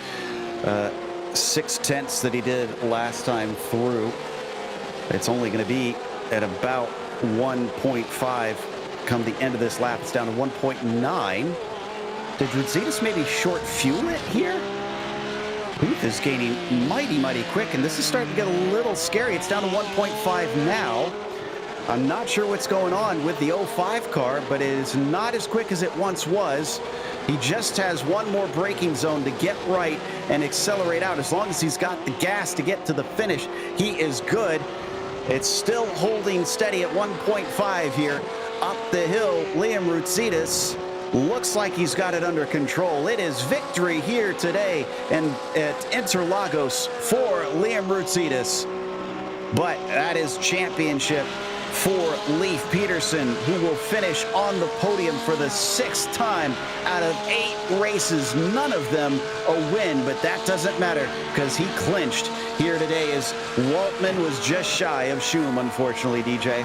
0.6 that he did last time through. It's only going to be at about 1.5 come the end of this lap. It's down to 1.9. Did Rootsitas maybe short fuel it here? Huth is gaining mighty quick, and this is starting to get a little scary. It's down to 1.5 now. I'm not sure what's going on with the 05 car, but it is not as quick as it once was. He just has one more braking zone to get right and accelerate out. As long as he's got the gas to get to the finish, he is good. It's still holding steady at 1.5 here. Up the hill, Liam Rootsitas looks like he's got it under control. It is victory here today and at Interlagos for Liam Rootsitas. But that is championship for Leif Peterson, who will finish on the podium for the 6th time out of 8 races, none of them a win, but that doesn't matter because he clinched here today as Waltman was just shy of Schum, unfortunately, DJ.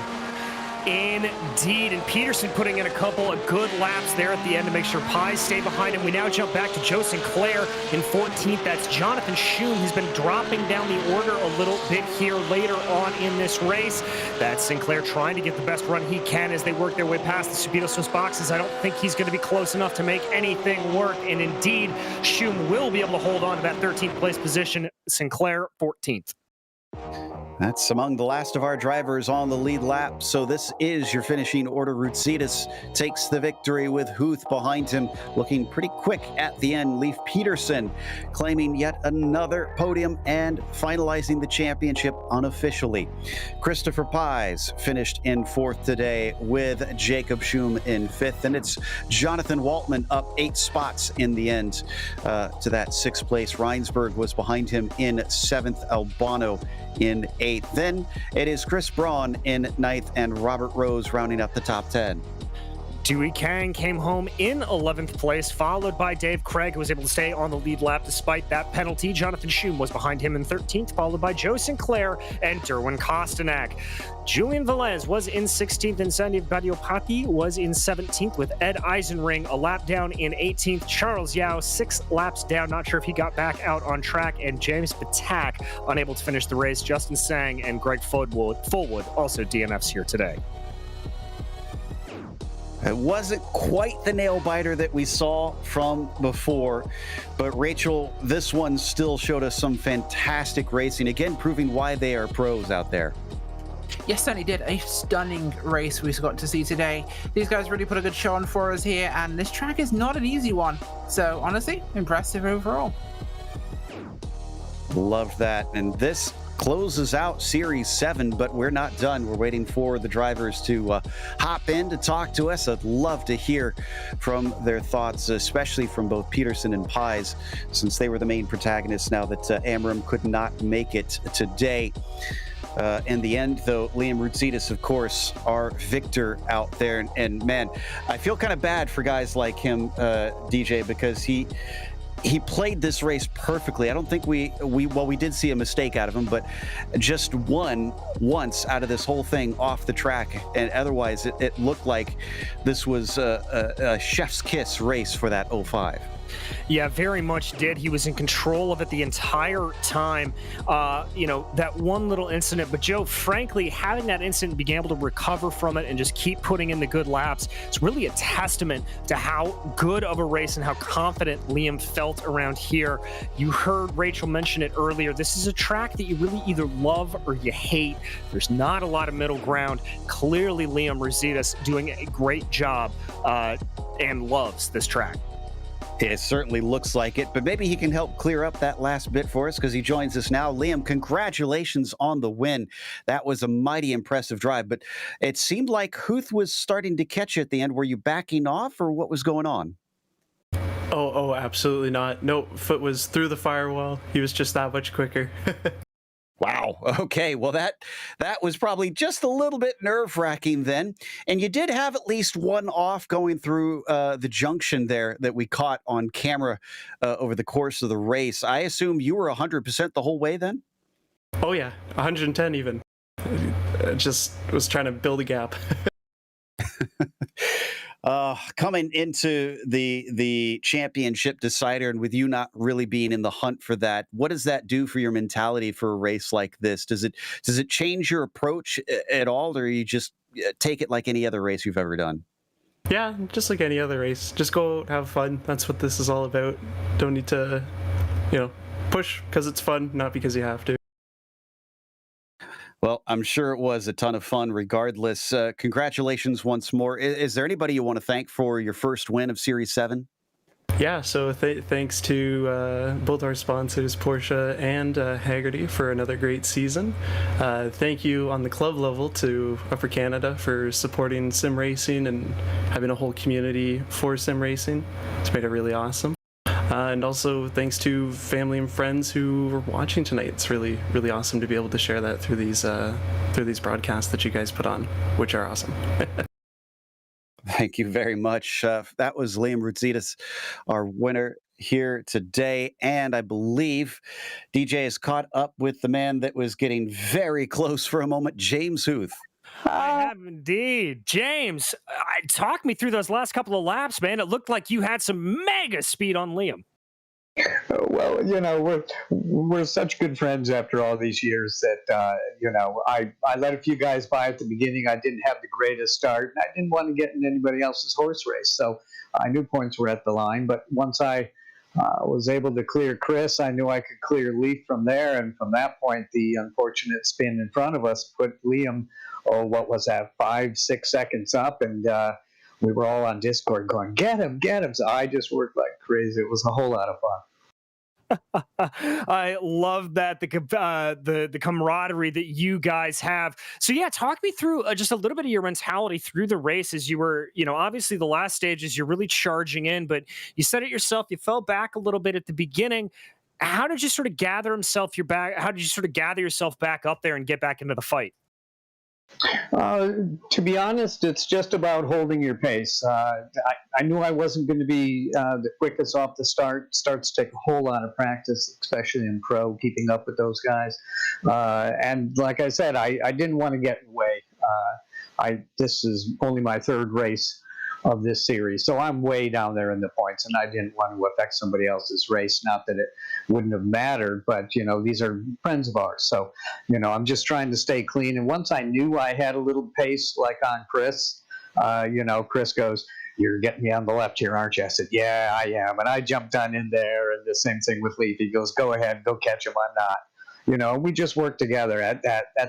Indeed, and Peterson putting in a couple of good laps there at the end to make sure Pies stay behind him. We now jump back to Joe Sinclair in 14th. That's Jonathan Schum. He's been dropping down the order a little bit here later on in this race. That's Sinclair trying to get the best run he can as they work their way past the Subido Swiss boxes. I don't think he's going to be close enough to make anything work, and indeed, Schum will be able to hold on to that 13th place position. Sinclair, 14th. That's among the last of our drivers on the lead lap. So this is your finishing order. Rutsitas takes the victory with Huth behind him, looking pretty quick at the end. Leif Peterson claiming yet another podium and finalizing the championship unofficially. Christopher Pies finished in fourth today with Jacob Schum in fifth. And it's Jonathan Waltman up 8 spots in the end to that 6th place. Reinsberg was behind him in 7th. Albano in 8th. Then it is Chris Braun in 9th and Robert Rose rounding up the top 10. Dewey Kang came home in 11th place, followed by Dave Craig, who was able to stay on the lead lap despite that penalty. Jonathan Schum was behind him in 13th, followed by Joe Sinclair and Derwin Kostanak. Julian Velez was in 16th, and Sandeep Badiopati was in 17th, with Ed Eisenring a lap down in 18th. Charles Yao 6 laps down, not sure if he got back out on track, and James Patak unable to finish the race. Justin Sang and Greg Fullwood also DNFs here today. It wasn't quite the nail biter that we saw from before, but Rachel, this one still showed us some fantastic racing, again proving why they are pros out there. Yes, certainly did. A stunning race we got to see today. These guys really put a good show on for us here, and this track is not an easy one. So honestly, impressive overall. Loved that. And this closes out Series 7, but we're not done. We're waiting for the drivers to hop in to talk to us. I'd love to hear from their thoughts, especially from both Peterson and Pies, since they were the main protagonists now that Amram could not make it today. In the end, though, Liam Rutsitas, of course, our victor out there. And man, I feel kind of bad for guys like him, DJ, because he played this race perfectly. I don't think we did see a mistake out of him, but just won once out of this whole thing off the track. And otherwise, it looked like this was a chef's kiss race for that 05. Yeah, very much did. He was in control of it the entire time. That one little incident. But Joe, frankly, having that incident, being able to recover from it and just keep putting in the good laps, it's really a testament to how good of a race and how confident Liam felt around here. You heard Rachel mention it earlier. This is a track that you really either love or you hate. There's not a lot of middle ground. Clearly, Liam Rutsitas doing a great job and loves this track. It certainly looks like it, but maybe he can help clear up that last bit for us because he joins us now. Liam, congratulations on the win. That was a mighty impressive drive, but it seemed like Huth was starting to catch you at the end. Were you backing off or what was going on? Oh, absolutely not. No, foot was through the firewall. He was just that much quicker. Wow. Okay. Well, that was probably just a little bit nerve-wracking then. And you did have at least one off going through the junction there that we caught on camera over the course of the race. I assume you were 100% the whole way then? Oh, yeah. 110 even. I just was trying to build a gap. Coming into the championship decider, and with you not really being in the hunt for that, what does that do for your mentality for a race like this? Does it change your approach at all, or you just take it like any other race you've ever done? Yeah, just like any other race. Just go out, have fun. That's what this is all about. Don't need to, push because it's fun, not because you have to. Well, I'm sure it was a ton of fun regardless. Congratulations once more. Is there anybody you want to thank for your first win of Series 7? Yeah, so thanks to both our sponsors, Porsche and Hagerty, for another great season. Thank you on the club level to Upper Canada for supporting sim racing and having a whole community for sim racing. It's made it really awesome. And also thanks to family and friends who were watching tonight. It's really, really awesome to be able to share that through these broadcasts that you guys put on, which are awesome. Thank you very much. That was Liam Rutsitas, our winner here today. And I believe DJ is caught up with the man that was getting very close for a moment, James Huth. I have indeed. James, talk me through those last couple of laps, man. It looked like you had some mega speed on Liam. Well, we're such good friends after all these years that, I let a few guys by at the beginning. I didn't have the greatest start. I didn't want to get in anybody else's horse race. So I knew points were at the line. But once I was able to clear Chris. I knew I could clear Leaf from there, and from that point, the unfortunate spin in front of us put Liam, what was that, 5-6 seconds up, and we were all on Discord going, get him, get him. So I just worked like crazy. It was a whole lot of fun. I love that, the camaraderie that you guys have. So yeah, talk me through just a little bit of your mentality through the race as you were, obviously the last stages you're really charging in, but you said it yourself, you fell back a little bit at the beginning. How did you sort of gather yourself back up there and get back into the fight? To be honest, it's just about holding your pace. I knew I wasn't going to be the quickest off the start. Starts take a whole lot of practice, especially in pro, keeping up with those guys. And like I said, I didn't want to get in the way. This is only my third race of this series, so I'm way down there in the points, and I didn't want to affect somebody else's race. Not that it wouldn't have mattered, but these are friends of ours, so I'm just trying to stay clean. And once I knew I had a little pace, like on Chris, Chris goes, "You're getting me on the left here, aren't you?" I said, "Yeah, I am," and I jumped on in there. And the same thing with Leaf. He goes, "Go ahead, go catch him. I'm not." We just worked together. At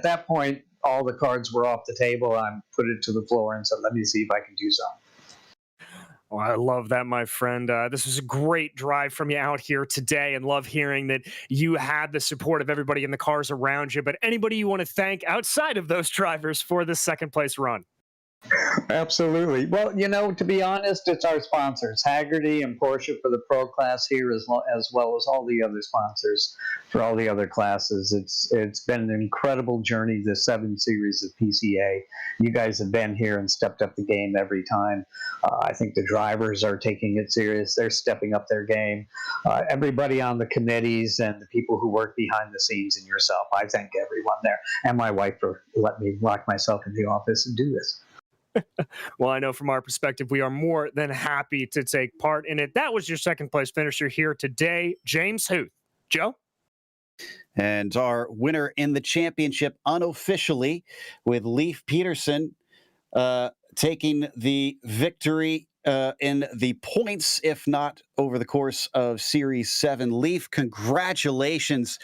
that point, all the cards were off the table. I put it to the floor and said, "Let me see if I can do something." Well, I love that, my friend. This was a great drive from you out here today, and love hearing that you had the support of everybody in the cars around you. But anybody you want to thank outside of those drivers for this second place run? Absolutely. Well, to be honest, it's our sponsors, Hagerty and Porsche for the pro class here, as well as all the other sponsors for all the other classes. It's been an incredible journey, the 7 series of PCA. You guys have been here and stepped up the game every time. I think the drivers are taking it serious. They're stepping up their game. Everybody on the committees and the people who work behind the scenes, and yourself, I thank everyone there, and my wife for letting me lock myself in the office and do this. Well, I know from our perspective, we are more than happy to take part in it. That was your second place finisher here today, James Huth. Joe? And our winner in the championship unofficially, with Leif Peterson taking the victory in the points, if not over the course of Series 7. Leif, congratulations.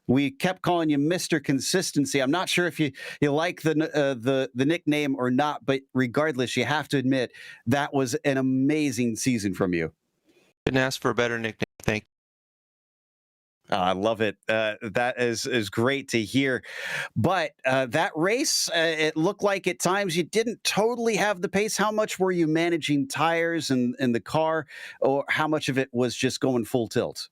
We kept calling you Mr. Consistency. I'm not sure if you like the nickname or not, but regardless, you have to admit that was an amazing season from you. Couldn't ask for a better nickname. Thank you. I love it. That is great to hear. But that race, it looked like at times you didn't totally have the pace. How much were you managing tires and the car, or how much of it was just going full tilt?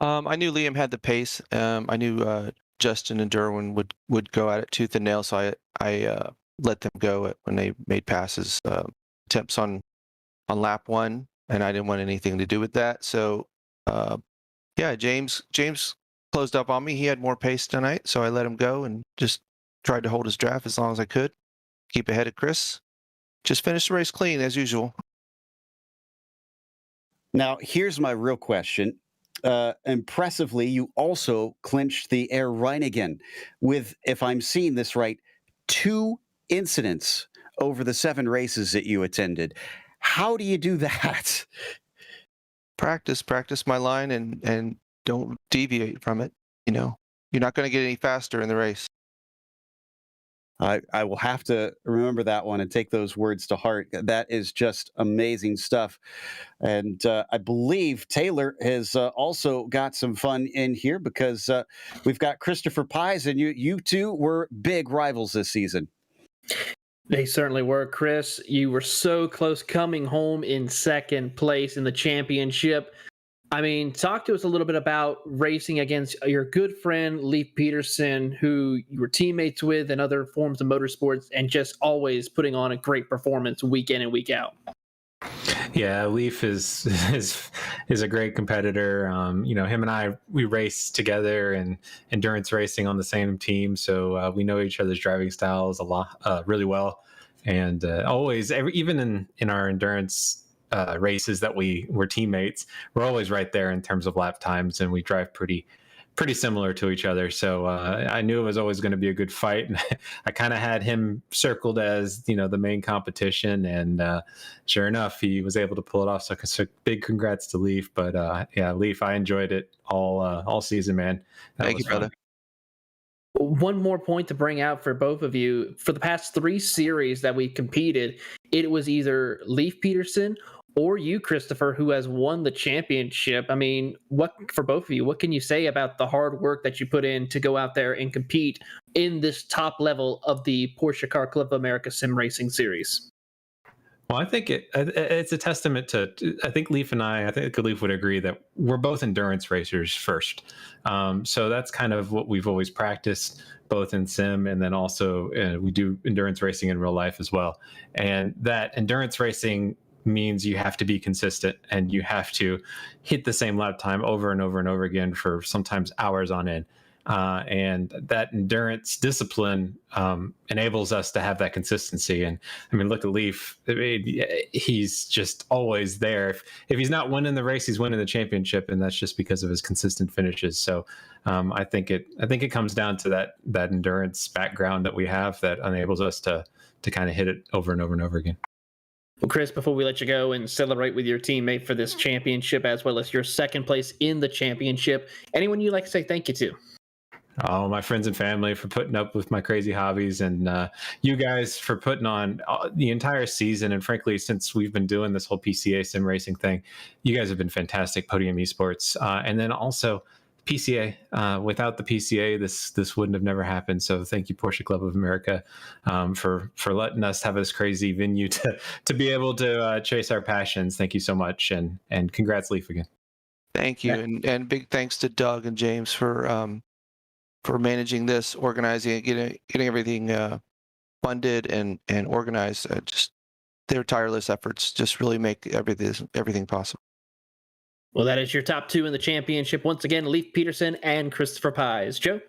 I knew Liam had the pace. I knew Justin and Derwin would go at it tooth and nail, so I let them go when they made passes, attempts on lap 1, and I didn't want anything to do with that. So, yeah, James closed up on me. He had more pace tonight, so I let him go and just tried to hold his draft as long as I could, keep ahead of Chris. Just finish the race clean as usual. Now, here's my real question. Impressively, you also clinched the Air Reinigen with, if I'm seeing this right, 2 incidents over the 7 races that you attended. How do you do that? Practice my line and don't deviate from it. You're not going to get any faster in the race. I will have to remember that one and take those words to heart. That is just amazing stuff. And I believe Taylor has also got some fun in here, because we've got Christopher Pies, and you two were big rivals this season. They certainly were. Chris, you were so close coming home in second place in the championship. I mean, talk to us a little bit about racing against your good friend, Leif Peterson, who you were teammates with in other forms of motorsports, and just always putting on a great performance week in and week out. Yeah, Leif is a great competitor. Him and I, we race together in endurance racing on the same team, so we know each other's driving styles a lot, really well. And always, even in our endurance races that we're teammates, we're always right there in terms of lap times, and we drive pretty pretty similar to each other. So I knew it was always going to be a good fight. And I kind of had him circled as, the main competition. And sure enough, he was able to pull it off. So big congrats to Leaf. But yeah, Leaf, I enjoyed it all season, man. Thank you, brother. One more point to bring out for both of you. For the past 3 series that we competed, it was either Leif Peterson or you, Christopher, who has won the championship. I mean, for both of you, what can you say about the hard work that you put in to go out there and compete in this top level of the Porsche Car Club of America Sim Racing Series? Well, I think it's a testament to, I think Leif and I think Leif would agree that we're both endurance racers first. So that's kind of what we've always practiced, both in sim and then also we do endurance racing in real life as well. And that endurance racing means you have to be consistent and you have to hit the same lap time over and over and over again for sometimes hours on end. And that endurance discipline enables us to have that consistency. And I mean, look at Leif. I mean, he's just always there. If he's not winning the race, he's winning the championship, and that's just because of his consistent finishes. So I think it comes down to that endurance background that we have that enables us to kind of hit it over and over and over again. Well, Chris, before we let you go and celebrate with your teammate for this championship, as well as your second place in the championship, anyone you'd like to say thank you to? Oh, my friends and family for putting up with my crazy hobbies, and you guys for putting on the entire season. And frankly, since we've been doing this whole PCA Sim Racing thing, you guys have been fantastic. Podium Esports, and then also PCA. Without the PCA, this wouldn't have never happened. So thank you, Porsche Club of America, for letting us have this crazy venue to be able to chase our passions. Thank you so much, and congrats, Leif, again. Thank you, and big thanks to Doug and James for managing this, organizing it, getting everything funded and organized. Just their tireless efforts just really make everything possible. Well, that is your top 2 in the championship. Once again, Leif Peterson and Christopher Pies. Joe?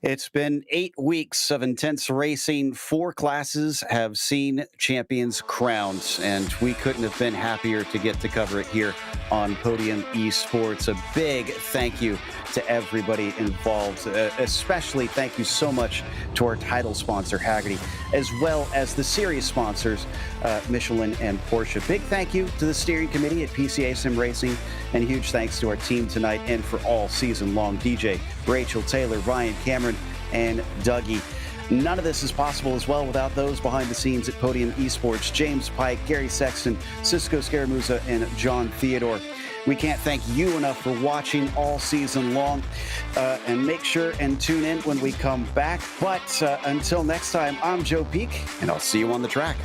It's been 8 weeks of intense racing. 4 classes have seen champions crowned, and we couldn't have been happier to get to cover it here on Podium Esports. A big thank you to everybody involved. Especially thank you so much to our title sponsor, Hagerty, as well as the series sponsors, Michelin and Porsche. Big thank you to the steering committee at PCA Sim Racing, and huge thanks to our team tonight and for all season long. DJ, Rachel, Taylor, Ryan, Cameron, and Dougie. None of this is possible as well without those behind the scenes at Podium Esports: James Pike, Gary Sexton, Cisco Scaramuza, and John Theodore. We can't thank you enough for watching all season long, and make sure and tune in when we come back. But until next time, I'm Joe Peak, and I'll see you on the track.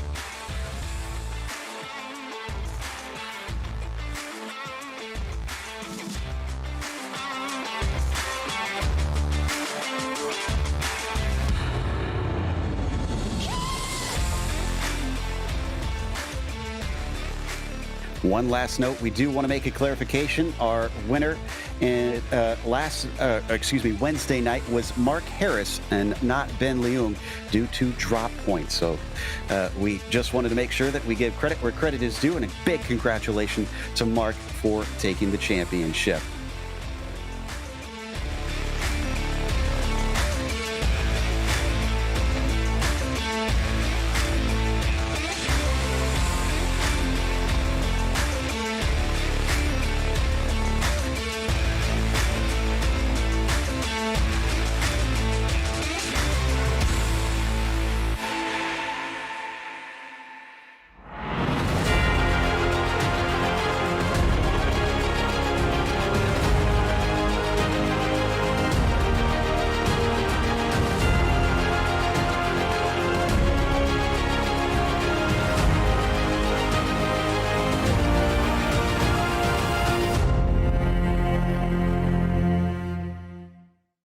One last note, we do want to make a clarification. Our winner in Wednesday night was Mark Harris and not Ben Leung due to drop points. So we just wanted to make sure that we give credit where credit is due, and a big congratulations to Mark for taking the championship.